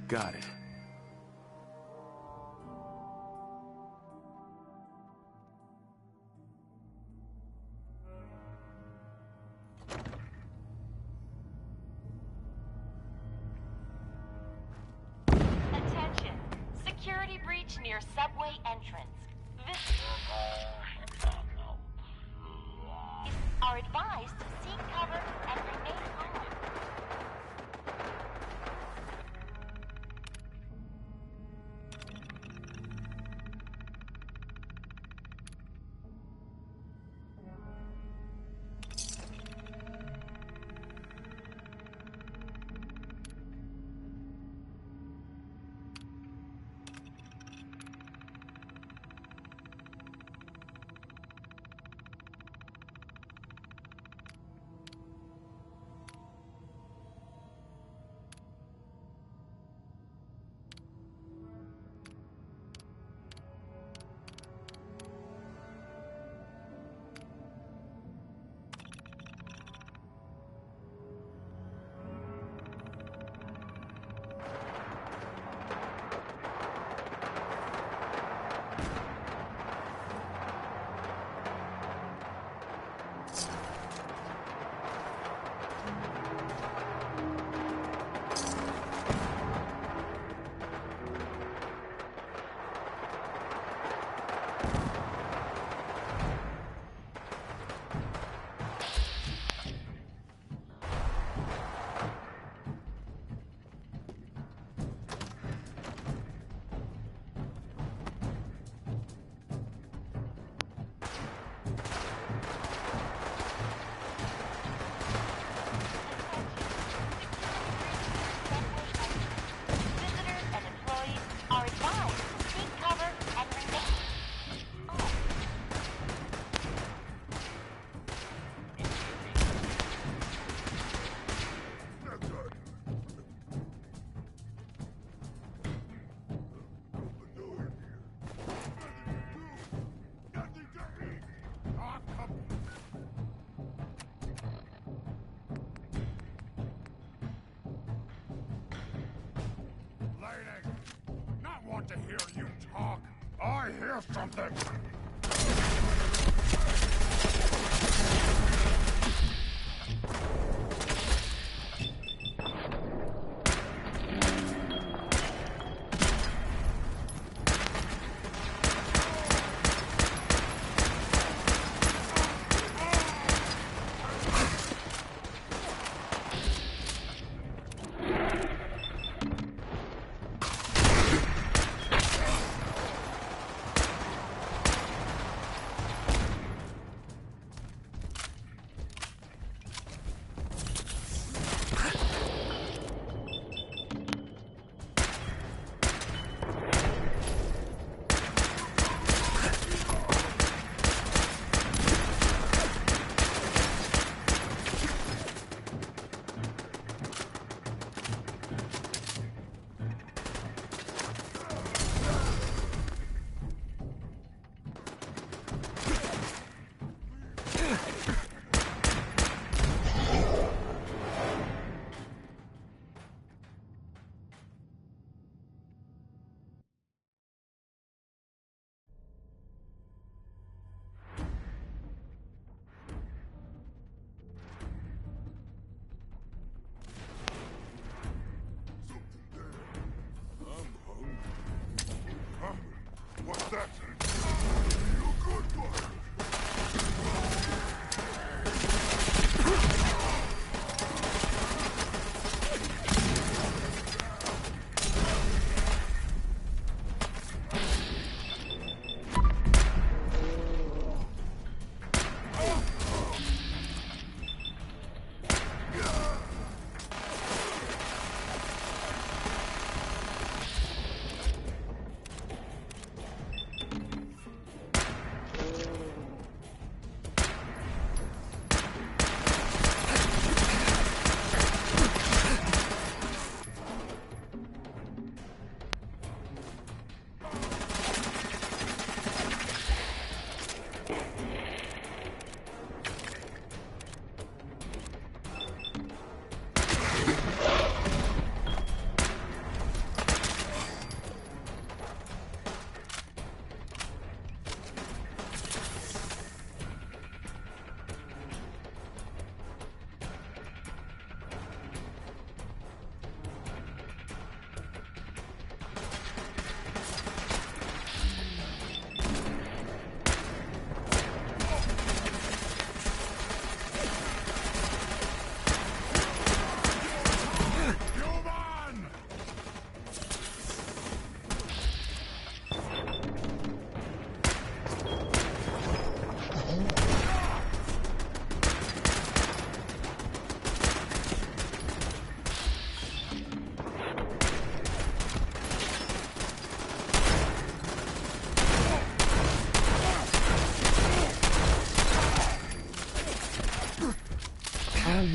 Got it. Attention. Security breach near subway entrance. Are advised to seek cover and remain calm. To hear you talk. I hear something.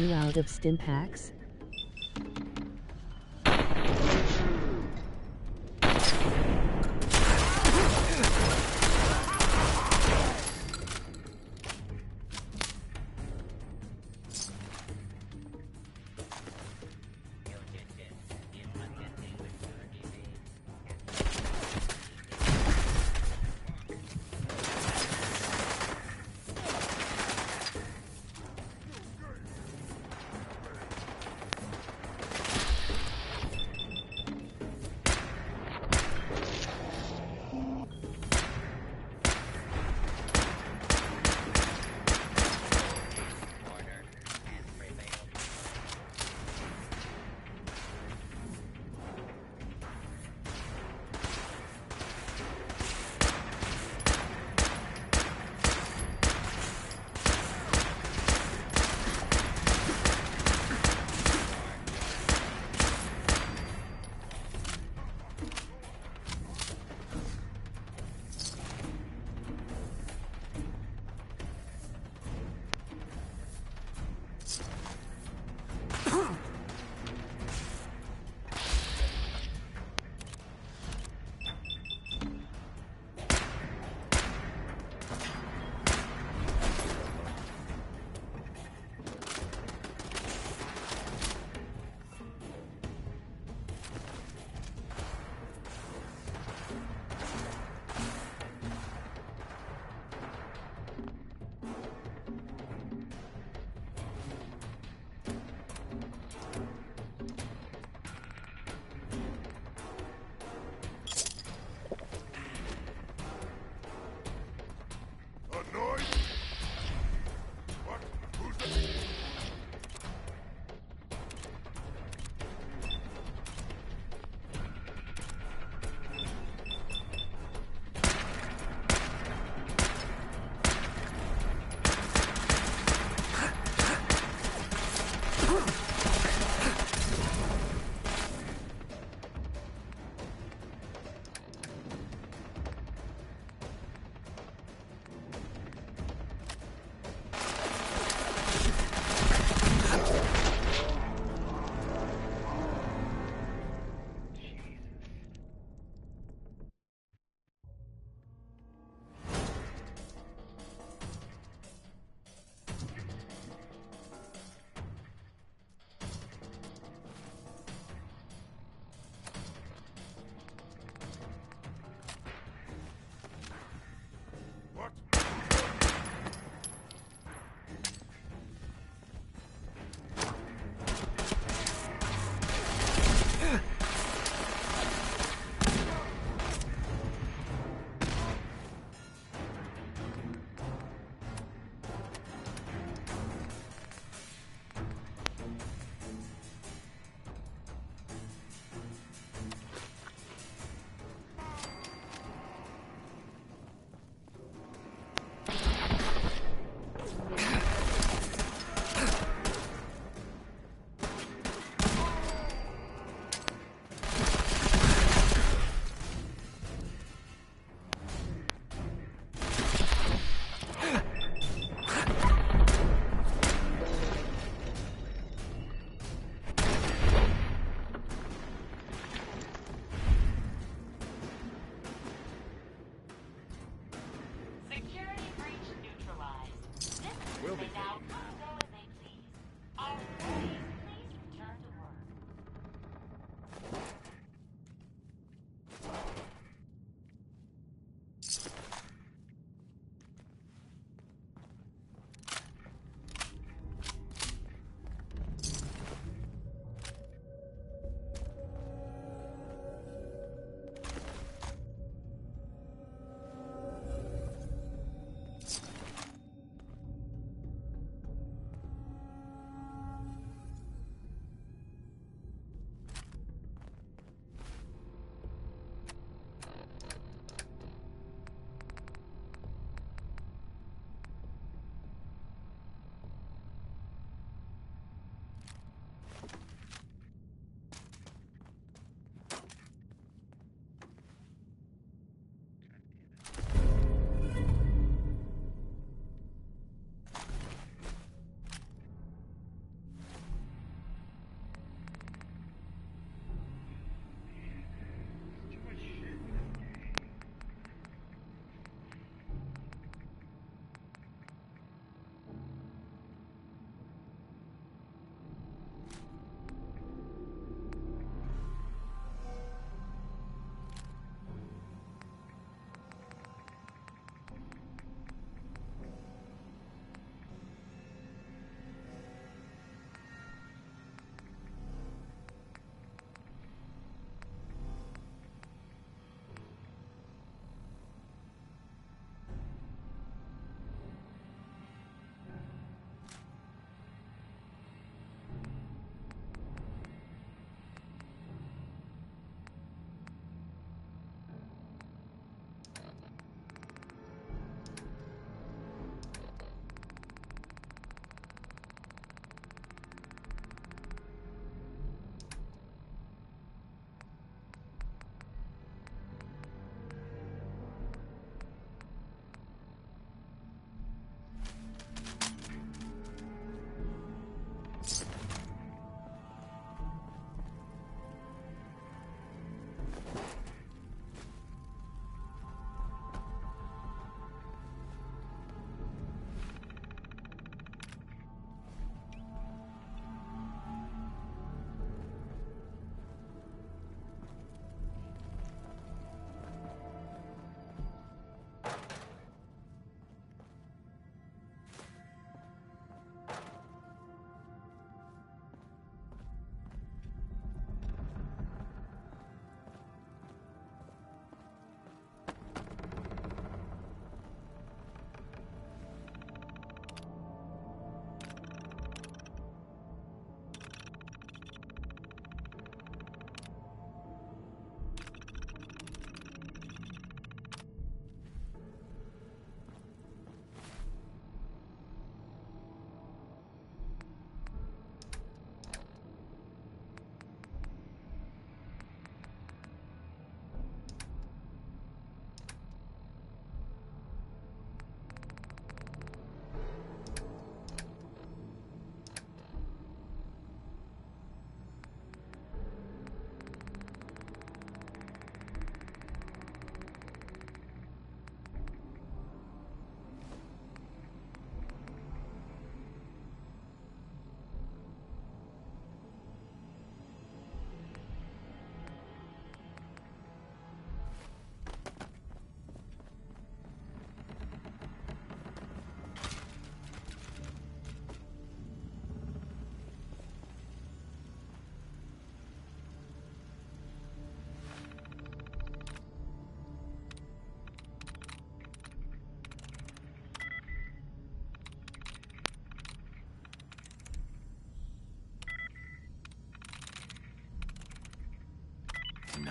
you out of stim packs?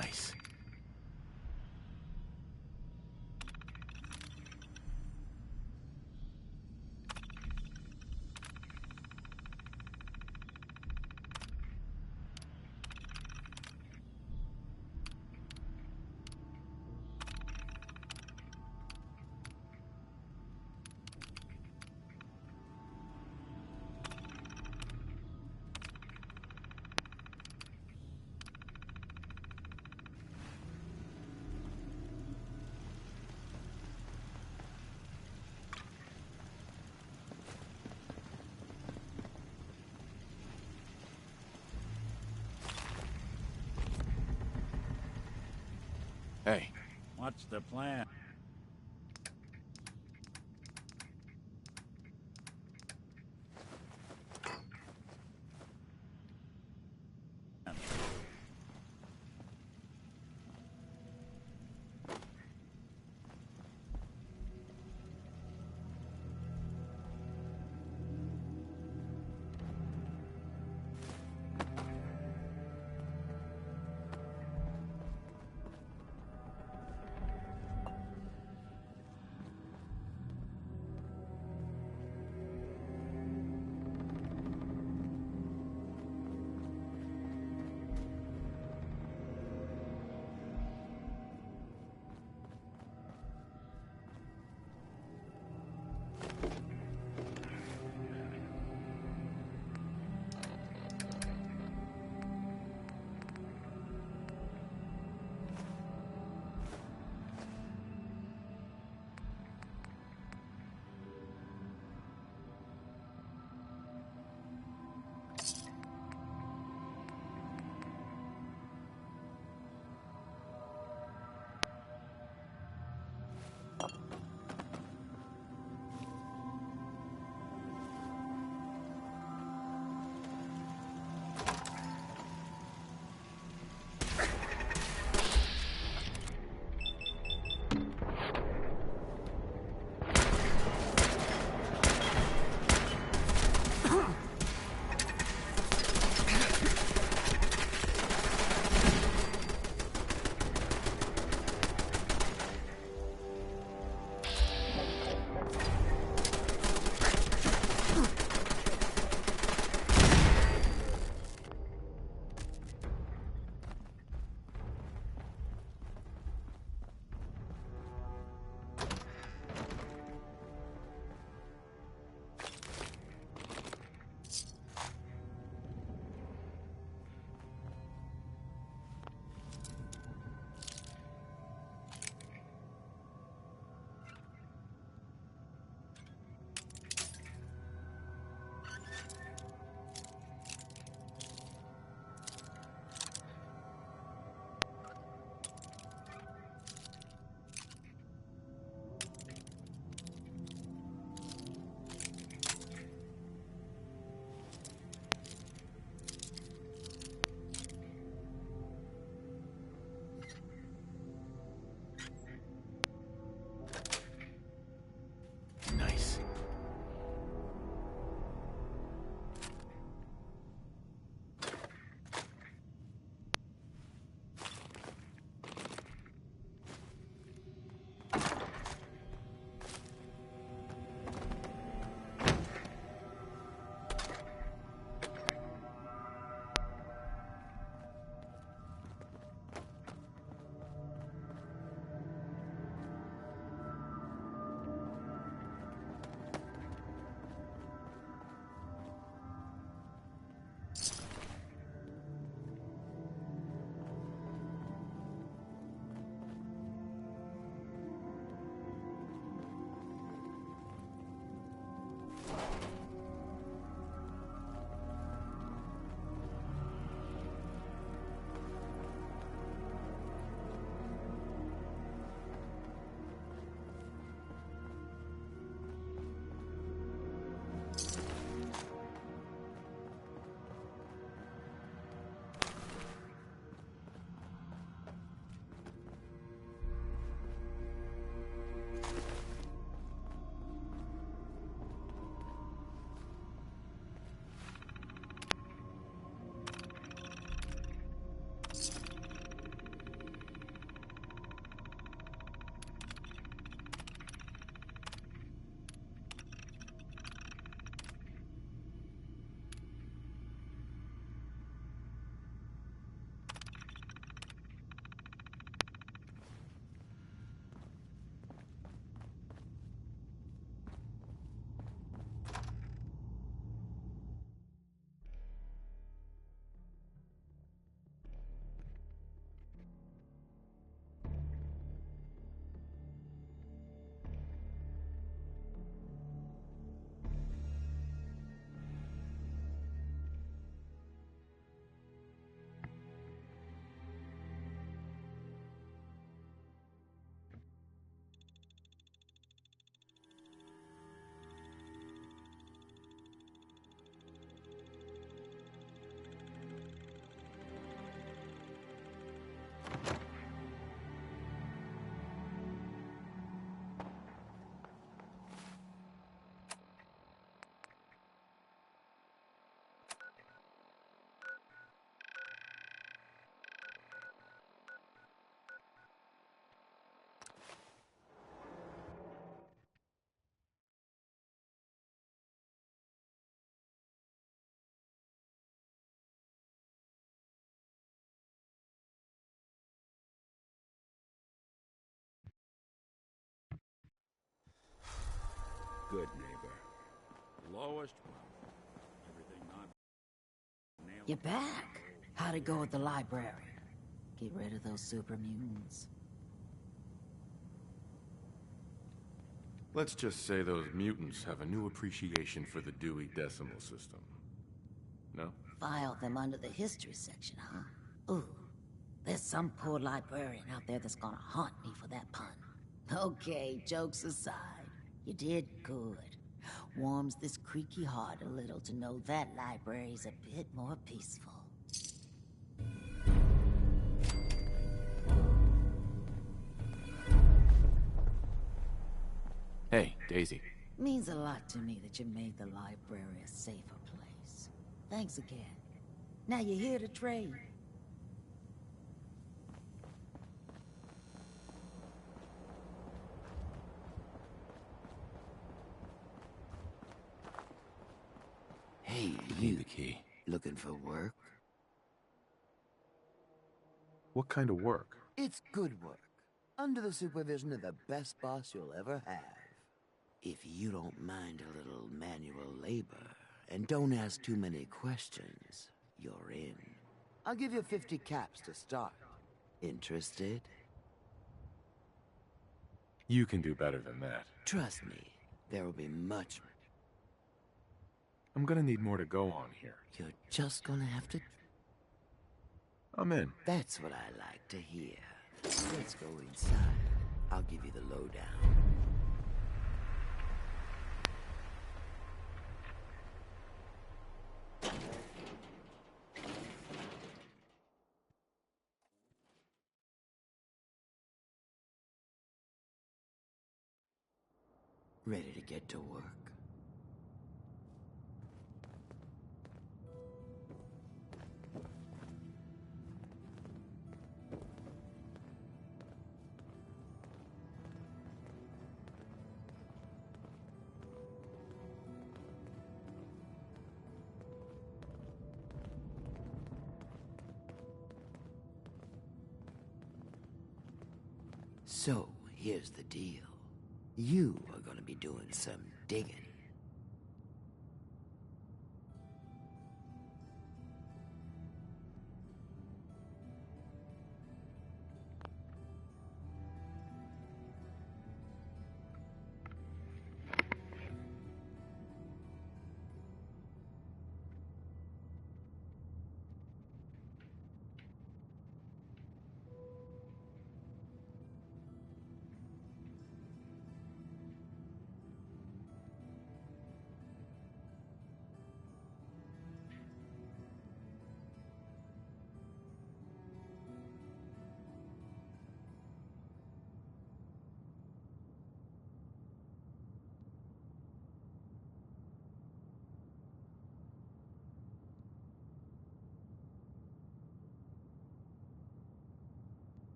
nice. Hey. What's the plan? slowest, well, everything not nailed. You're back. How'd it go at the library? Get rid of those super mutants. Let's just say those mutants have a new appreciation for the Dewey Decimal System. No? File them under the history section, huh? Ooh, there's some poor librarian out there that's gonna haunt me for that pun. Okay, jokes aside, you did good. Warms this creaky heart a little to know that library's a bit more peaceful. Hey, Daisy. Means a lot to me that you made the library a safer place. Thanks again. Now you're here to trade. Hey, you. Need the key. Looking for work? What kind of work? It's good work. Under the supervision of the best boss you'll ever have. If you don't mind a little manual labor, and don't ask too many questions, you're in. I'll give you 50 caps to start. Interested? You can do better than that. Trust me, there will be much. I'm gonna need more to go on here. You're just gonna have to... I'm in. That's what I like to hear. Let's go inside. I'll give you the lowdown. Ready to get to work? So, here's the deal. You are gonna be doing some digging.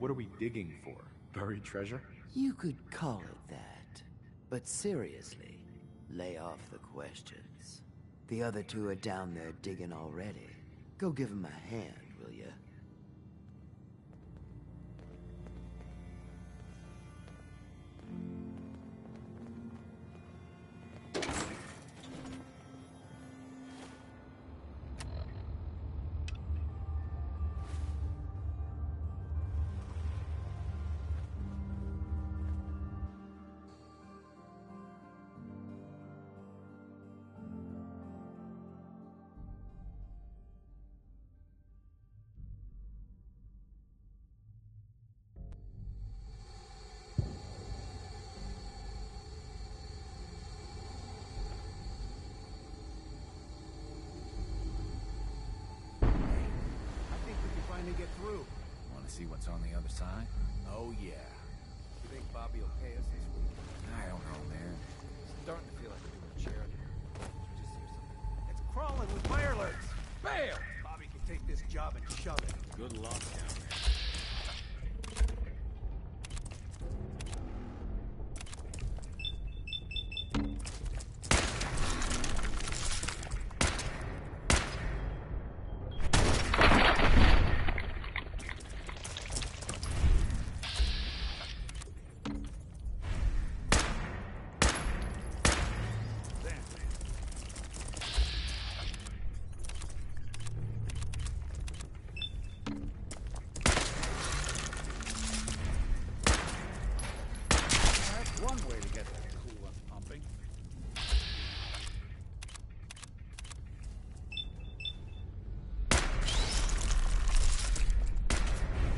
What are we digging for? Buried treasure? You could call it that. But seriously, lay off the questions. The other two are down there digging already. Go give them a hand, will ya? see what's on the other side? Oh, yeah. You think Bobby will pay us this week? I don't know, man. Starting to feel like we're doing charity. Just hear something. It's crawling with mirelets. Bail! Bobby can take this job and shove it. Good luck down there. One way to get that coolant pumping.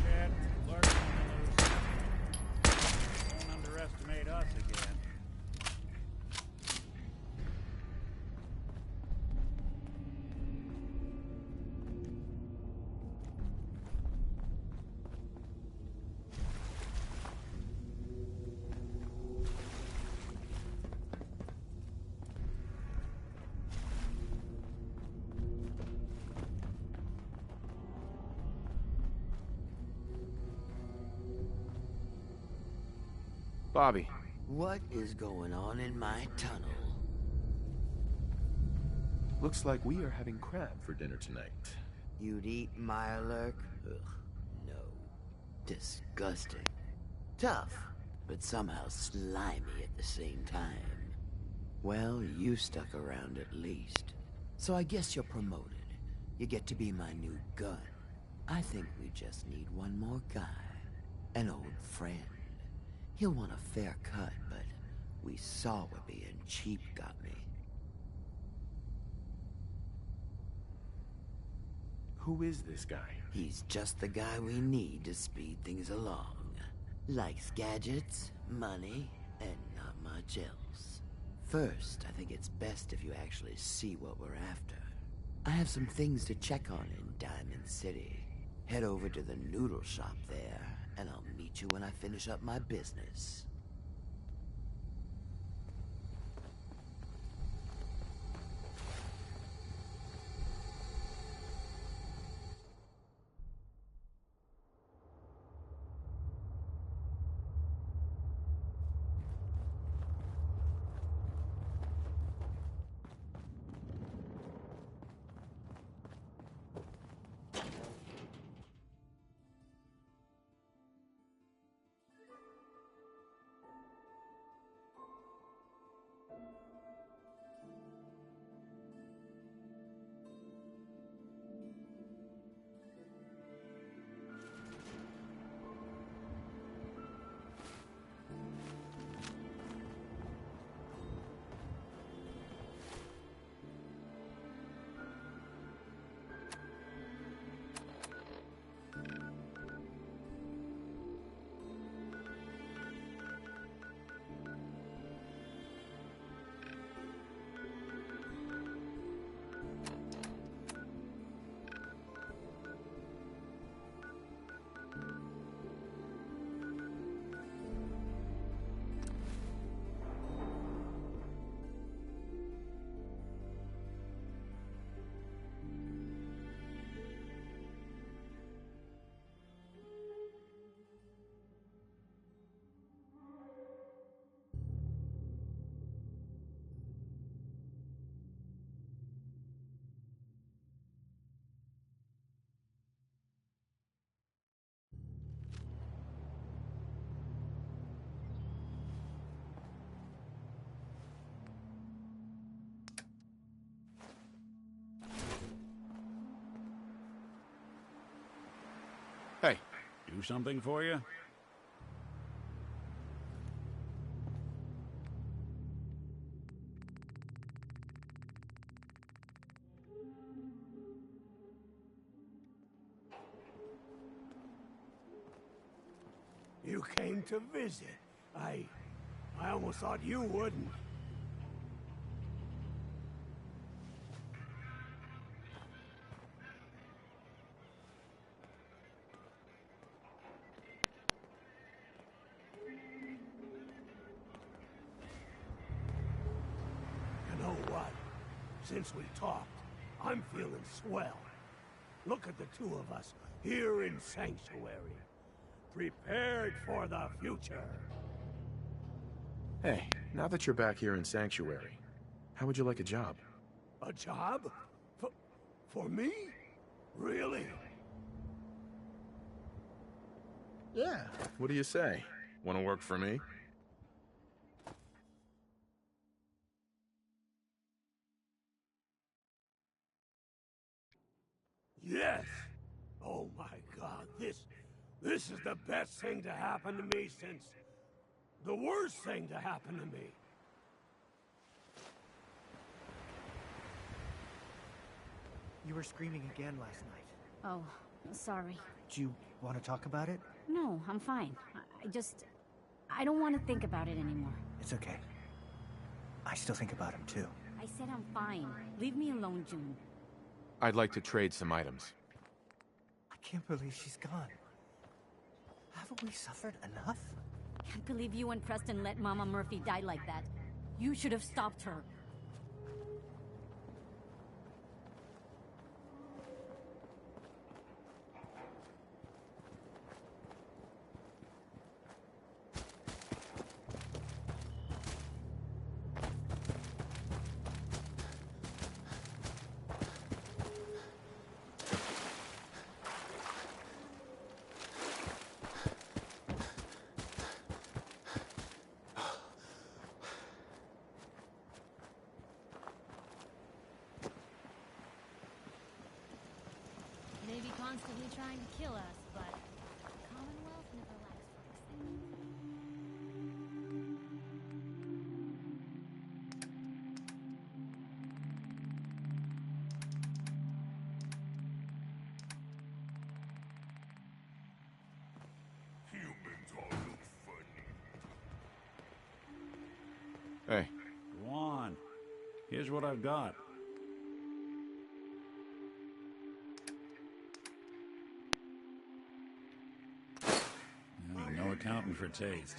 Chad, Lark on the loose. Don't underestimate us again. Bobby. What is going on in my tunnel? Looks like we are having crab for dinner tonight. You'd eat Mirelurk? Ugh, no. Disgusting. Tough, but somehow slimy at the same time. Well, you stuck around at least. So I guess you're promoted. You get to be my new gun. I think we just need one more guy. An old friend. He'll want a fair cut, but we saw what being cheap got me. Who is this guy? He's just the guy we need to speed things along. Likes gadgets, money, and not much else. First, I think it's best if you actually see what we're after. I have some things to check on in Diamond City. Head over to the noodle shop there, and I'll meet you when I finish up my business. Hey. Do something for you? You came to visit. I almost thought you wouldn't. what? Since we talked, I'm feeling swell. Look at the two of us here in Sanctuary. Prepared for the future. Hey, now that you're back here in Sanctuary, how would you like a job? A job? For me? Really? Yeah. What do you say? Want to work for me? Yes! Oh my God, this is the best thing to happen to me since the worst thing to happen to me. You were screaming again last night. Oh, sorry. Do you want to talk about it? No, I'm fine. I don't want to think about it anymore. It's okay. I still think about him too. I said I'm fine. Leave me alone, June. I'd like to trade some items. I can't believe she's gone. Haven't we suffered enough? Can't believe you and Preston let Mama Murphy die like that. You should have stopped her. Maybe constantly trying to kill us, but the Commonwealth never likes folks. Humans all look funny. Hey. Go on. Here's what I've got. No accounting for taste.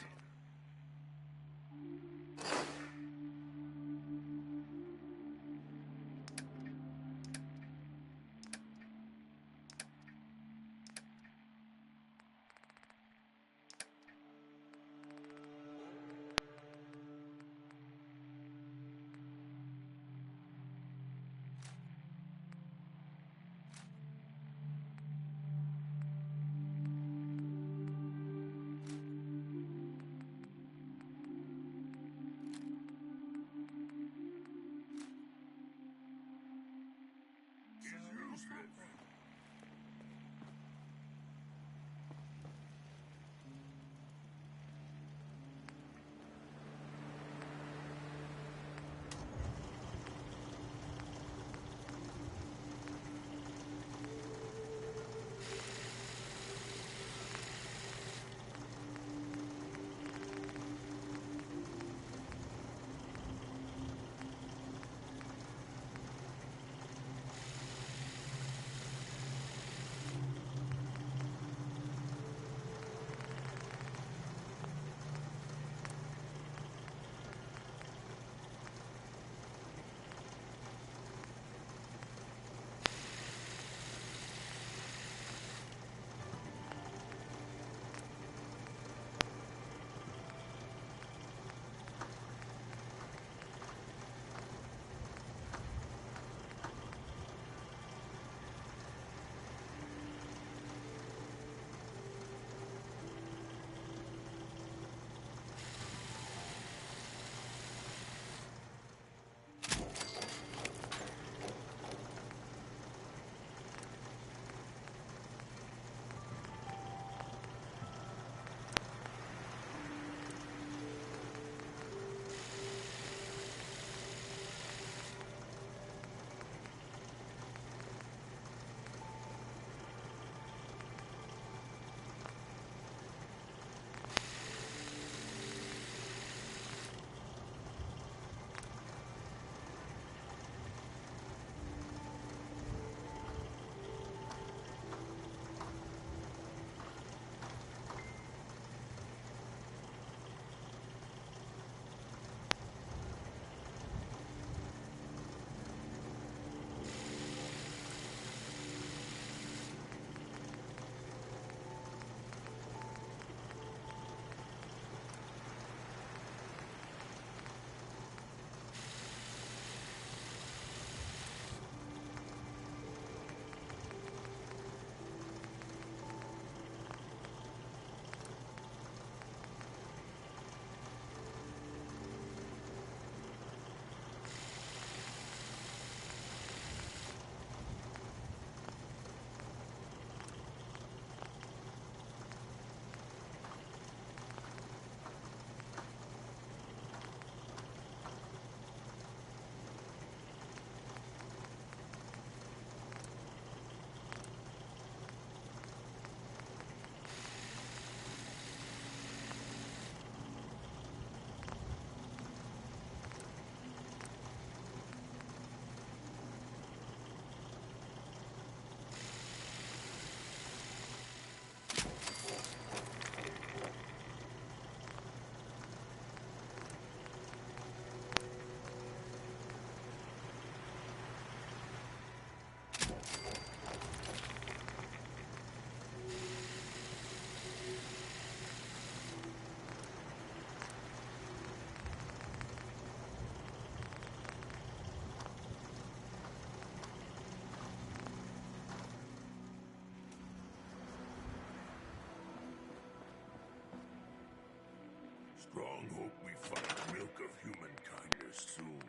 strong hope we find milk of human kindness soon.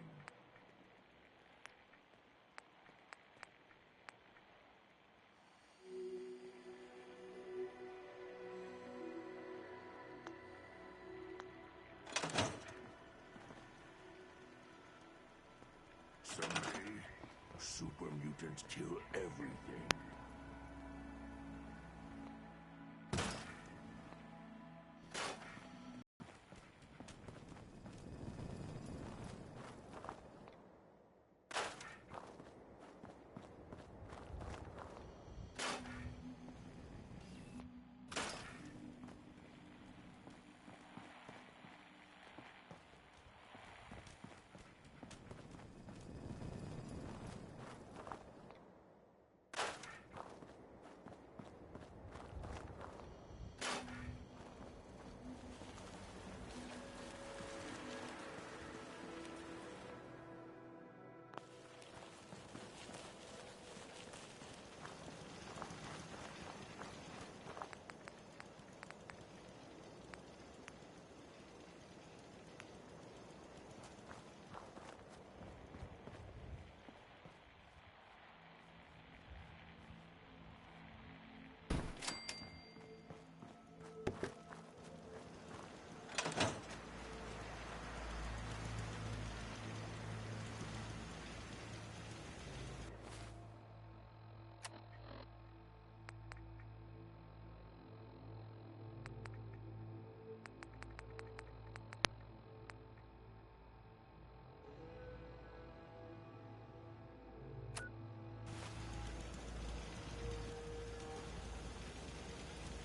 Someday, super mutants kill everything.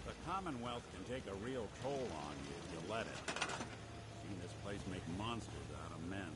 The Commonwealth can take a real toll on you if you let it. Seen this place make monsters out of men.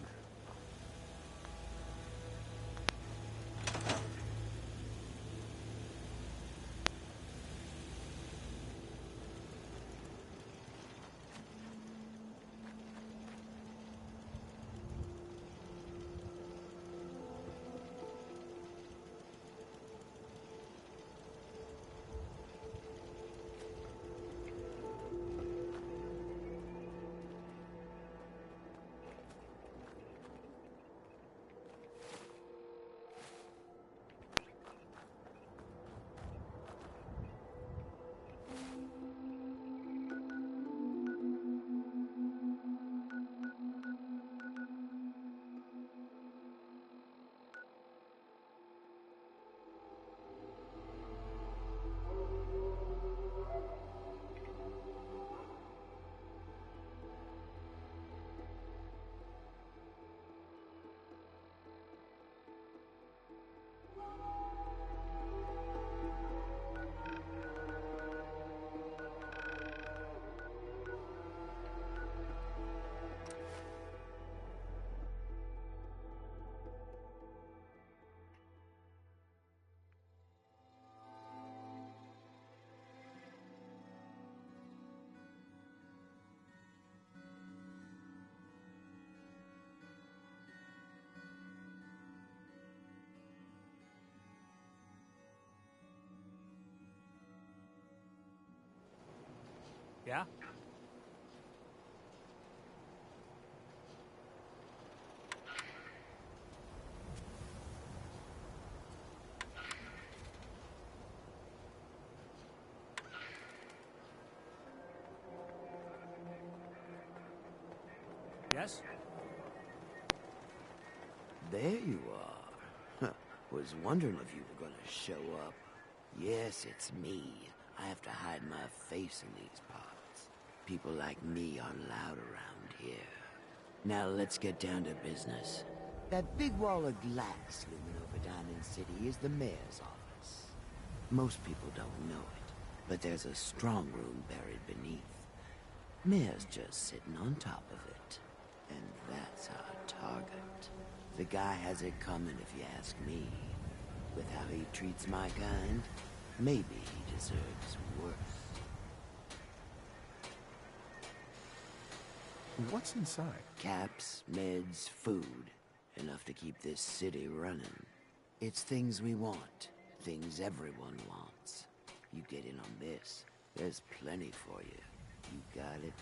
Yeah? Yes? There you are. Was wondering if you were gonna show up. Yes, it's me. I have to hide my face in these parts. People like me aren't allowed around here. Now let's get down to business. That big wall of glass looming over Diamond City is the mayor's office. Most people don't know it, but there's a strong room buried beneath. Mayor's just sitting on top of it. And that's our target. The guy has it coming if you ask me. With how he treats my kind, maybe he deserves worse. What's inside? Caps, meds, food. Enough to keep this city running. It's things we want. Things everyone wants. You get in on this, there's plenty for you. You got it?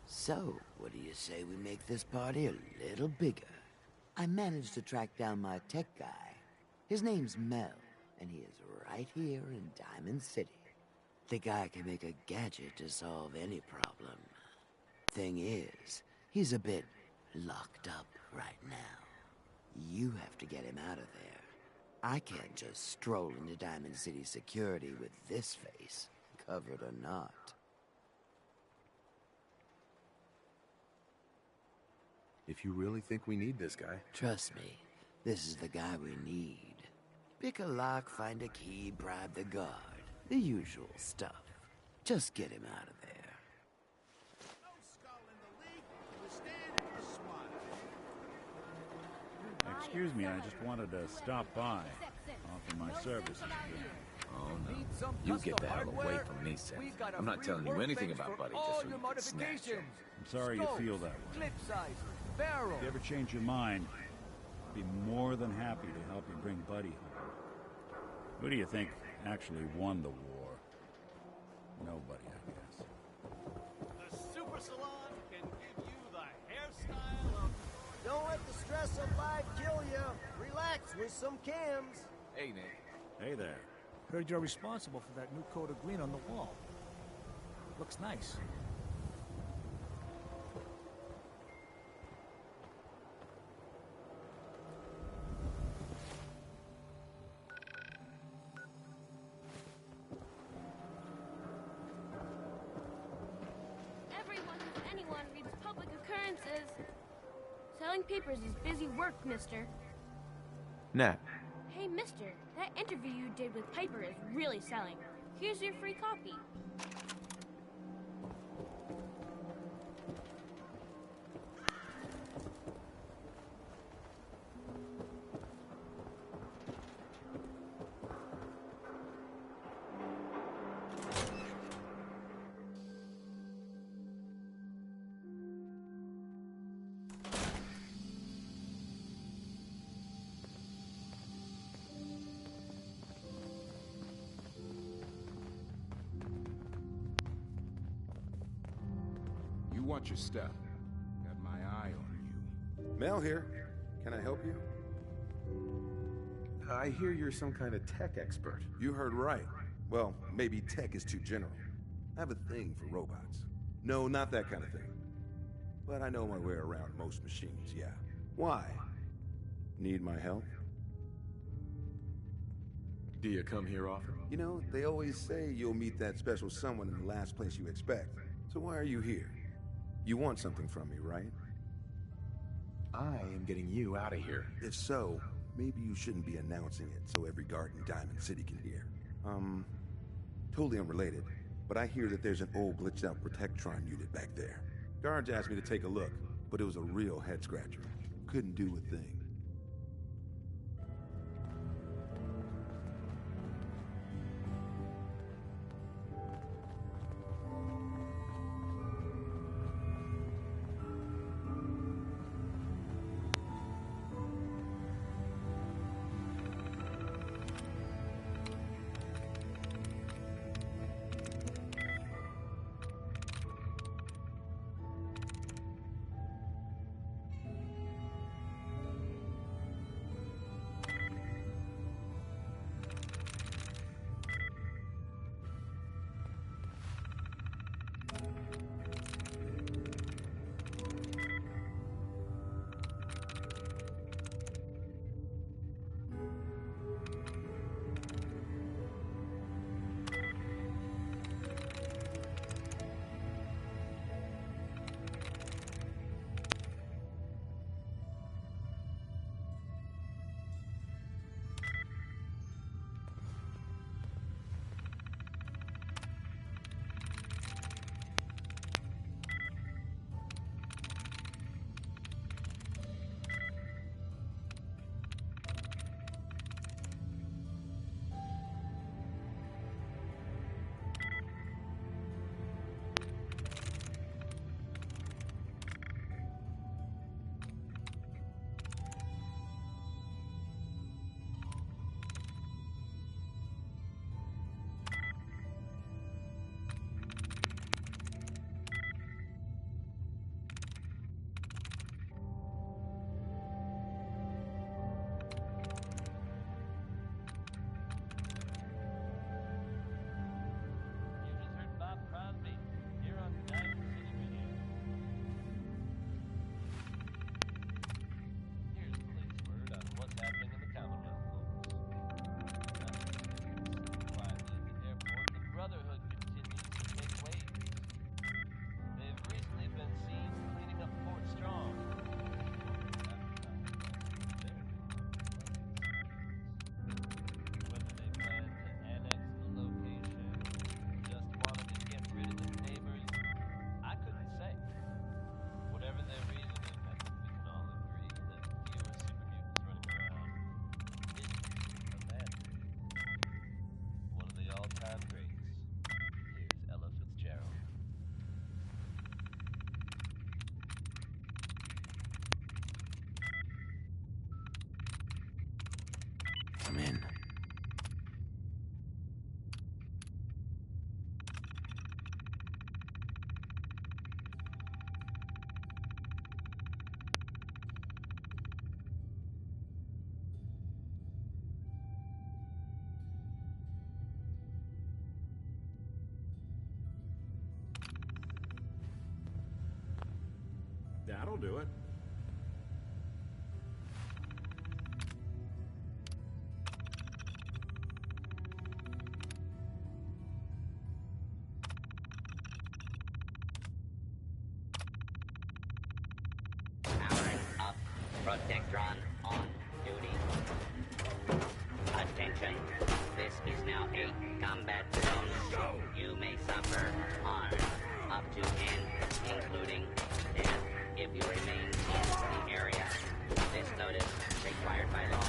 So, what do you say we make this party a little bigger? I managed to track down my tech guy. His name's Mel, and he is right here in Diamond City. The guy can make a gadget to solve any problem. Thing is, he's a bit locked up right now. You have to get him out of there. I can't just stroll into Diamond City security with this face, covered or not. If you really think we need this guy... Trust me, this is the guy we need. Pick a lock, find a key, bribe the guard. The usual stuff. Just get him out of there. Excuse me, I just wanted to stop by. Offer my services. Oh, no. You get the hell away from me, Seth. I'm not telling you anything about Buddy just so you can snatch him. I'm sorry you feel that way. If you ever change your mind, I'd be more than happy to help you bring Buddy home. Who do you think actually won the war? Nobody, I guess. The Super Salon can give you the hairstyle of... Don't let the stress of life kill you. Relax with some cams. Hey, Nick. Hey there. Heard you're responsible for that new coat of green on the wall. Looks nice. Everyone who's anyone reads public occurrences. Selling papers is busy work, mister. Nat. Hey, mister, that interview you did with Piper is really selling. Here's your free copy. You want your stuff. Got my eye on you. Mel here. Can I help you? I hear you're some kind of tech expert. You heard right. Well, maybe tech is too general. I have a thing for robots. No, not that kind of thing. But I know my way around most machines, yeah. Why? Need my help? Do you come here often? You know, they always say you'll meet that special someone in the last place you expect. So why are you here? You want something from me, right? I am getting you out of here. If so, maybe you shouldn't be announcing it so every guard in Diamond City can hear. Totally unrelated, but I hear that there's an old glitched out Protectron unit back there. Guards asked me to take a look, but it was a real head scratcher. Couldn't do a thing. That'll do it. Powering up. Protectron on duty. Attention. This is now a combat zone. You may suffer harm up to and including death if you remain in the area. This notice required by law.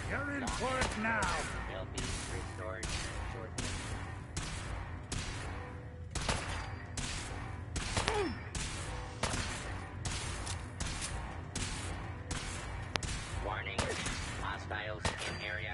You're in for it now. Will be restored shortly. Warning, hostiles in area.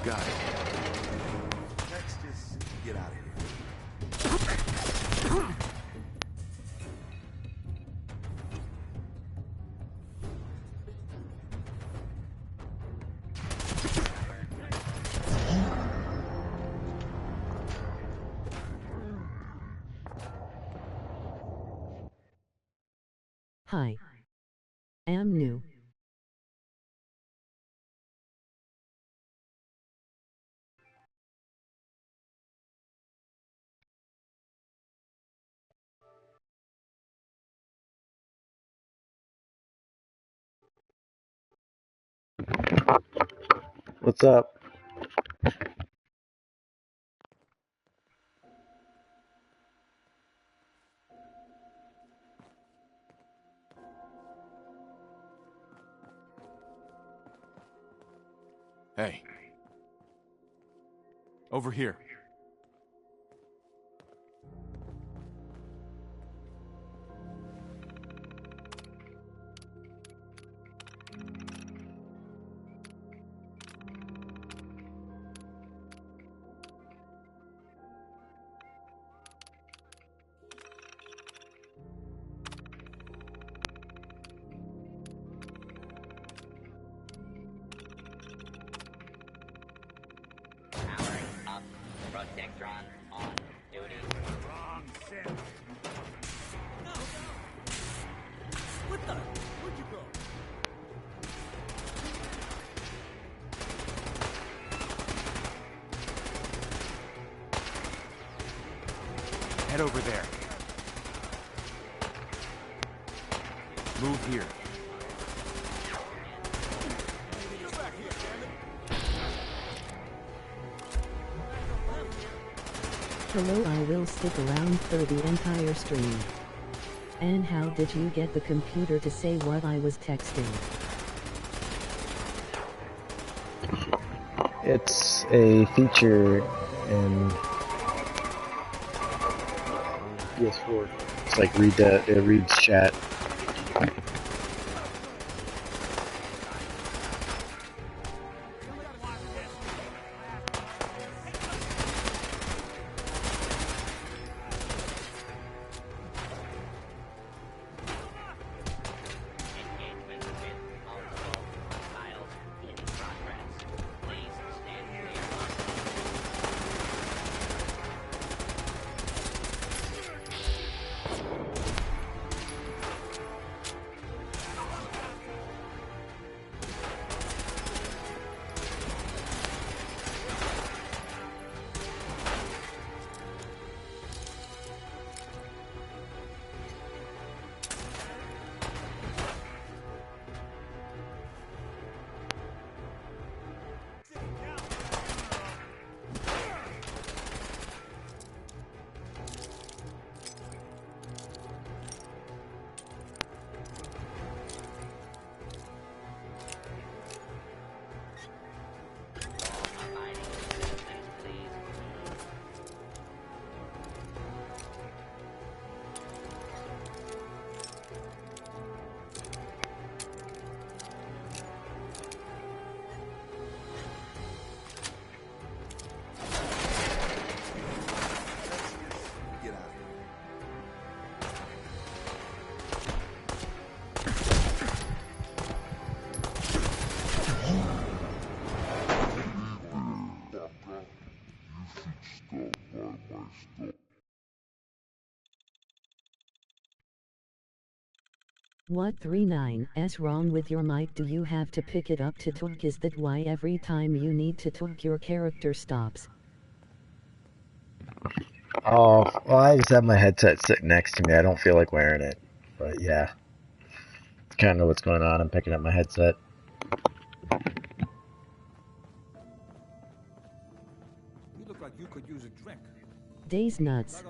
Got it. Let's just get out of here. Hi. Am new. What's up? Hey. Over here. Protectron on duty. Wrong set. No! What the? Where'd you go? Head over there. Move here. Hello, I will stick around for the entire stream. And how did you get the computer to say what I was texting? It's a feature in PS4. It's like it reads chat. What 39's wrong with your mic? Do you have to pick it up to talk? Is that why every time you need to talk your character stops? Oh, well, I just have my headset sitting next to me. I don't feel like wearing it. But yeah, kind of know what's going on. I'm picking up my headset. You look like you could use a drink. Days nuts.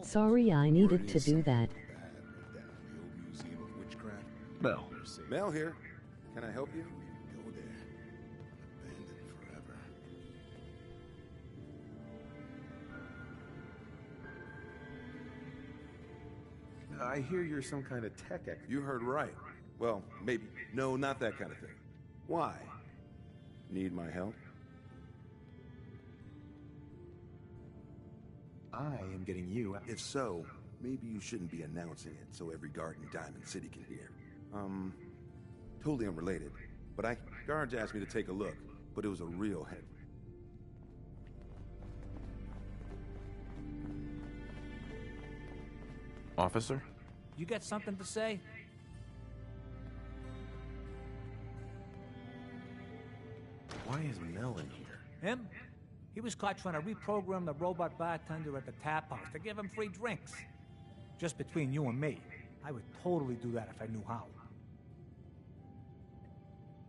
Sorry, I needed to do that. Mel. Mel here. Can I help you? Go there. Abandoned forever. I hear you're some kind of tech expert. You heard right. Well, maybe. No, not that kind of thing. Why? Need my help? I am getting you. If so, maybe you shouldn't be announcing it so every guard in Diamond City can hear. Totally unrelated, but guards asked me to take a look, but it was a real hit. Officer? You got something to say? Why is Mel in here? Him? He was caught trying to reprogram the robot bartender at the tap house to give him free drinks. Just between you and me, I would totally do that if I knew how.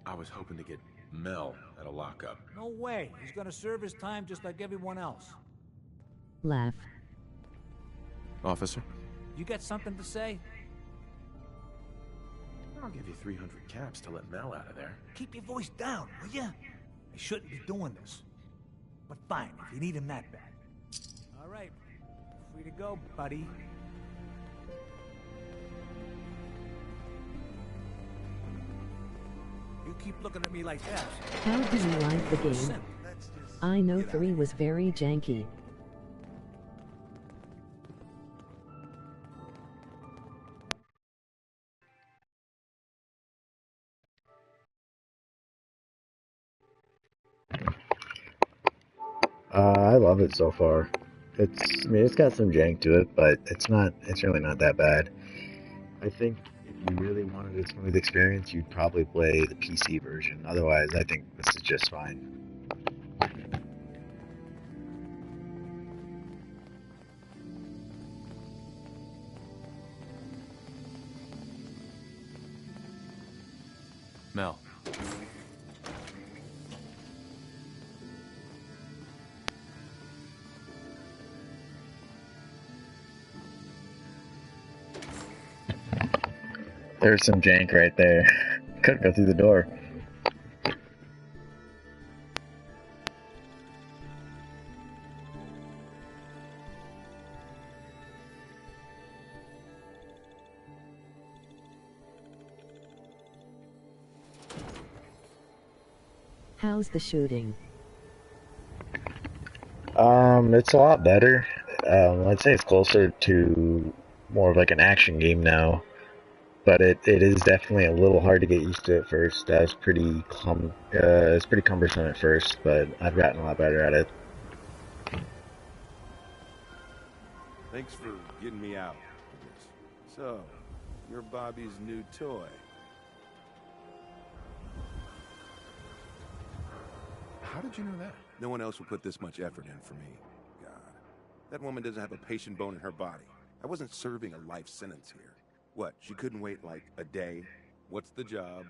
I was hoping to get Mel at a lockup. No way. He's gonna serve his time just like everyone else. Laugh. Officer? You got something to say? I'll give you 300 caps to let Mel out of there. Keep your voice down, will ya? I shouldn't be doing this. But fine, if you need him that bad. All right. Free to go, buddy. You keep looking at me like that. How do you like the game? I know 3 was very janky. I love it so far. I mean, it's got some jank to it, but it's really not that bad. I think if you really wanted a smooth experience, you'd probably play the PC version. Otherwise, I think this is just fine. Mel. There's some jank right there. Couldn't go through the door. How's the shooting? It's a lot better. I'd say it's closer to more of like an action game now. But it is definitely a little hard to get used to at first. It's pretty cumbersome at first, but I've gotten a lot better at it. Thanks for getting me out. So, you're Bobby's new toy. How did you know that? No one else would put this much effort in for me. God. That woman doesn't have a patient bone in her body. I wasn't serving a life sentence here. What, she couldn't wait like a day? What's the job?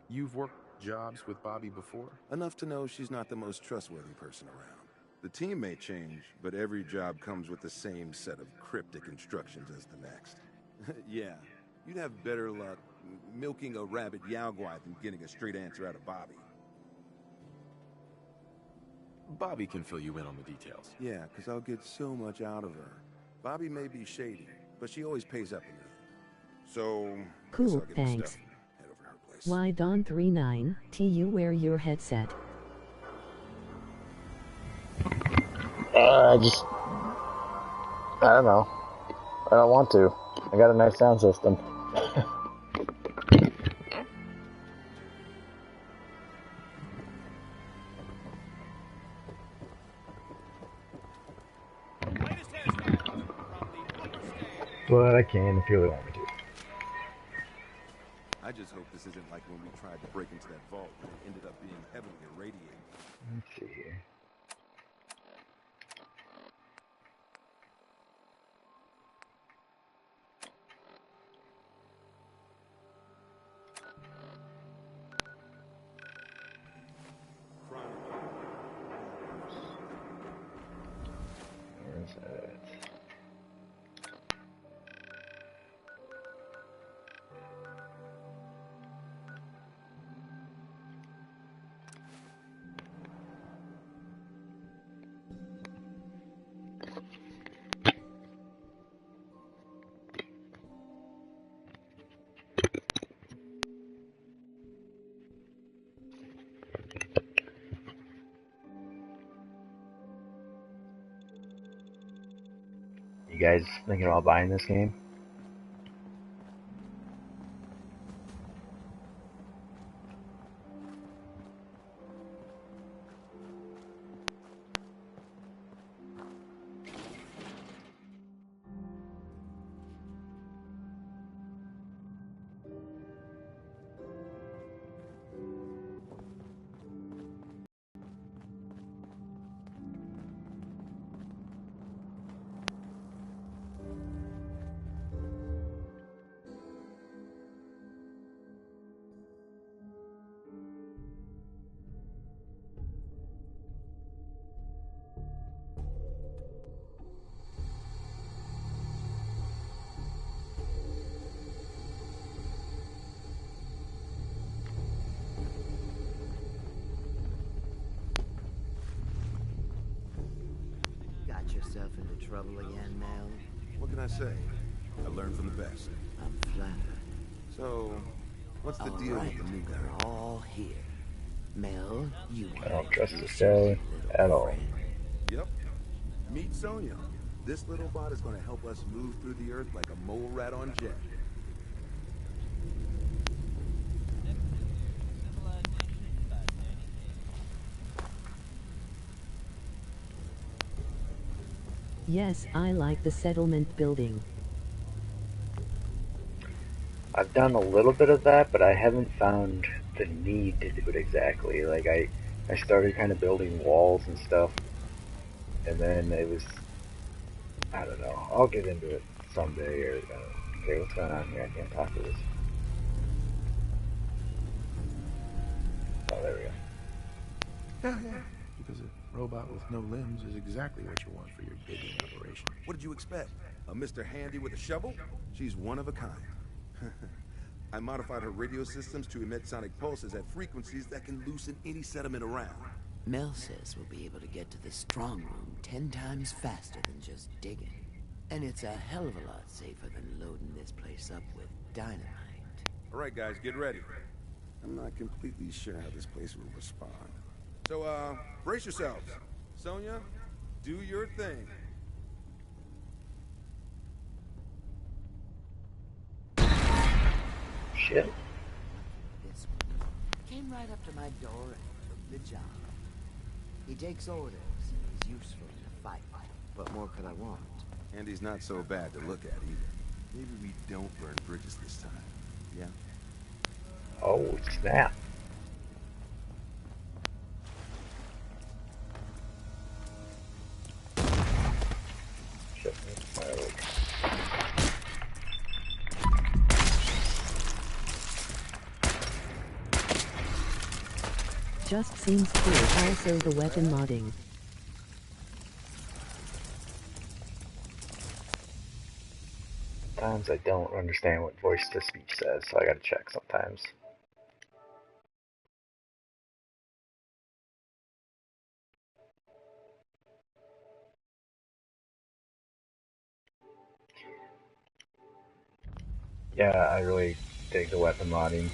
You've worked jobs with Bobby before? Enough to know she's not the most trustworthy person around. The team may change, but every job comes with the same set of cryptic instructions as the next. Yeah, you'd have better luck milking a rabid Yaogwai than getting a straight answer out of Bobby. Bobby can fill you in on the details. Yeah, because I'll get so much out of her. Bobby may be shady, but she always pays up in the end. So, cool, thanks. Why Don 39, you wear your headset? I don't know. I don't want to. I got a nice sound system. but I can if you really want me to. I just hope this isn't like when we tried to break into that vault and it ended up being heavily irradiated. Let's see here. Where is that? You guys thinking about buying this game? Got yourself into trouble again, Mel? What can I say? I learned from the best. I'm flattered. So, what's the deal with the new guy? They're all here. Mel, you I don't trust this guy at all. Yep. Meet Sonya. This little bot is going to help us move through the earth like a mole rat on jet. Yes, I like the settlement building. I've done a little bit of that, but I haven't found the need to do it exactly. Like, I started kind of building walls and stuff, and then it was, I don't know, I'll get into it someday, or, okay, what's going on here? I can't talk to this. Oh, there we go. Yeah. Because a robot with no limbs is exactly what you want for your digging operation. What did you expect? A Mr. Handy with a shovel? She's one of a kind. I modified her radio systems to emit sonic pulses at frequencies that can loosen any sediment around. Mel says we'll be able to get to the strong room 10 times faster than just digging. And it's a hell of a lot safer than loading this place up with dynamite. All right, guys, get ready. I'm not completely sure how this place will respond. So, brace yourselves. Sonya, do your thing. Shit. This came right up to my door and took the job. He takes orders and he's useful in a fight. What more could I want? And he's not so bad to look at either. Maybe we don't burn bridges this time. Yeah? Oh, snap. Shit, Just seems cool. Also the weapon modding. Sometimes I don't understand what voice to speech says, so I gotta check sometimes. Yeah, I really dig the weapon modding.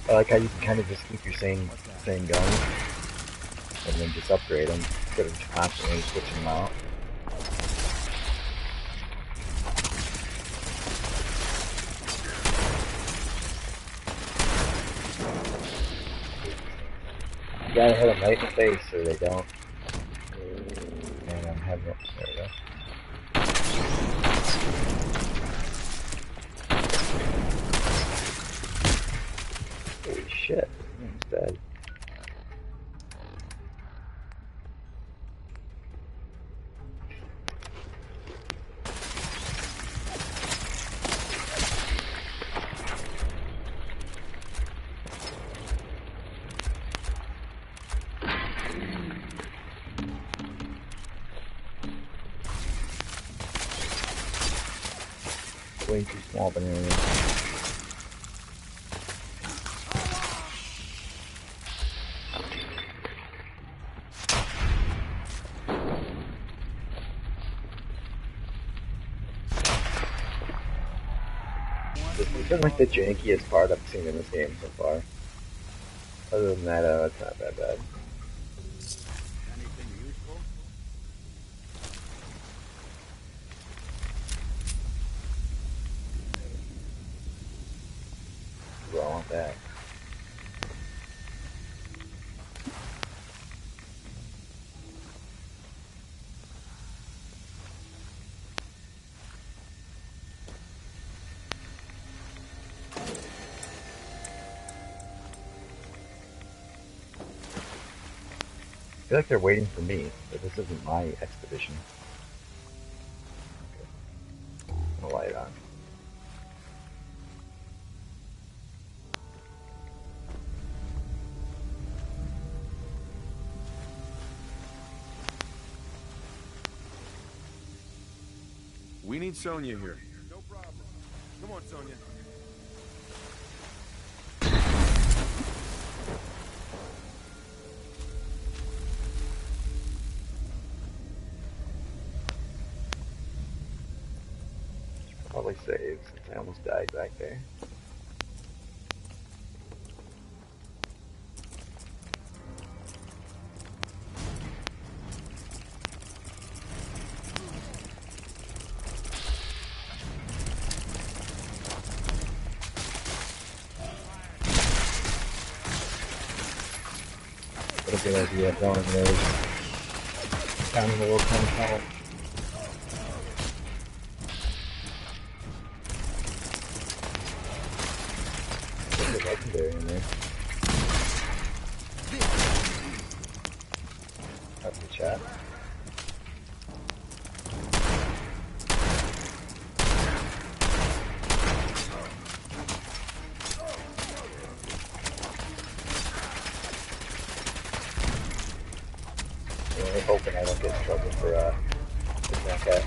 I like how you can kind of just keep your same guns and then just upgrade them instead of constantly switching them out. You gotta hit them right in the face or they don't. And I'm having it. There we go. shit. He's dead. Way too small of an area. This has been like the jankiest part I've seen in this game so far. Other than that, it's not that bad. Anything useful? Do I want that? I feel like they're waiting for me, but this isn't my expedition. Okay. I'll light it on. We need Sonya here. No problem. Come on, Sonya. Probably save since I almost died back there. What a good idea, going there. Down in the little kind of tunnel. There's a legendary in there. That's the chat. I'm hoping I don't get in trouble for that cat.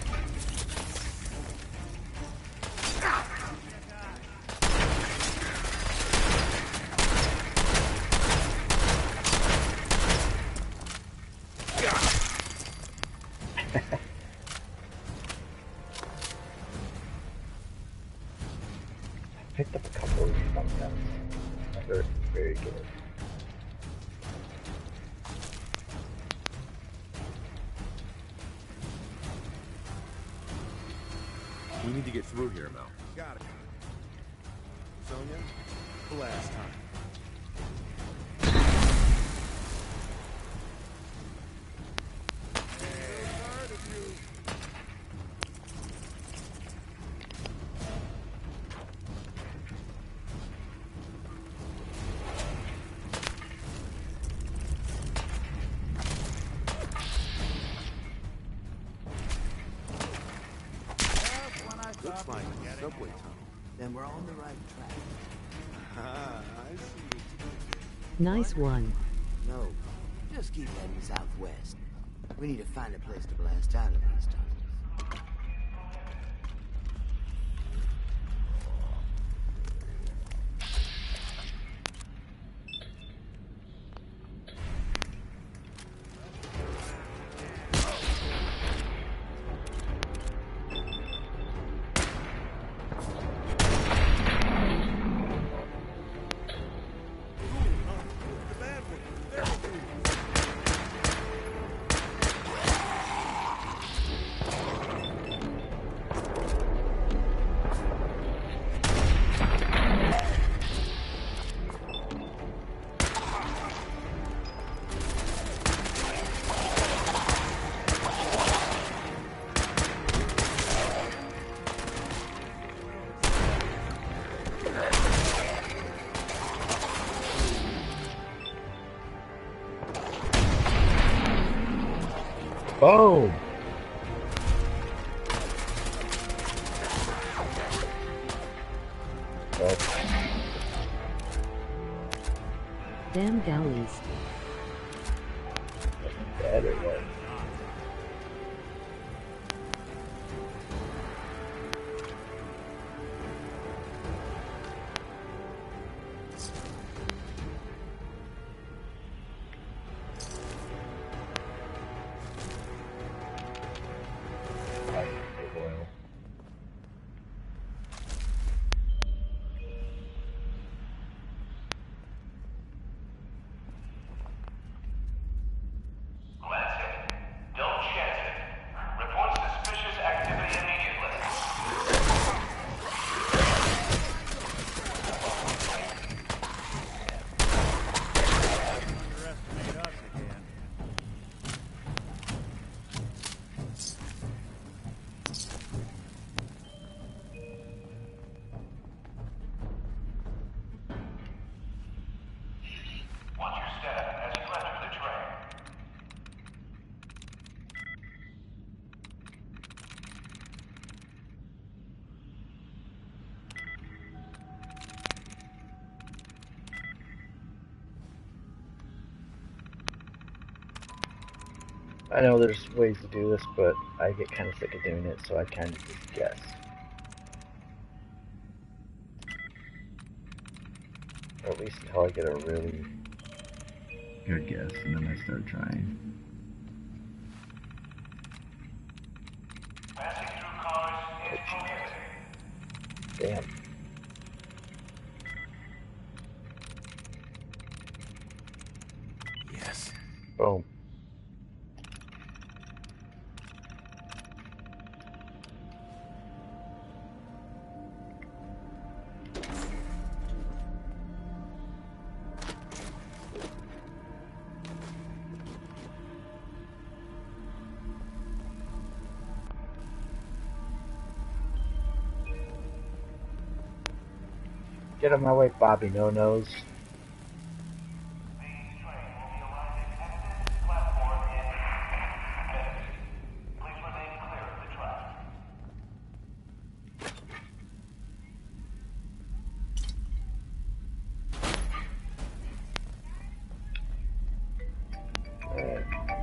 Picked up a couple of these thumbnails. They're very good. We need to get through here, Mel. Got it. Sonya, blast time. Looks like a subway tunnel. Then we're on the right track. Ah, I see. Nice one. No, just keep heading southwest. We need to find a place to blast out of these tunnels. Boom! Damn galleys. Better one. I know there's ways to do this, but I get kind of sick of doing it, so I kind of just guess. Or at least until I get a really good guess, and then I start trying. Damn. Yes. Boom. Get out of my way, Bobby No-Nose.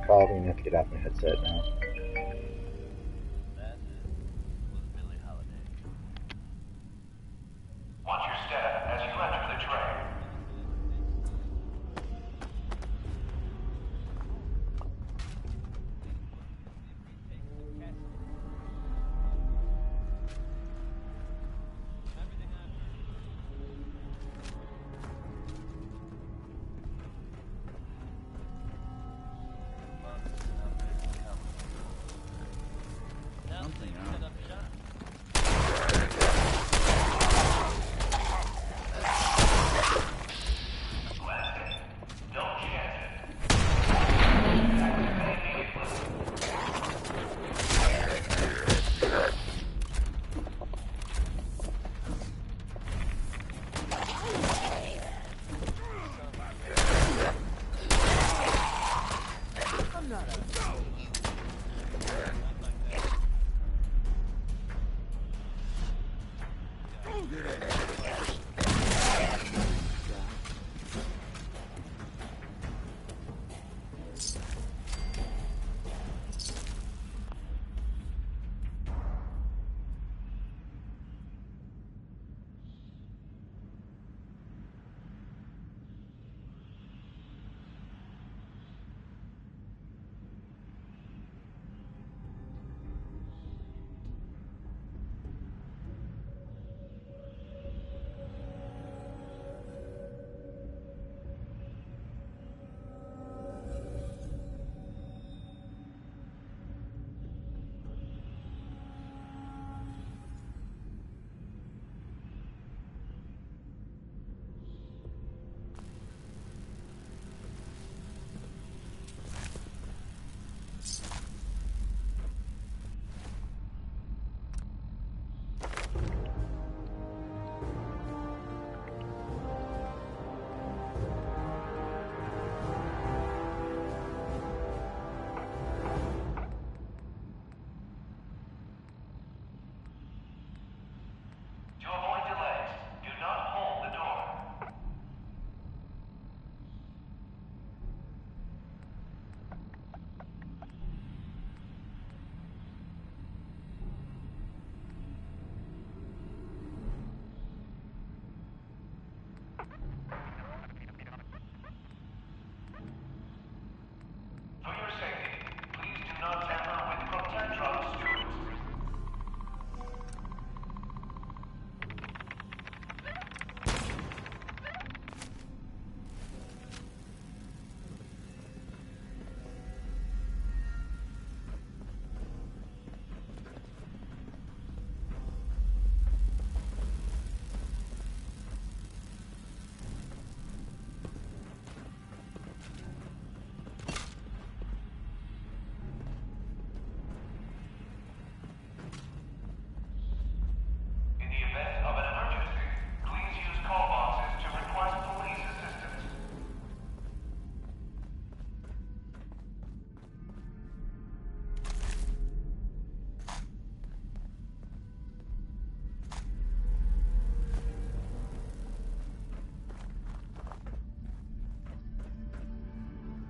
Probably gonna have to get off my headset now.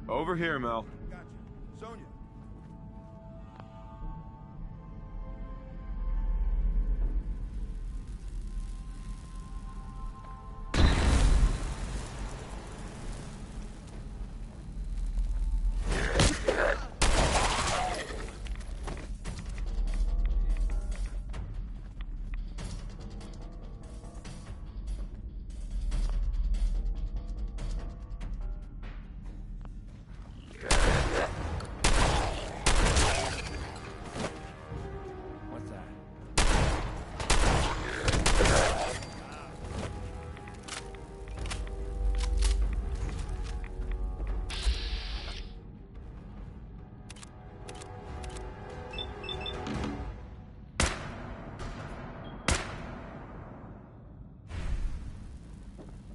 Over here, Mel. Gotcha. Sonia. What's that?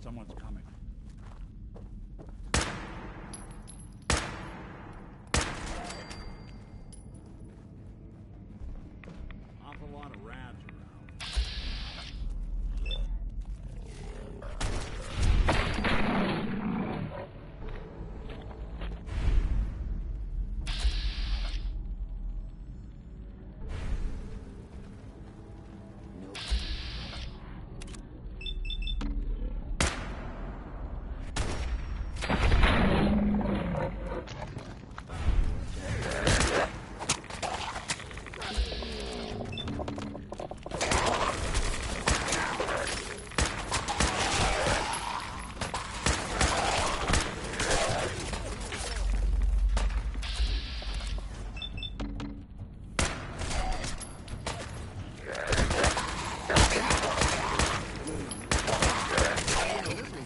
Someone's coming. Awful lot of rats around.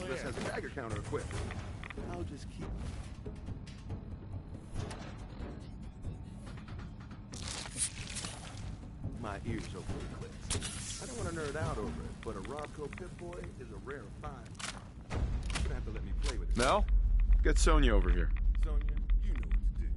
This has a dagger counter equipped. I'll just keep. My ears open quick. I don't want to nerd out over it, but a Robco Pip-Boy is a rare find. You're gonna have to let me play with it. Mel, get Sonia over here. Sonia, you know what to do.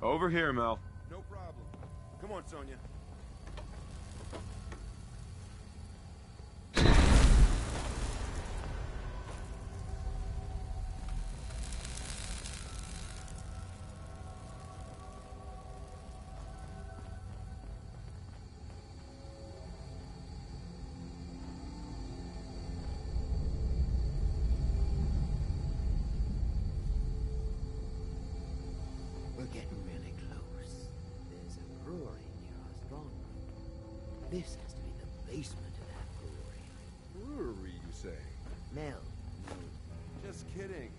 Over here, Mel. No problem. Come on, Sonia. We're getting really close. There's a brewery near our strong room. This has to be the basement of that brewery. Brewery, you say? Mel. Just kidding.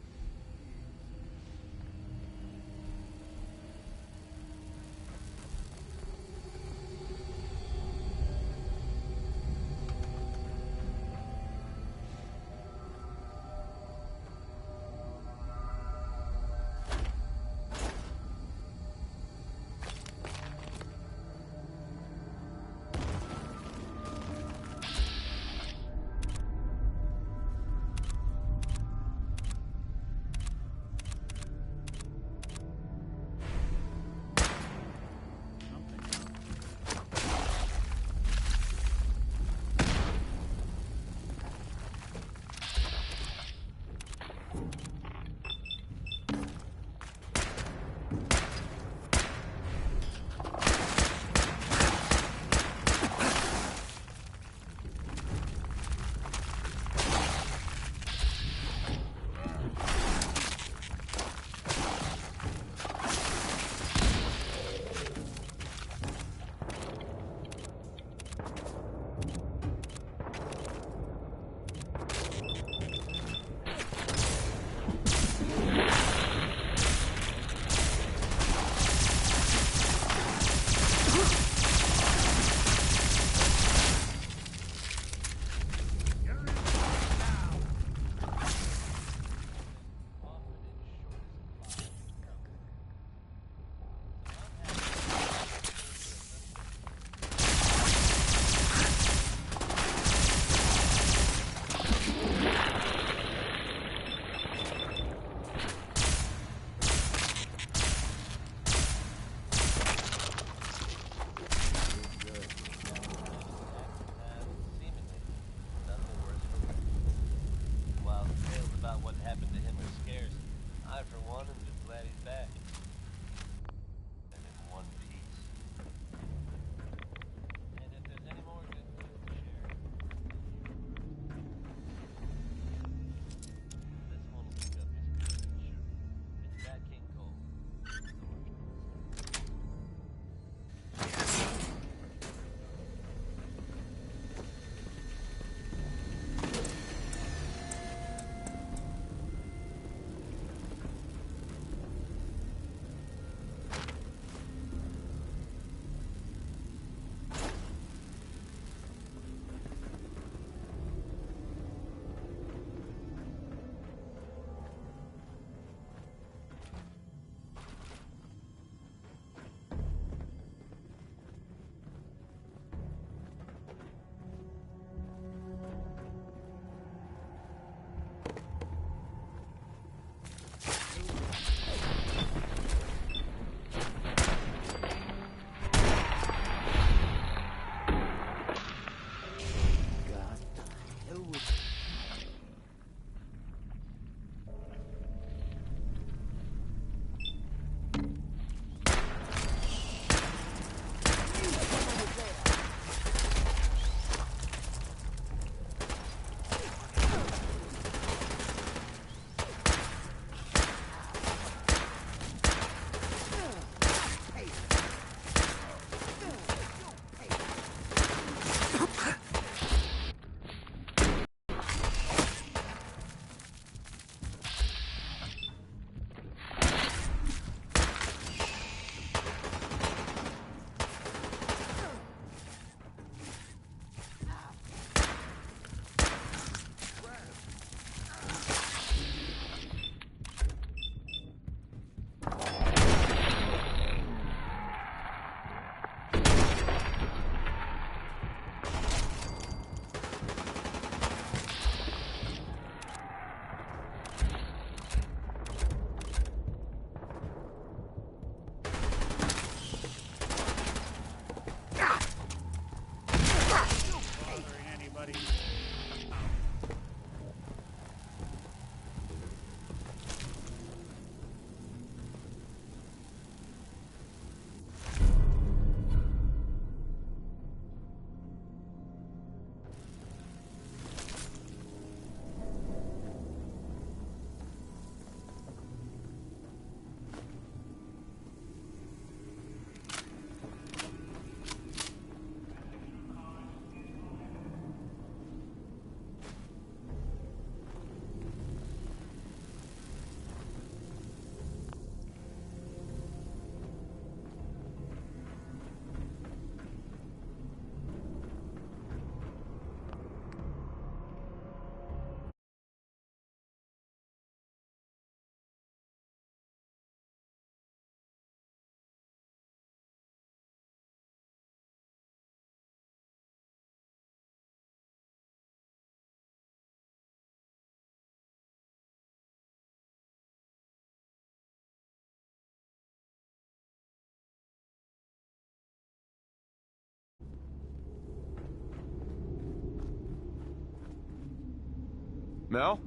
Mel,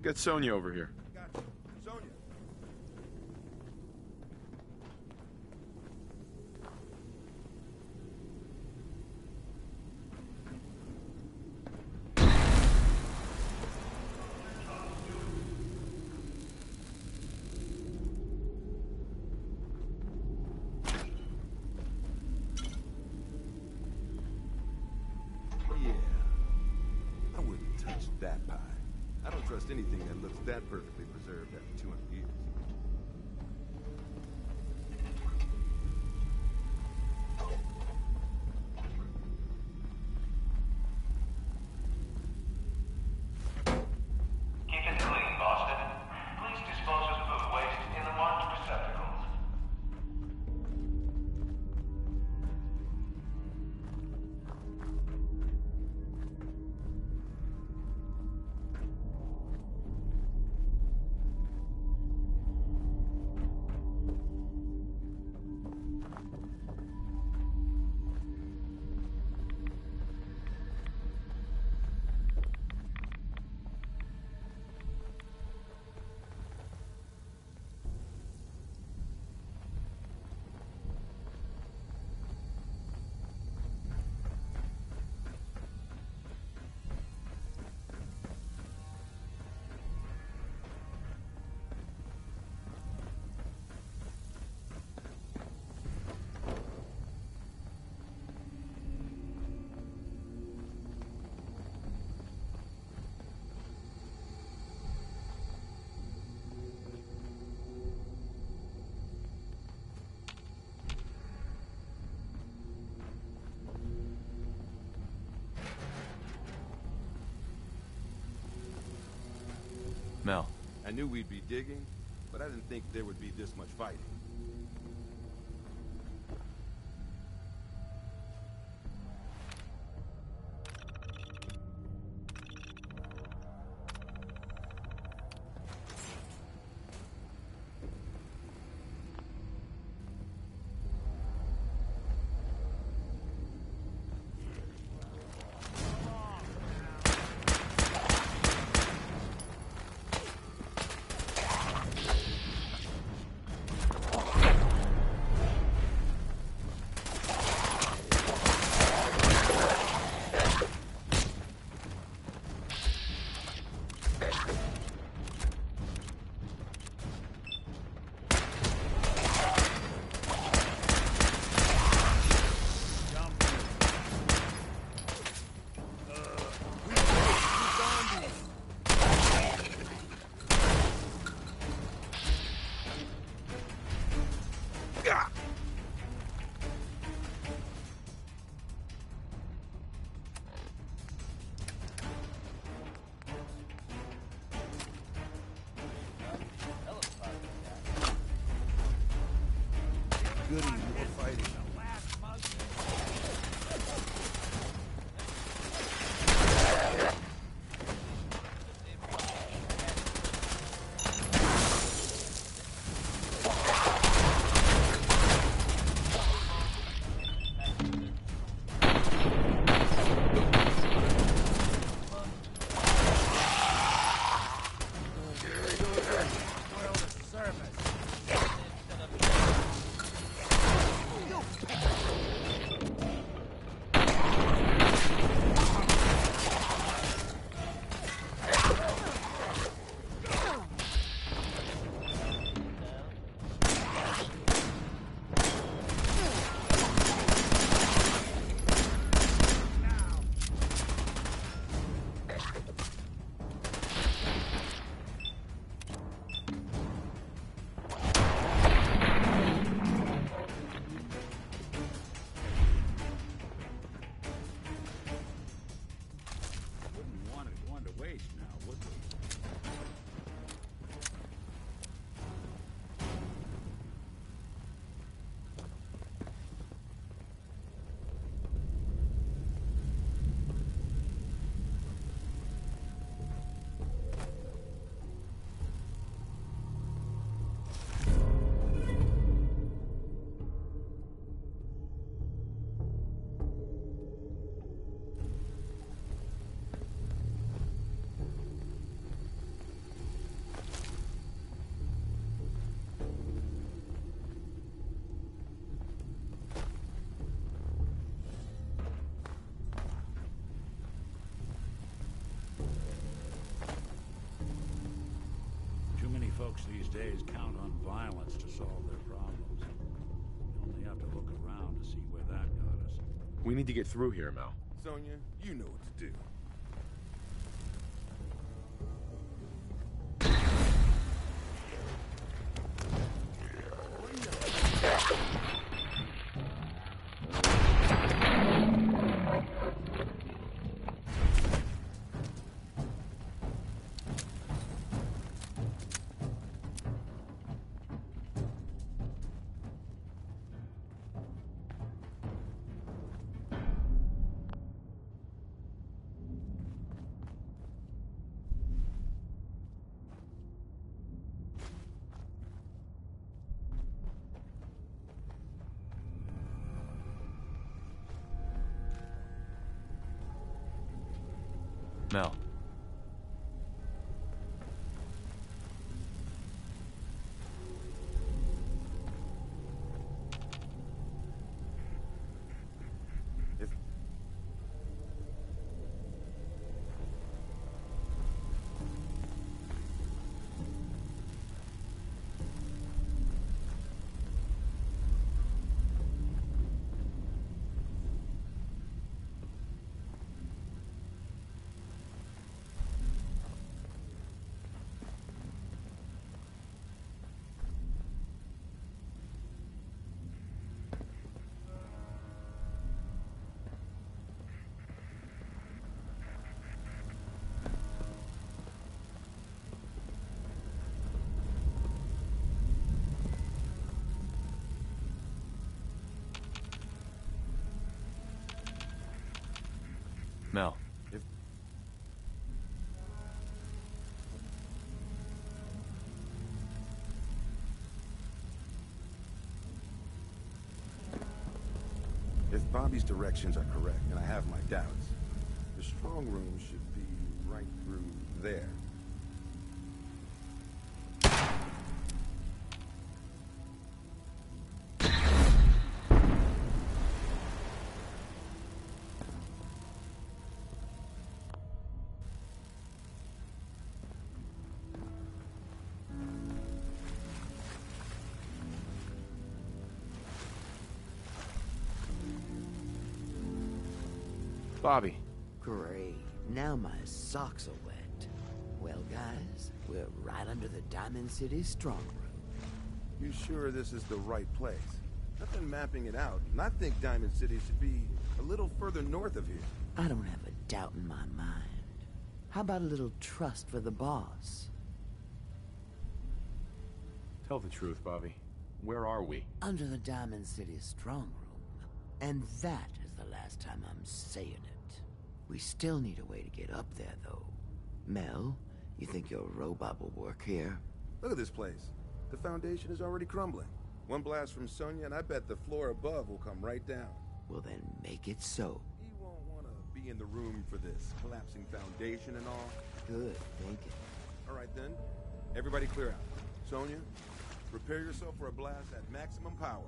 get Sonia over here. Sonia. I wouldn't touch that pie. I don't trust anything that looks that perfectly preserved after 200 years. Keep it clean, Boston. Please dispose of food waste in the marked receptacles. Mel. I knew we'd be digging, but I didn't think there would be this much fighting. Goody, more fighting. folks these days count on violence to solve their problems. You only have to look around to see where that got us. We need to get through here, Mel. Sonia, you know what to do. Mel. Mel. If Bobby's directions are correct, and I have my doubts, the strong room should be right through there. Bobby. Great. Now my socks are wet. Well, guys, we're right under the Diamond City strong room. You sure this is the right place? I've been mapping it out, and I think Diamond City should be a little further north of here. I don't have a doubt in my mind. How about a little trust for the boss? Tell the truth, Bobby. Where are we? Under the Diamond City strong room. And that is the last time I'm saying it. We still need a way to get up there, though. Mel, you think your robot will work here? Look at this place. The foundation is already crumbling. One blast from Sonia, and I bet the floor above will come right down. Well, then make it so. He won't want to be in the room for this collapsing foundation and all. Good thinking. All right, then. Everybody clear out. Sonia, prepare yourself for a blast at maximum power.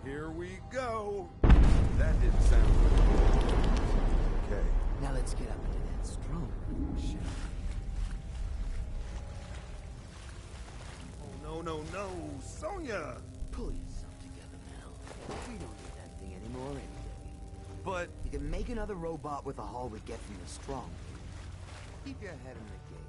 Here we go. That didn't sound good. Okay. Now let's get up into that strong room, shall we? Oh, no, Sonia! Pull yourself together, Mel. We don't need that thing anymore anyway. But you can make another robot with the haul we get from the strong room. Keep your head in the game.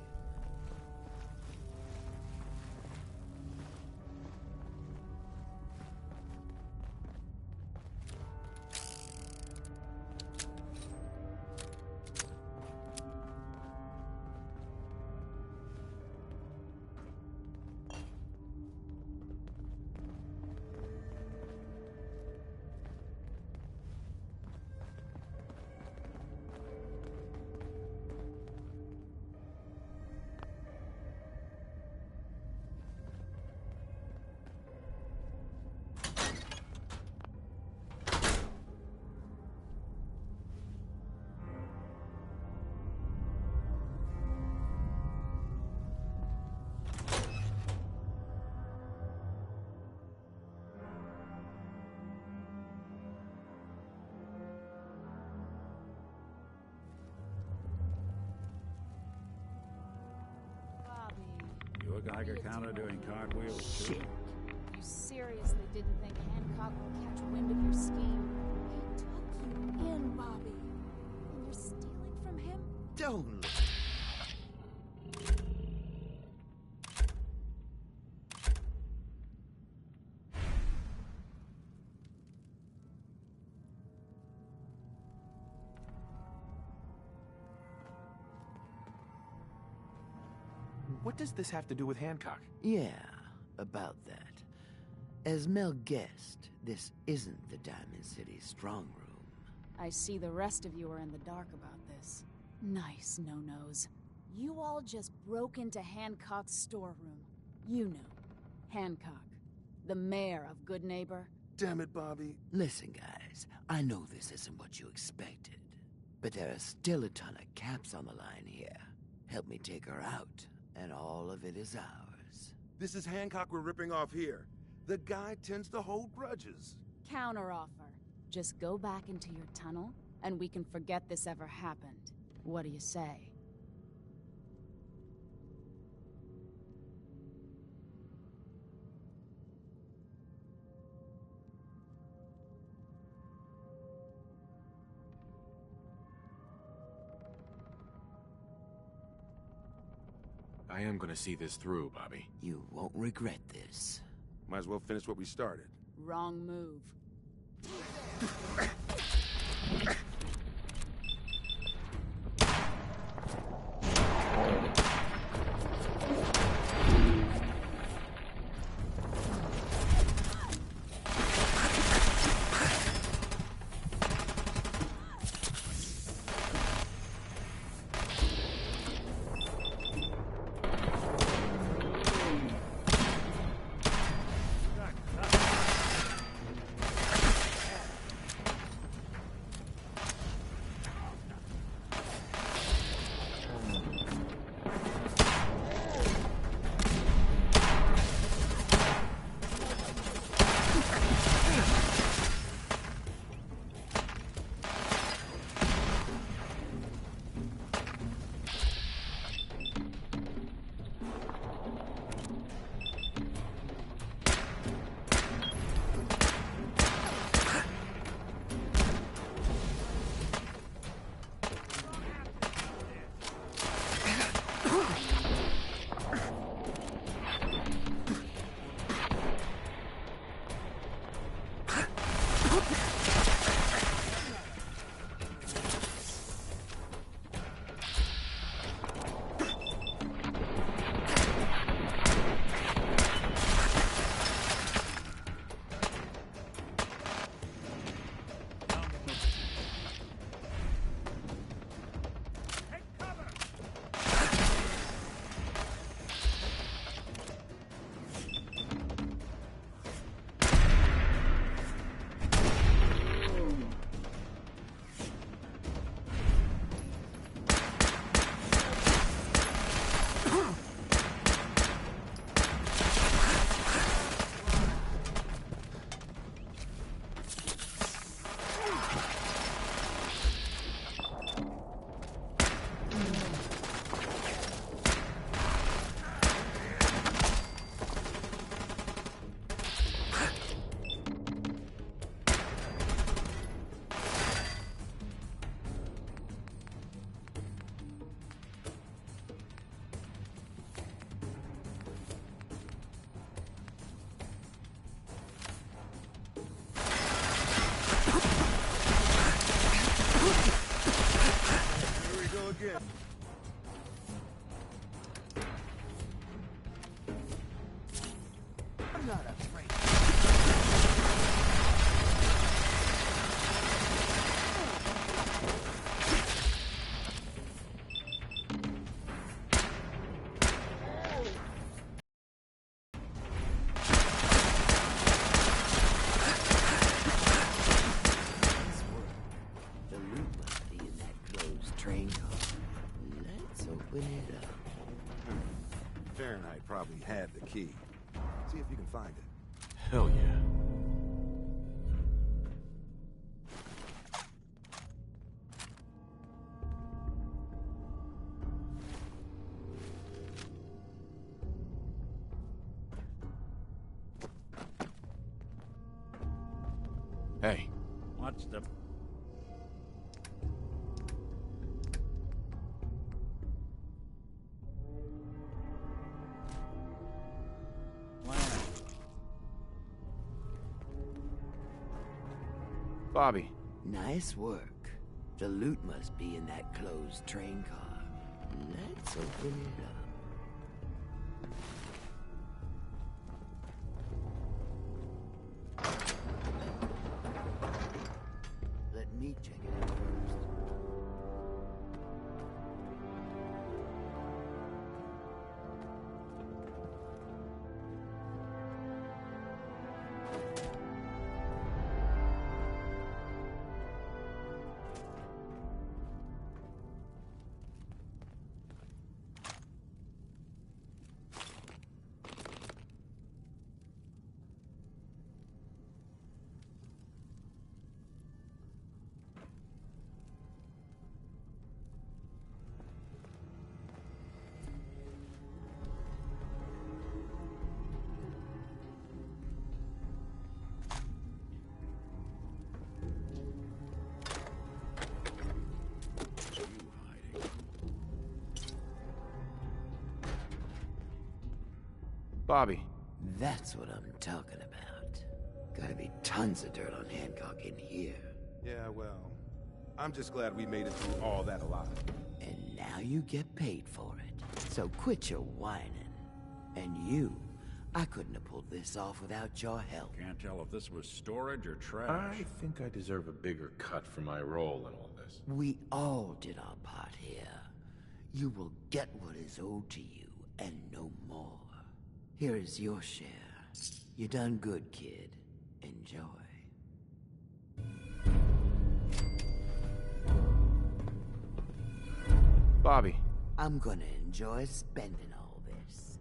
Geiger counter doing cartwheels too. You seriously didn't think Hancock would catch wind of your scheme? He took you in, Bobby. And you're stealing from him? Don't. What does this have to do with Hancock? Yeah, about that. As Mel guessed, this isn't the Diamond City strong room. I see the rest of you are in the dark about this. Nice no-nos. You all just broke into Hancock's storeroom. You know, Hancock, the mayor of Good Neighbor. Damn it, Bobby. Listen, guys, I know this isn't what you expected, but there are still a ton of caps on the line here. Help me take her out, and all of it is ours. This is Hancock we're ripping off here. The guy tends to hold grudges. Counteroffer. Just go back into your tunnel, and we can forget this ever happened. What do you say? I am gonna see this through, Bobby. You won't regret this. Might as well finish what we started. Wrong move. Fahrenheit probably had the key. See if you can find it. Hell yeah. What's the... Bobby. Nice work. The loot must be in that closed train car. Let's open it up. Let me check it out first. Bobby. That's what I'm talking about. Gotta be tons of dirt on Hancock in here. Yeah, well, I'm just glad we made it through all that alive. And now you get paid for it. So quit your whining. And you, I couldn't have pulled this off without your help. Can't tell if this was storage or trash. I think I deserve a bigger cut for my role in all this. We all did our part here. You will get what is owed to you, and no more. Here is your share. You done good, kid. Enjoy. Bobby. I'm gonna enjoy spending all this.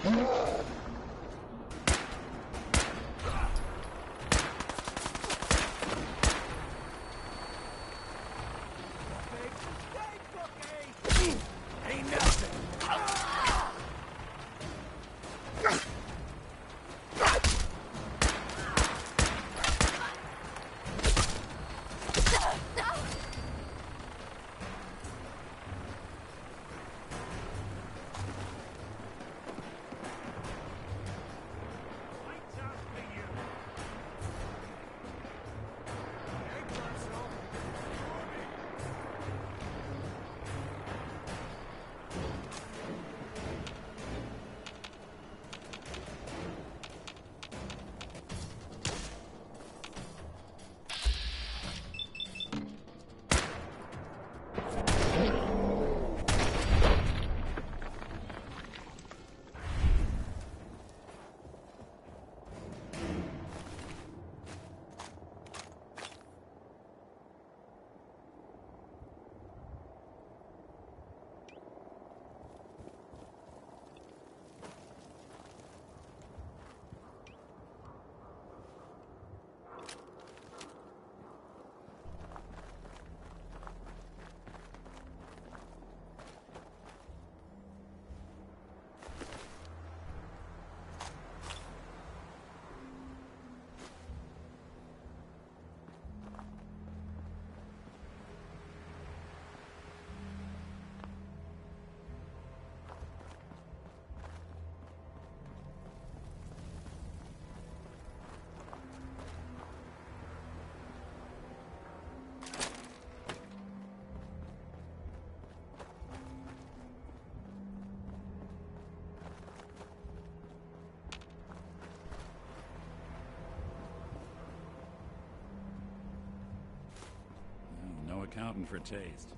Ain't nothing. No accounting for taste.